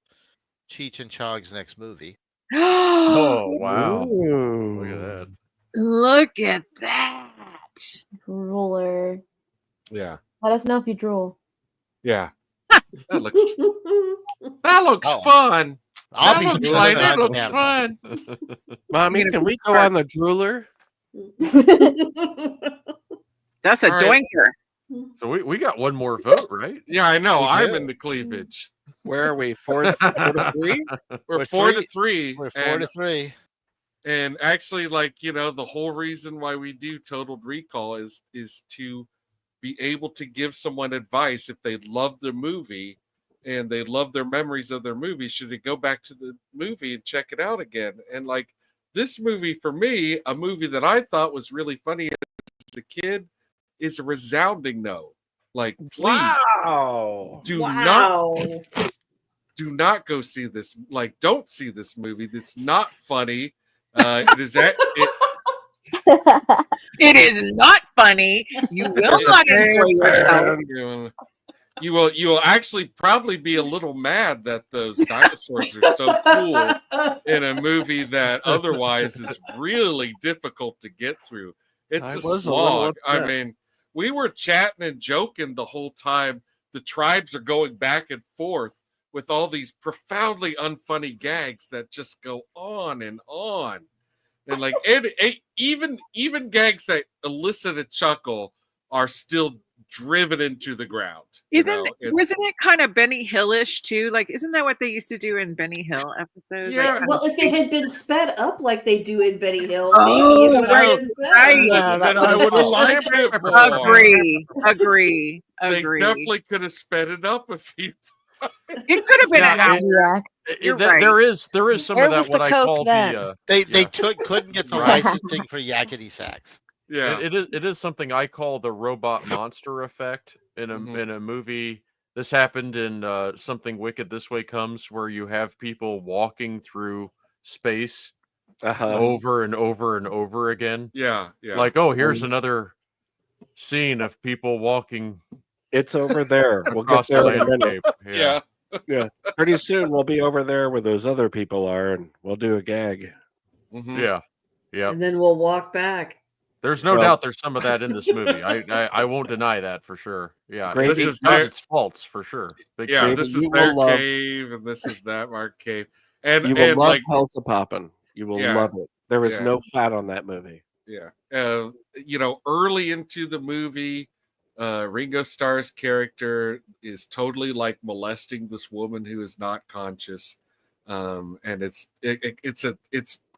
Cheech and Chong's next movie. Oh wow. Ooh. Look at that. Look at that. Drooler. Yeah. Let us know if you drool. Yeah. That looks Oh, fun. I'll That be looks drooling like on it looks camera. fun. Mommy, gonna can be we go sharp. on the drooler? That's a All right. doinker. So we got one more vote, right? Yeah, I know. We I'm do. in the cleavage. Where are we? 4-3? We're We're 4-3. We're 4 and to 3. And actually, like, the whole reason why we do Total Recall is to be able to give someone advice if they love the movie and they love their memories of their movie. Should they go back to the movie and check it out again? And like this movie, for me, a movie that I thought was really funny as a kid, is a resounding no. Like, please Wow. do Wow. not go see this. Like, don't see this movie. It's not funny. It is It is not funny. You will not enjoy yourself. You will actually probably be a little mad that those dinosaurs are so cool in a movie that otherwise is really difficult to get through. It's I a was a little slog. I upset. mean, we were chatting and joking the whole time. The tribes are going back and forth with all these profoundly unfunny gags that just go on and on. And like even gags that elicit a chuckle are still driven into the ground. Wasn't it kind of Benny Hillish too? Like, isn't that what they used to do in Benny Hill episodes? Yeah. Like, Well, if it had been sped up like they do in Benny Hill, Oh, maybe it would right, have been better. right. Yeah, that Then I would've would helped. have liked it more. Agree. They definitely could have sped it up a few times. It could have been an hour. You're right. There is some Where of that was what the I Coke call then? the They couldn't get the licensing for yakety sax. Yeah. it is something I call the robot monster effect in a movie. This happened in Something Wicked This Way Comes, where you have people walking through space over and over and over again. Yeah. Like, oh, here's another scene of people walking. It's over there. We'll get across the there in a minute. landscape. Yeah. Yeah. Pretty soon we'll be over there where those other people are, and we'll do a gag. Yeah. And then we'll walk back. There's no doubt there's some of that in this movie. I won't deny that for sure. Yeah, Grady, This is not their- its faults for sure. Big Yeah, time. this you is will their love- cave, and this is that Mark cave, and You will love like Hell's a Poppin'. You will Yeah. love it. There is Yeah. no fat on that movie. yeah, early into the movie, Ringo Starr's character is totally like molesting this woman who is not conscious, and it's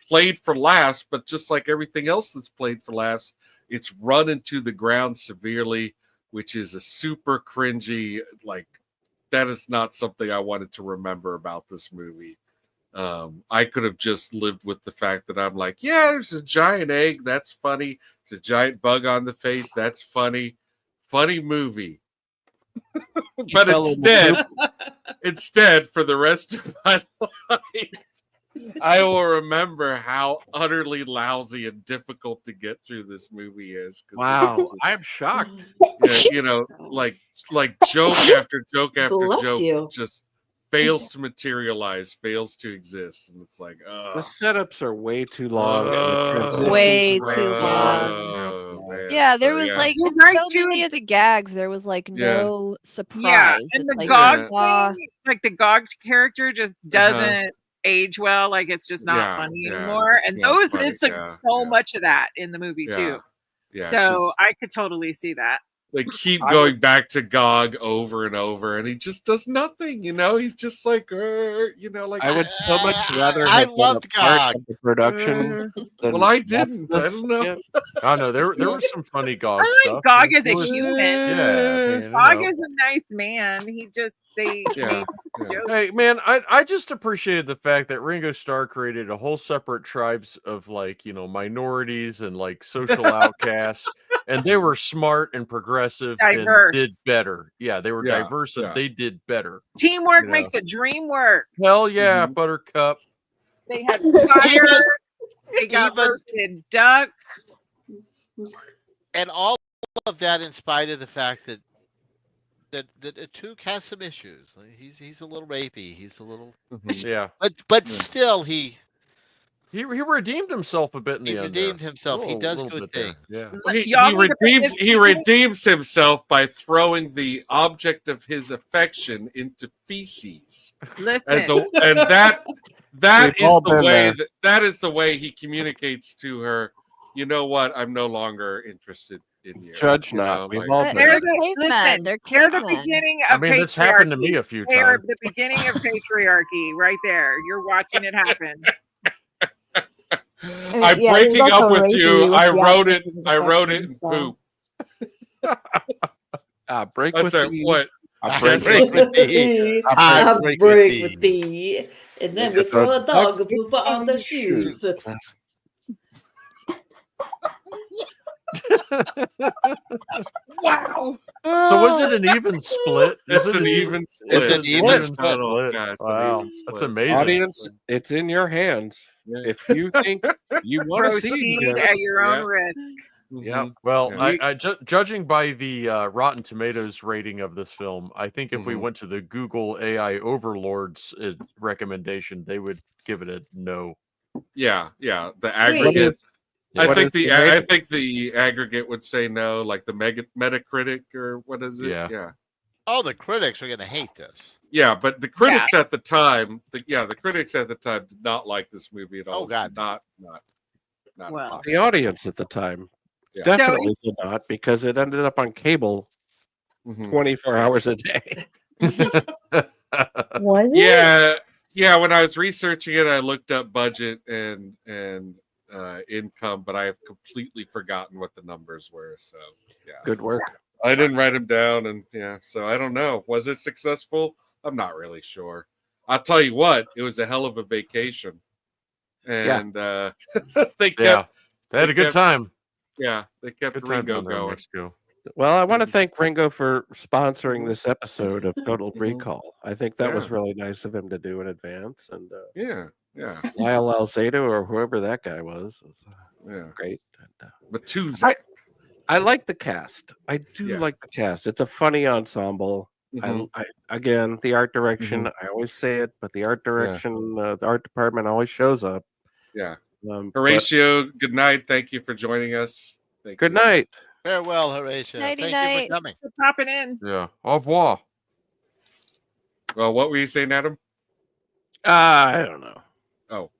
played for laughs, but just like everything else that's played for laughs, it's run into the ground severely, which is a super cringy, like, that is not something I wanted to remember about this movie. I could have just lived with the fact that I'm like, yeah, there's a giant egg, that's funny. There's a giant bug on the face, that's funny. Funny movie. But fell in the instead, for the rest of my life, I will remember how utterly lousy and difficult to get through this movie is. Wow, I'm shocked. Like joke after joke after Bless joke you. just fails to materialize, fails to exist, and it's like, The setups are way too long. and the transitions Way are too way long. man. Yeah, there So, was yeah. like You're in right, so too. many of the gags, there was like Yeah. no surprise. Yeah, and It's the like, Gog ah, thing, like the Gog character just doesn't age well. Like, it's just not Yeah, funny yeah, anymore. it's And not those, funny, it's like yeah, so yeah. much of that in the movie too. Yeah, So just- I could totally see that. They keep I going back to Gog over and over, and he just does nothing. He's just like, like. I would so much rather. I have been loved a part Gog. of the production. than Well, I watch didn't. I this don't know. again. I know there was some funny Gog I like stuff. Gog as There a was- human. Yeah, I mean, Gog is a nice man. He just Yeah. jokes. Hey man, I just appreciated the fact that Ringo Starr created a whole separate tribes of minorities and like social outcasts, and they were smart and progressive Diverse. and did better. Yeah, they were Yeah, diverse and yeah. they did better. Teamwork You makes know. the dream work. Hell yeah, Buttercup. They had fire. They got even- roasted duck. And all of that in spite of the fact that Atuk has some issues. Like, he's a little rapey. He's a little, Yeah, but still he He redeemed himself a bit in He the end. redeemed himself. He does good bit there. things. Yeah. Well, he Y'all need to put redeems this he beginning- redeems himself by throwing the object of his affection into feces. Listen, And that We've is all the been way there. that is the way he communicates to her. You know what? I'm no longer interested in you. Judge You not. know, We've like- all But been they're there. cavemen. listen, They're they're the cavemen. beginning I of mean, this happened to me patriarchy. a few They are times. the beginning of patriarchy right there. You're watching it happen. mean, I'm yeah, there's breaking up also with you. rapey with I the wrote it. object of I wrote it affection, in so. poop. Break I with said, these. what? I Just- break with thee. I break break with with thee. thee. And then Look we at throw the a dog duck poop on the shoes. shoes. Wow. So was it an even split? It's Is it an even split. It's an even split. Yeah, it's an Wow, even that's split. amazing. Audience, it's in your hands. Yeah. If you think you want to see Proceed it, at your own Yeah. risk. Mhm. Well, Yeah. judging by the Rotten Tomatoes rating of this film, I think if we Mhm. went to the Google AI overlords recommendation, they would give it a no. Yeah, yeah. The Wait. aggregate. I what think is the the I rating? think the aggregate would say no, like the Metacritic or what is it? Yeah. Yeah. Oh, the critics are gonna hate this. Yeah, but the critics at the time, the critics at the time did not like this movie at all. Oh, God. Not Well, the audience at the time Yeah. definitely did not, because it ended up on cable Mhm. 24 hours a day. Was it? Yeah. When I was researching it, I looked up budget and income, but I have completely forgotten what the numbers were. So yeah, Good work. I didn't write them down, and so I don't know. Was it successful? I'm not really sure. I'll tell you what, it was a hell of a vacation, and they kept. Yeah, they had they a good kept- time. Yeah, they kept Good time Ringo down there in going. Mexico. Well, I want to thank Ringo for sponsoring this episode of Total Mhm. Recall. I think that was Yeah. really nice of him to do in advance. And Yeah. Lyle Alzado, or whoever that guy was Yeah. great. And, But Tuesday. I like the cast. I do Yeah. like the cast. It's a funny ensemble. Mhm. I again, the art direction. I always say it, but the art direction, the art department always shows up. Yeah. But Horatio, good night. Thank you for joining us. Thank good you. night. Farewell, Horatio. Nighty Thank you night. for coming. for popping in. Yeah. Au revoir. Well, what were you saying, Adam? I don't know. Oh,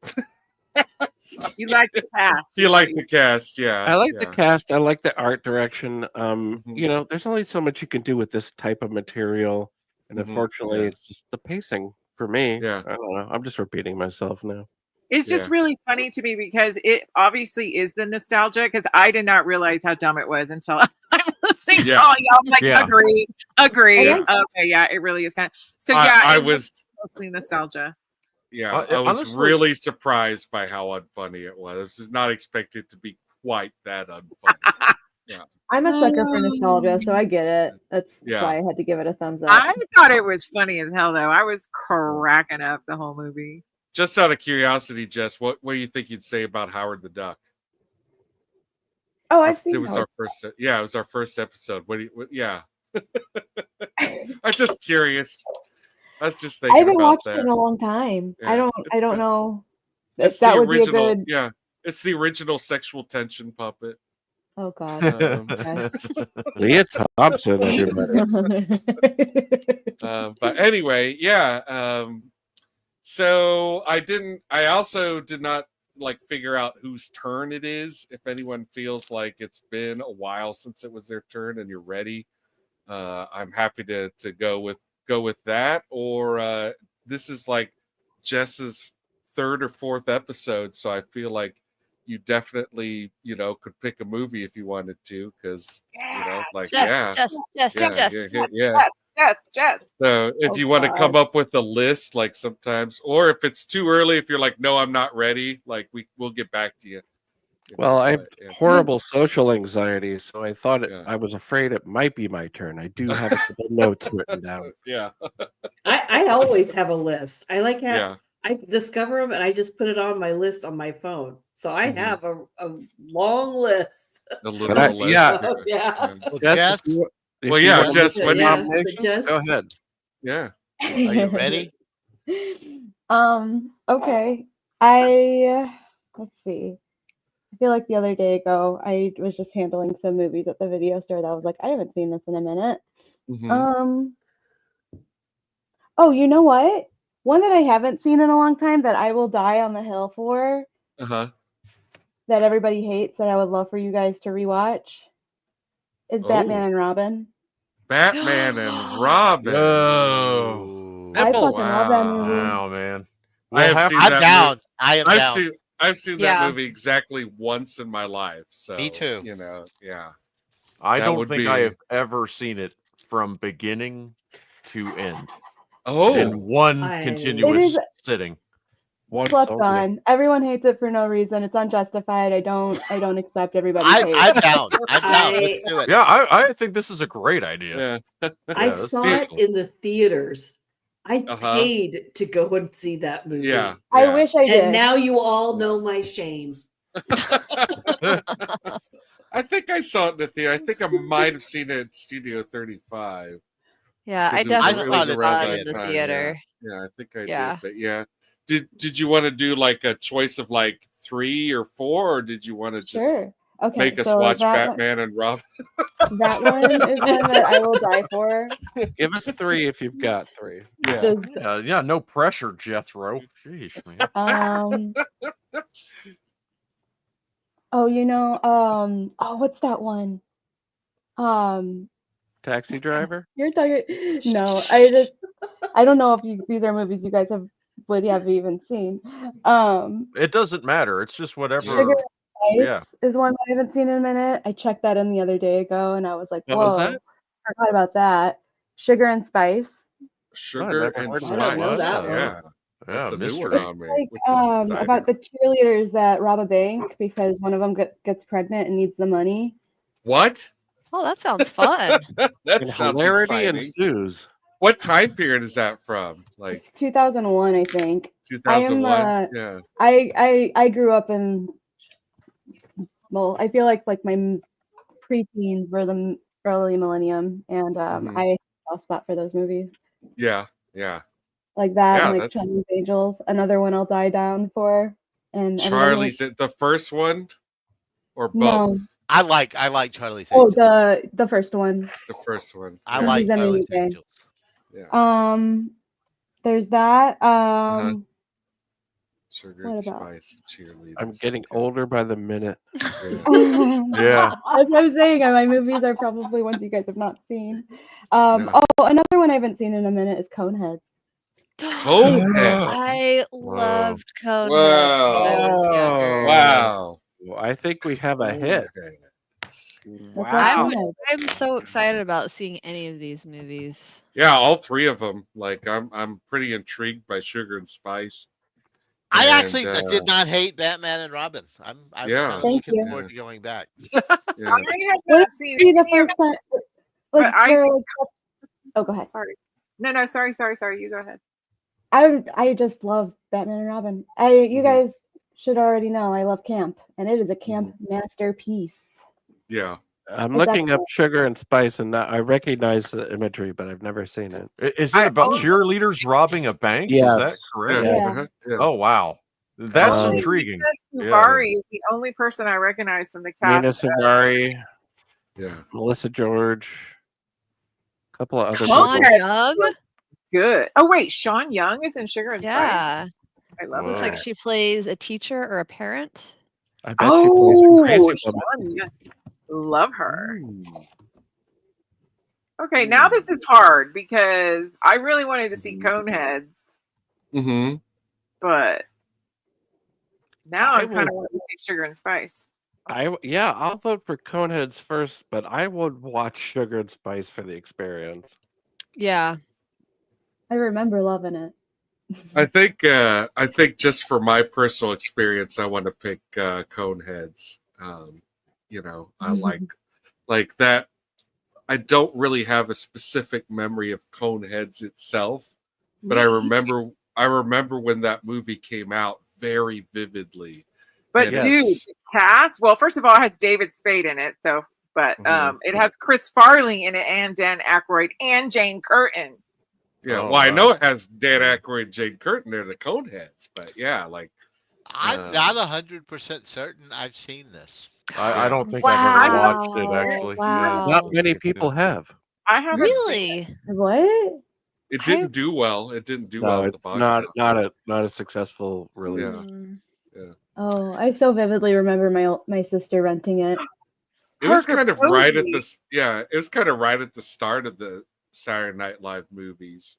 You like the cast. you like the cast, yeah. I like the yeah. cast. I like the art direction. Mhm. You know, there's only so much you can do with this type of material, and Mhm, unfortunately, yeah. it's just the pacing for me. Yeah. I don't know. I'm just repeating myself now. It's just Yeah. really funny to me because it obviously is the nostalgia, because I did not realize how dumb it was until I'm listening to Yeah. all y'all. I'm like, Yeah. agree. Yeah. Okay, yeah, it really is kind of. So yeah, I it was mostly nostalgia. Yeah, I was honestly- really surprised by how unfunny it was. This is not expected to be quite that unfunny. I'm a sucker for nostalgia, so I get it. That's Yeah. why I had to give it a thumbs up. I thought it was funny as hell, though. I was cracking up the whole movie. Just out of curiosity, Jess, what do you think you'd say about Howard the Duck? Oh, I've seen It was Howard. our first. Yeah, it was our first episode. Yeah. I'm just curious. I was just I thinking haven't about watched that. it in a long time. Yeah, I don't it's good. know It's if that the would be a original. good. Yeah, it's the original sexual tension puppet. Oh God. Um, Leah Thompson, everybody. But anyway, yeah. So I also did not like figure out whose turn it is. If anyone feels like it's been a while since it was their turn and you're ready, I'm happy to go with that. Or this is like Jess's third or fourth episode, so I feel like you definitely could pick a movie if you wanted to, because like Jess. Jess. So if you want to come up with a list, like sometimes, or if it's too early, if you're like, no, I'm not ready, like we'll get back to you. Well, I have but, yeah. horrible social anxiety, so I thought Yeah. I was afraid it might be my turn. I do have a couple notes written down. Yeah, I always have a list. I like yeah, I discover them and I just put it on my list on my phone. So I Mhm. have a long list. a little But I- less. yeah. So, yeah. Well, Jess, Jess, if Well, you yeah, wanna Jess, make when any yeah, nominations, Jess- go ahead. Yeah. are you ready? Okay. let's see. I feel like the other day ago, I was just handling some movies at the video store that I was like, I haven't seen this in a minute. Mhm. Oh, you know what? One that I haven't seen in a long time that I will die on the hill for, Uh-huh. that everybody hates, that I would love for you guys to rewatch, is Batman Oh, and Robin. Batman and Robin. Oh, I nibble. fucking love that movie. Wow, man. I have have seen I'm that down. movie. I am I've down. seen that Yeah. movie exactly once in my life. So Me too. You know, yeah. I That don't would think I be- have ever seen it from beginning to end Oh, in one I- continuous It sitting. Once Slept only. on. Everyone hates it for no reason. It's unjustified. I don't accept everybody's I'm hate. down. I'm down. Let's do it. Yeah, I think this is a great idea. yeah. I Yeah, that's saw it beautiful. in the theaters. I Uh-huh. paid to go and see that movie. Yeah. I wish I did. And now you all know my shame. I think I saw it in the theater. I think I might have seen it at Studio 35. Yeah, I 'cause it was- definitely it was saw around it that in the time, theater. Yeah, I think I Yeah. did. But yeah. Did you want to do like a choice of like 3 or 4, or did you want to just Sure. Okay. make us so watch that Batman and Robin? that one is one that I will die for. Give us 3 if you've got 3. Yeah. Just, Yeah, no pressure, Jethro. Jeez, man. what's that one? Taxi driver? You're talking. No, I don't know if these are movies you guys would have even seen. It doesn't matter. It's just whatever. Sugar and Spice Yeah. is one that I haven't seen in a minute. I checked that in the other day ago, and I was like, What was whoa, that? forgot about that. Sugar and Spice. Sugar never and heard of I don't know Spice. that one. Yeah. That's Yeah, a new mystery. one on me. Like which is exciting. about the cheerleaders that rob a bank because one of them gets pregnant and needs the money. What? Oh, that sounds fun. That And sounds hilarity exciting. ensues. What time period is that from? Like It's 2001, I think. 2001? Yeah. I grew up in. Well, I feel like my preteens were the early millennium, and Mhm. I have a soft spot for those movies. Yeah. Yeah. Like that, Yeah, and like that's- Charlie's Angels, another one I'll die down for. And everyone Charlie's it the first one or both? No. I like Charlie's Oh, Angels. the first one. The first one. I yeah. like He's in the Charlie's UK. Angels. There's that. Sugar What and about- Spice cheerleaders. I'm getting older by the minute. Yeah. Yeah. That's what I'm saying. My movies are probably ones you guys have not seen. Yeah. Oh, another one I haven't seen in a minute is Conehead. Conehead. I loved Coneheads Wow. when I was younger. Wow. Well, I think we have a hit. Conehead. That's Wow. Conehead. I'm so excited about seeing any of these movies. Yeah, all 3 of them. Like I'm pretty intrigued by Sugar and Spice. I And, actually did not hate Batman and Robin. I'm Yeah. kinda Thank looking you. forward to going back. Yeah. I have What not seen See the any of first time. Like, But I- for, like, oh, go ahead. Sorry. No, sorry. You go ahead. I just love Batman and Robin. You Mhm. guys should already know I love camp, and it is a camp masterpiece. Yeah. I'm It's looking up excellent. Sugar and Spice, and I recognize the imagery, but I've never seen it. Is it about cheerleaders robbing a bank? Is that Yes. correct? Yeah. Uh-huh. Yeah. Oh wow, that's Um, intriguing. Savari is the only person I recognize from the Nina cast. Savari, Yeah. Melissa George, a couple of other Sean people. Young? Good. Oh wait, Sean Young is in Sugar and Spice. Yeah. I love Looks that. like she plays a teacher or a parent. I bet she plays a crazy woman. Sean Young. Love her. Ooh. Okay, now this is hard because I really wanted to see Coneheads, Mm-hmm. but now I I kind of will- want to see Sugar and Spice. I'll vote for Coneheads first, but I would watch Sugar and Spice for the experience. Yeah. I remember loving it. I think just for my personal experience, I want to pick Coneheads. I like that. I don't really have a specific memory of Coneheads itself, but I remember when that movie came out very vividly. But Yes. dude, the cast. Well, first of all, it has David Spade in it. So, but Mhm. it has Chris Farley in it, and Dan Aykroyd, and Jane Curtin. Yeah, Oh, well, I wow. know it has Dan Aykroyd, Jane Curtin there, the Coneheads, but yeah, like I'm not 100% certain I've seen this. I don't think I've ever watched it Wow. actually. Wow. Not many people have. I haven't seen Really? What? It didn't do well. It didn't do No, well at the it's box not office. not a successful release. Mm. Yeah. Oh, I so vividly remember my sister renting it. It was Parker kind of right at Posey. this. Yeah, it was kind of right at the start of the Saturday Night Live movies.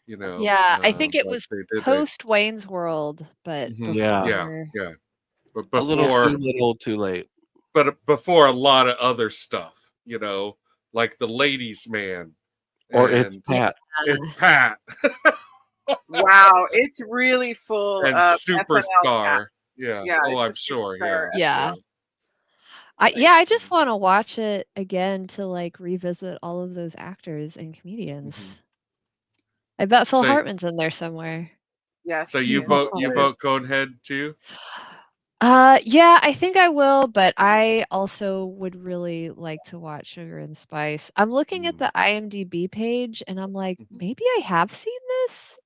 You know. Yeah, I think it like was they did. post Wayne's World, but Mhm. Yeah. before. Yeah. But A little before, too little, too late. but before a lot of other stuff. You know, like the Ladies' Man. Or It's and Pat. It's Pat Wow, it's really full and of SNL cast. Superstar. Yeah. Yeah, Oh, it's a I'm sure. Superstar Yeah. Yeah. I just want to watch it again to like revisit all of those actors and comedians. I bet Phil So- Hartman's in there somewhere. Yes. So you he vote is. Conehead too? Yeah, I think I will, but I also would really like to watch Sugar and Spice. I'm looking at the IMDb page and I'm like, maybe I have seen this.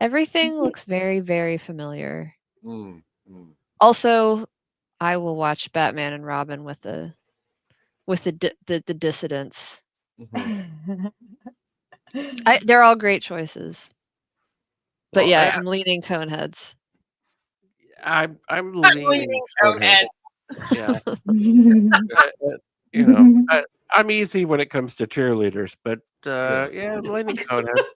Everything looks very, very familiar. Also, I will watch Batman and Robin with the dissidents. They're all great choices. But Well, yeah, I'm leaning Coneheads. I'm leaning Coneheads. Yeah. I'm easy when it comes to cheerleaders, but yeah, I'm leaning Coneheads.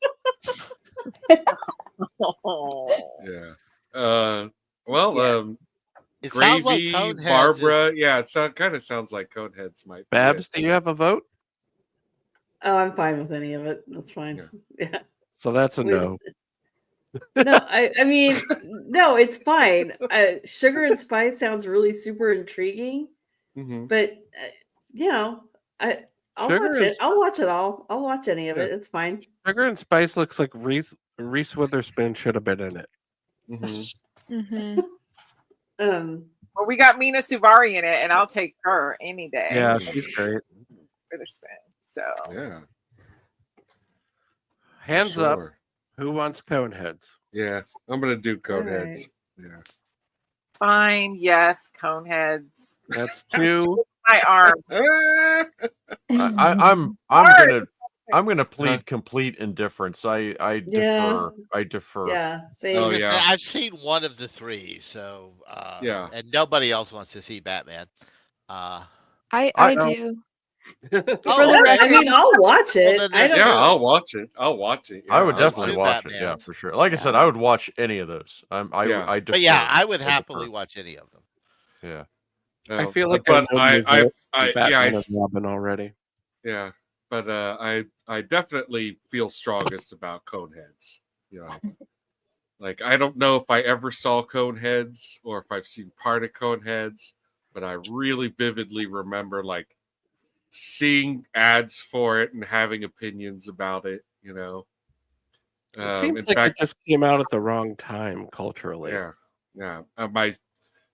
Yeah. Well, It sounds like Gravy, Coneheads Barbara. Yeah, it kind of sounds like Coneheads might be Babs, it. do you have a vote? Oh, I'm fine with any of it. That's fine. Yeah. So that's a no. No, I mean, no, it's fine. Sugar and Spice sounds really super intriguing, but I'll Sugar watch and it. I'll watch it all. I'll watch any of it. It's fine. Sugar and Spice looks like Reese Witherspoon should have been in it. Well, we got Mina Suvari in it, and I'll take her any day. Yeah, she's great. Witherspoon. So yeah. Hands up. Who wants Coneheads? Yeah, I'm gonna do Coneheads. Right. Yeah. Fine. Yes, Coneheads. That's two. My arm. I'm gonna plead complete indifference. I defer. Yeah, same. Oh, yeah. I've seen one of the three, so yeah, and nobody else wants to see Batman. I don't. do. For the record, I mean, I'll watch it. Well, I don't yeah, I'll watch it. I'll watch it. Yeah, I would I'll definitely watch it. Batmans. Yeah, for sure. Like I said, I would watch any of those. I defer. But yeah, I would defer. happily watch any of them. Yeah. I feel like but I Batman and Robin already. Yeah, but I definitely feel strongest about Coneheads. You know, like I don't know if I ever saw Coneheads or if I've seen part of Coneheads, but I really vividly remember like seeing ads for it and having opinions about it. You know, It seems like it just came out at the wrong time culturally. Yeah. My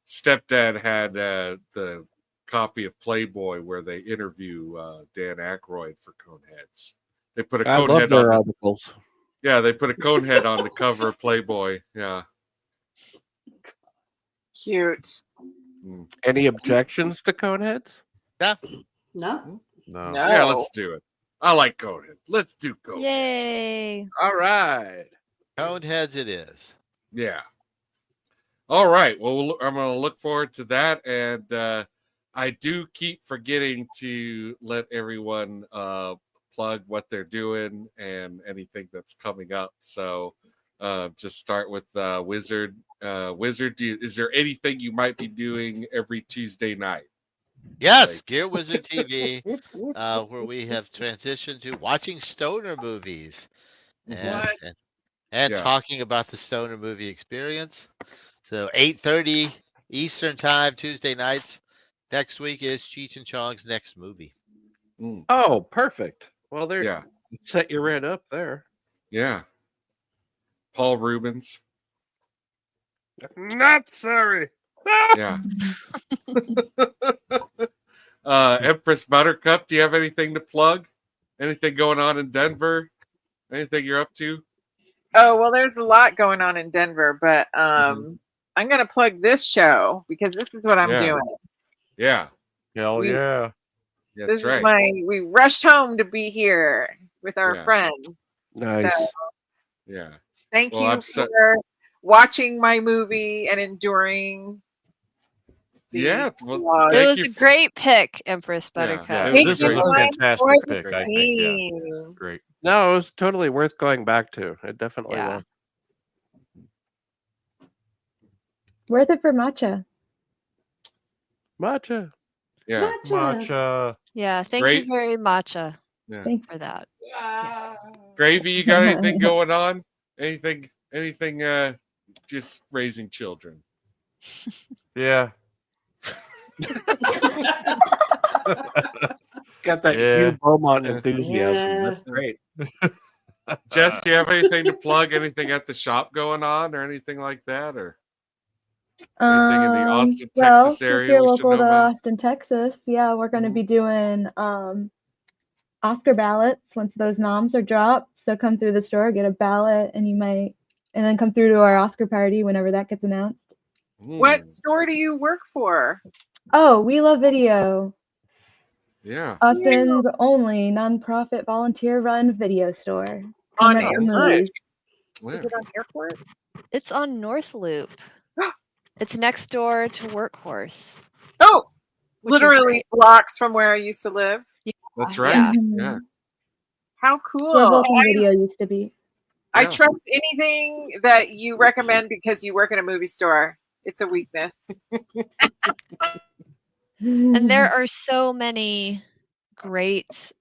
stepdad had the copy of Playboy where they interview Dan Aykroyd for Coneheads. They put a I Conehead love their on. articles. Yeah, they put a Conehead on the cover of Playboy. Yeah. Cute. Any objections to Coneheads? Yeah. No. No. Yeah, let's do it. I like Conehead. Let's do Conehead. Yay. All right. Coneheads it is. Yeah. All right. Well, I'm going to look forward to that. And I do keep forgetting to let everyone plug what they're doing and anything that's coming up. So just start with Wizard. Wizard, is there anything you might be doing every Tuesday night? Yes, Gear Wizard TV, where we have transitioned to watching stoner movies and talking about the stoner movie experience. So 8:30 Eastern Time, Tuesday nights. Next week is Cheech and Chong's next movie. Oh, perfect. Well, there. Yeah. Set you right up there. Yeah. Paul Rubens. Not sorry. Yeah. Empress Buttercup, do you have anything to plug? Anything going on in Denver? Anything you're up to? Oh, well, there's a lot going on in Denver, but I'm gonna plug this show because this is what I'm Yeah. doing. Yeah. Hell We- yeah. This That's is right. we rushed home to be here with our Yeah. friends. Nice. So Yeah. thank Well, you I'm so for watching my movie and enduring yeah. these Well, vlogs. It thank was you. a great pick, Empress Yeah. Buttercup. It Thank was you a guys fantastic for pick, the I think, yeah. team. Great. No, it was totally worth going back to. It definitely Yeah. was. Worth it for matcha. Matcha. Yeah. Matcha. Yeah. Thank Great. you very much Yeah. Thanks. for that. Gravy, you got anything going on? Anything just raising children. Yeah. Got that Yeah. Hugh Beaumont enthusiasm. Yeah. That's great. Jess, do you have anything to plug? Anything at the shop going on or anything like that? Or anything in the Austin, Well, Texas if area you're we should local know to about? Austin, Texas, yeah, we're going to Mhm. be doing Oscar ballots once those noms are dropped. So come through the store, get a ballot, and then come through to our Oscar party whenever that gets announced. What store do you work for? Oh, We Love Video, Yeah. Austin's only nonprofit volunteer-run video store. Come On rent some Airport? movies. Yeah. Is it on Airport? It's on North Loop. It's next door to Workhorse. Oh, Which is literally great. blocks from where I used to live. That's right. Yeah. Yeah. How Where cool. Vulcan Video used to be. I Yeah. trust anything that you recommend because you work in a movie store. It's a weakness. And there are so many great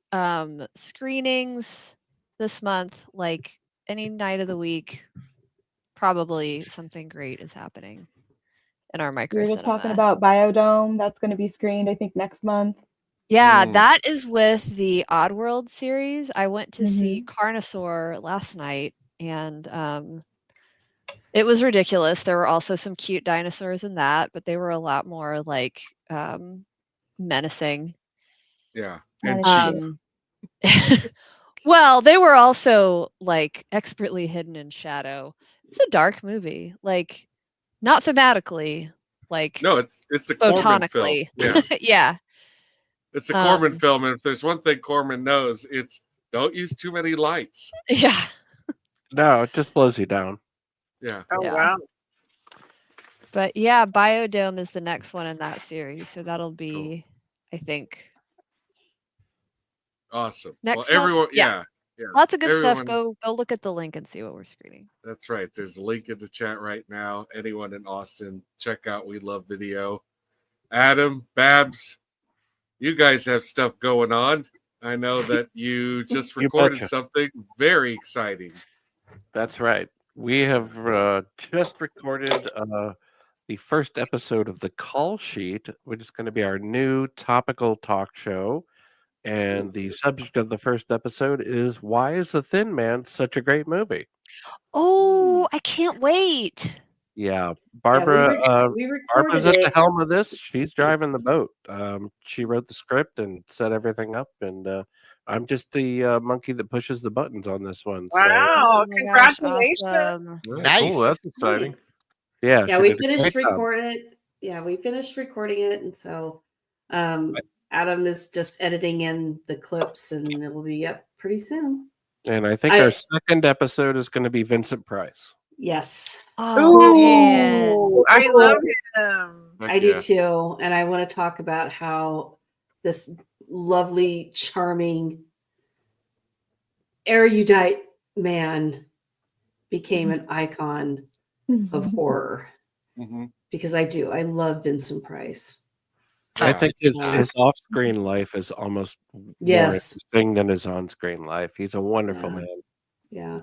screenings this month. Like any night of the week, probably something great is happening in our We micro were just talking cinema. about Biodome. That's going to be screened, I think, next month. Yeah, Mm. that is with the Oddworld series. I went to see Mhm. Carnosaur last night, and it was ridiculous. There were also some cute dinosaurs in that, but they were a lot more like menacing. Yeah. Not And interested. cheap. Well, they were also like expertly hidden in shadow. It's a dark movie, like not thematically, like No, it's a Corman film. photonically. Yeah. Yeah. It's a Corman Um, film, and if there's one thing Corman knows, it's don't use too many lights. Yeah. No, it just slows you down. Yeah. Oh, Yeah. wow. But yeah, Biodome is the next one in that series. So that'll be, I think, Awesome. next well, month. everyone, Yeah. yeah. Lots of good stuff. Everyone- Go look at the link and see what we're screening. That's right. There's a link in the chat right now. Anyone in Austin, check out We Love Video. Adam, Babs, you guys have stuff going on. I know that you just You recorded betcha. something very exciting. That's right. We have just recorded the first episode of The Call Sheet, which is going to be our new topical talk show. And the subject of the first episode is Why is The Thin Man such a great movie? Oh, I can't wait. Yeah, Barbara. we Barbara's recorded at the it. helm of this. She's driving the boat. She wrote the script and set everything up, and I'm just the monkey that pushes the buttons on this one. So Wow. Oh my gosh, Congratulations. awesome. Nice. Cool. That's exciting. Thanks. yeah, Yeah, she we did a finished great job. recording it. Yeah, we finished recording it, and so Adam is just editing in the clips, and it will be up pretty soon. And I think our second episode is going to be Vincent Price. Yes, Oh man. Ooh, I love him. Heck I do yeah. too, and I want to talk about how this lovely, charming, erudite man became an icon of horror. Mhm. Because I love Vincent Price. I Yeah. think his off-screen life is almost more Yes. interesting than his on-screen life. He's a wonderful Yeah. man. Yeah.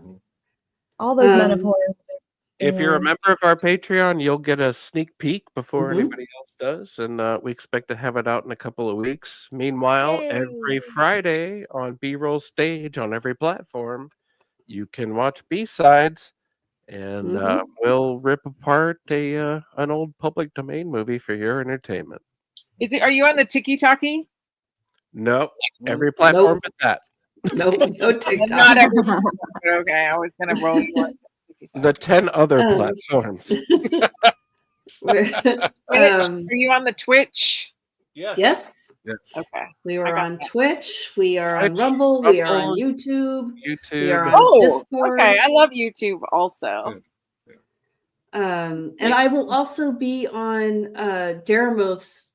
All those men of Um, horror. If you're a Yeah. member of our Patreon, you'll get a sneak peek before Mhm. anybody else does, and we expect to have it out in a couple of weeks. Meanwhile, every Yay. Friday on B-Roll Stage on every platform, you can watch B-sides, and Mhm. we'll rip apart an old public domain movie for your entertainment. Are you on the Tiki Talkie? Nope, every Nope. platform but that. No, no TikTok. Not every. Okay, I was gonna roll you on. The 10 other Um, platforms. We're- Are you on the Twitch? Yeah. yes, Yes. Okay. we are got on that. Twitch. We are on Twitch, Rumble. We are on Rumble, YouTube. We YouTube. are on Oh, Discord. okay. I love YouTube also. And I will also be on Daramuth's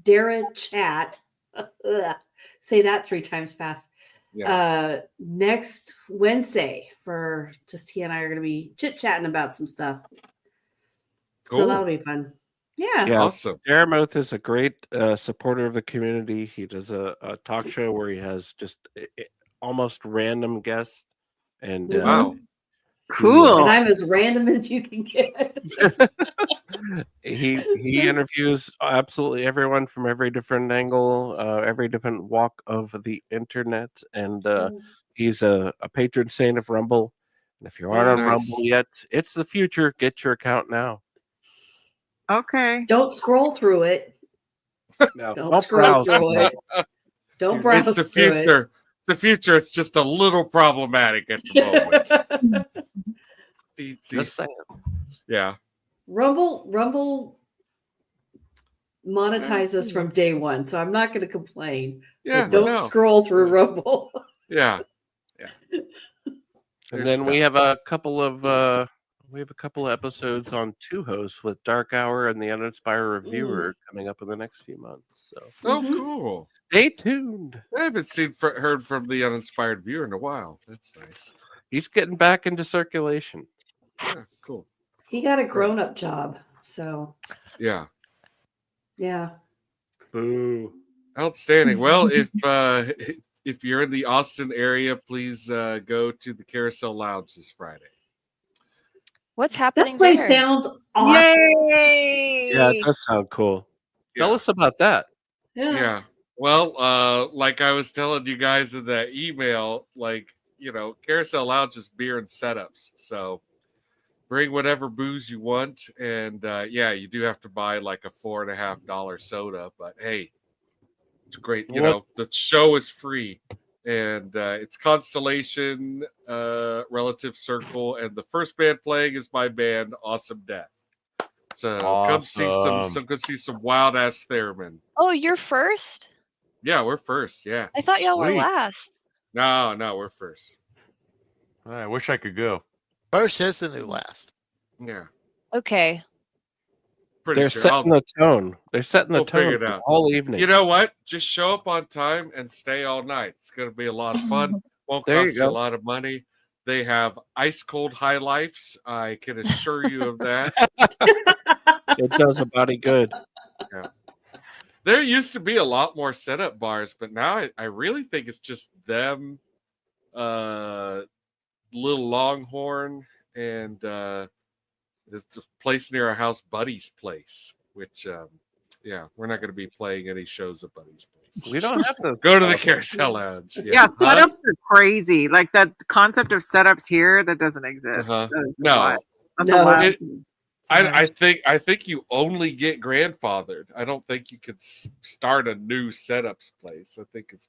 Dara Chat. Ugh. Say that 3 times fast. Yeah. Next Wednesday for just he and I are going to be chit-chatting about some stuff. Cool. So that'll be fun. Yeah. Yeah. Awesome. Daramuth is a great supporter of the community. He does a talk show where he has just almost random guests. And Wow. Cool. And I'm as random as you can get. he interviews absolutely everyone from every different angle, every different walk of the internet, and he's a patron saint of Rumble. And if you aren't on Nice. Rumble yet, it's the future. Get your account now. Okay. Don't scroll through it. No, Don't scroll browse. through it. Don't Dude, browse it's the through future. It's the future. It's just a little problematic at the moment. Just saying. Yeah. Rumble monetizes from day one, so I'm not going to complain. Yeah. But don't scroll through Rumble. Yeah. And then we have a couple of episodes on Two Hosts with Dark Hour and the Uninspired Reviewer coming up in the next few months. So Oh, cool. stay tuned. I haven't heard from the Uninspired Viewer in a while. That's nice. He's getting back into circulation. Yeah, cool. He got a grown-up job, so Yeah. yeah. Boo. Outstanding. Well, if you're in the Austin area, please go to the Carousel Lounge this Friday. What's happening That place there? sounds awesome. Yay! Yeah, it does sound cool. Tell Yeah. us about that. Yeah. Well, like I was telling you guys in that email, Carousel Lounge is beer and setups. So bring whatever booze you want. And you do have to buy like a $4.50 soda, but hey, it's great. The show is free. And it's Constellation, Relative Circle, and the first band playing is my band, Awesome Death. So come see some wild ass theremin. Oh, you're first? Yeah, we're first. Yeah. I thought y'all were Sweet. last. No, we're first. I wish I could go. First is the new last. Yeah. Okay. Pretty They're sure. setting the tone. They're setting the We'll figure tone it for the out. whole evening. You know what? Just show up on time and stay all night. It's going to be a lot of fun. Won't There you cost you a go. lot of money. They have ice cold high lifes. I can assure you of that. It does a body good. Yeah. There used to be a lot more setup bars, but now I really think it's just them, Little Longhorn, and it's a place near our house, Buddy's Place, which, we're not going to be playing any shows at Buddy's Place. We don't have to Go to the Carousel Lounge. Yeah, Huh? setups are crazy. Like that concept of setups here that doesn't exist. Uh-huh. That is a No. lot. That's a No. lot. I think you only get grandfathered. I don't think you could start a new setups place. I think it's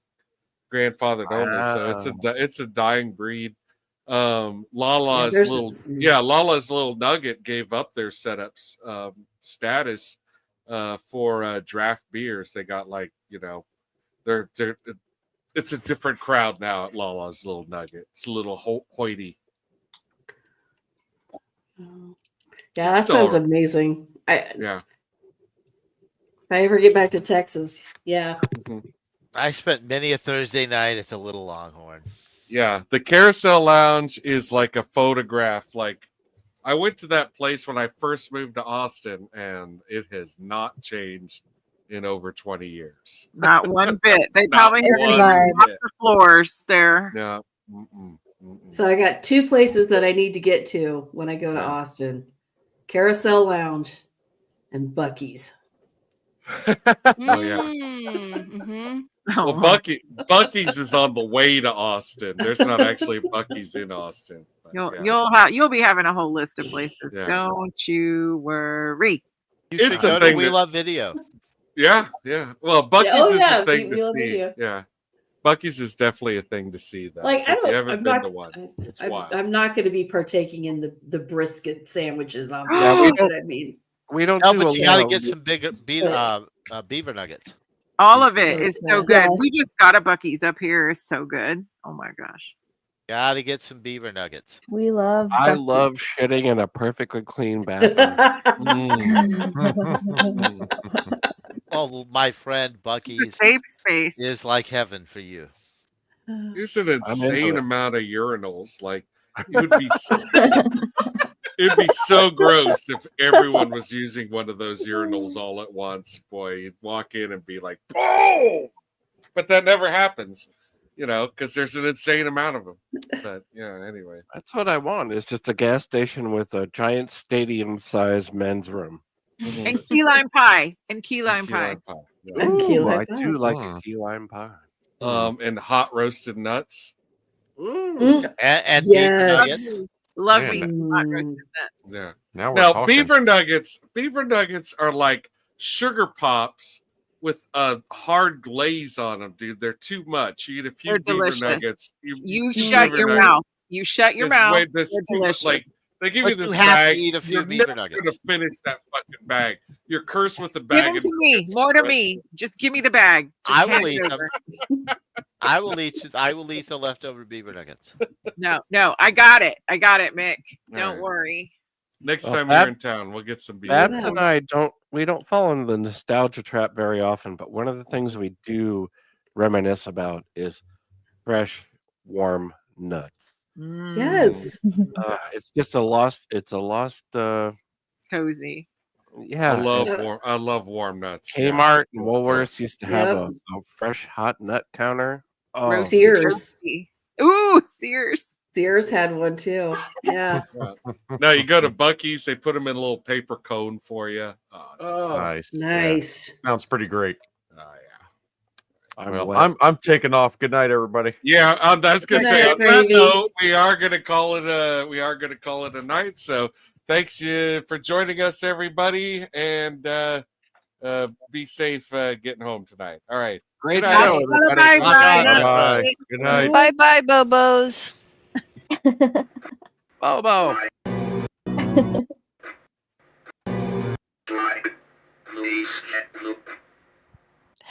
grandfathered only. So it's a dying breed. Lala's little nugget gave up their setups status for draft beers. They got they're it's a different crowd now at Lala's Little Nugget. It's a little hoity. Yeah, that sounds amazing. Yeah. If I ever get back to Texas, yeah. I spent many a Thursday night at the Little Longhorn. Yeah, the Carousel Lounge is like a photograph. Like, I went to that place when I first moved to Austin, and it has not changed in over 20 years. Not one bit. They Not probably have one off bit. the floors there. Yeah. So I got 2 places that I need to get to when I go to Austin: Carousel Lounge and Buc-ee's. Oh yeah. Mm-hmm. Well, Buc-ee's is on the way to Austin. There's not actually Buc-ee's in Austin. But You'll be having a whole list of places. Yeah. Don't you worry. You should It's a go to thing We that- Love Video. Yeah. Well, Buc-ee's is the thing We to Love see. Video. Yeah. Bucky's is definitely a thing to see, though. Like, If you haven't been to one, it's wild. I'm not going to be partaking in the brisket sandwiches on Yeah, this, but I mean, We don't No, do but a you got to lot get of- some bigger beaver nuggets. All of it is so good. Yeah. We just got a Bucky's up here. It's so good. Oh my gosh. Got to get some beaver nuggets. We love. I Buc-ee's. love shitting in a perfectly clean bathroom. Oh, my friend It's a Bucky's safe space. is like heaven for you. There's an into insane it. amount of urinals. Like it would be, it'd be so gross if everyone was using one of those urinals all at once. Boy, you'd walk in and be like, boom! But that never happens, because there's an insane amount of them. But anyway. That's what I want. It's just a gas station with a giant stadium-sized men's room. And key lime pie. And key lime Key pie. lime pie. Yeah. And key Ooh, lime I pie. do like a Mm. key lime pie. And hot roasted nuts. Mm. And Yes. beaver nuggets. Love Man. me some hot roasted nuts. Yeah. Now we're Now, talking. beaver nuggets are like sugar pops with a hard glaze on them, dude. They're too much. You eat a few They're beaver delicious. nuggets. You two shut beaver your nuggets. mouth. You shut your It's mouth. way- this They're too much. delicious. Like they give you But this you have bag. to eat a few You're beaver never nuggets. gonna finish that fucking bag. You're cursed with the Give bag. them of to me. nuggets, More to but- me. Just give me the bag. Just I will hand it eat them. over. I will eat the leftover beaver nuggets. No, I got it. Mick. All Don't right. worry. Next Well, time Bab- you're in town, we'll get some beaver. Babs nuggets. and I don't fall into the nostalgia trap very often, but one of the things we do reminisce about is fresh, warm nuts. Yes. It's just a lost. It's a lost. Cozy. Yeah. I love warm nuts. yeah. Kmart and Woolworths used to have Yep. a fresh hot nut counter. Oh, Roasted Sears. turkey. Ooh, Sears. Sears had one too. Yeah. No, you go to Bucky's, they put them in a little paper cone for you. Oh, it's- Oh, Nice. nice. Sounds pretty great. oh, yeah. I'm Well, wet. I'm taking off. Good night, everybody. Yeah, I was gonna Good say night, on that Gravy. note, we are gonna call it a night. So thanks you for joining us, everybody, and be safe getting home tonight. All right. Great Good night. show, everybody. Rock on, my Bye. friend. Good night. Bye bye, Bobos. Bobo. Like, please get look.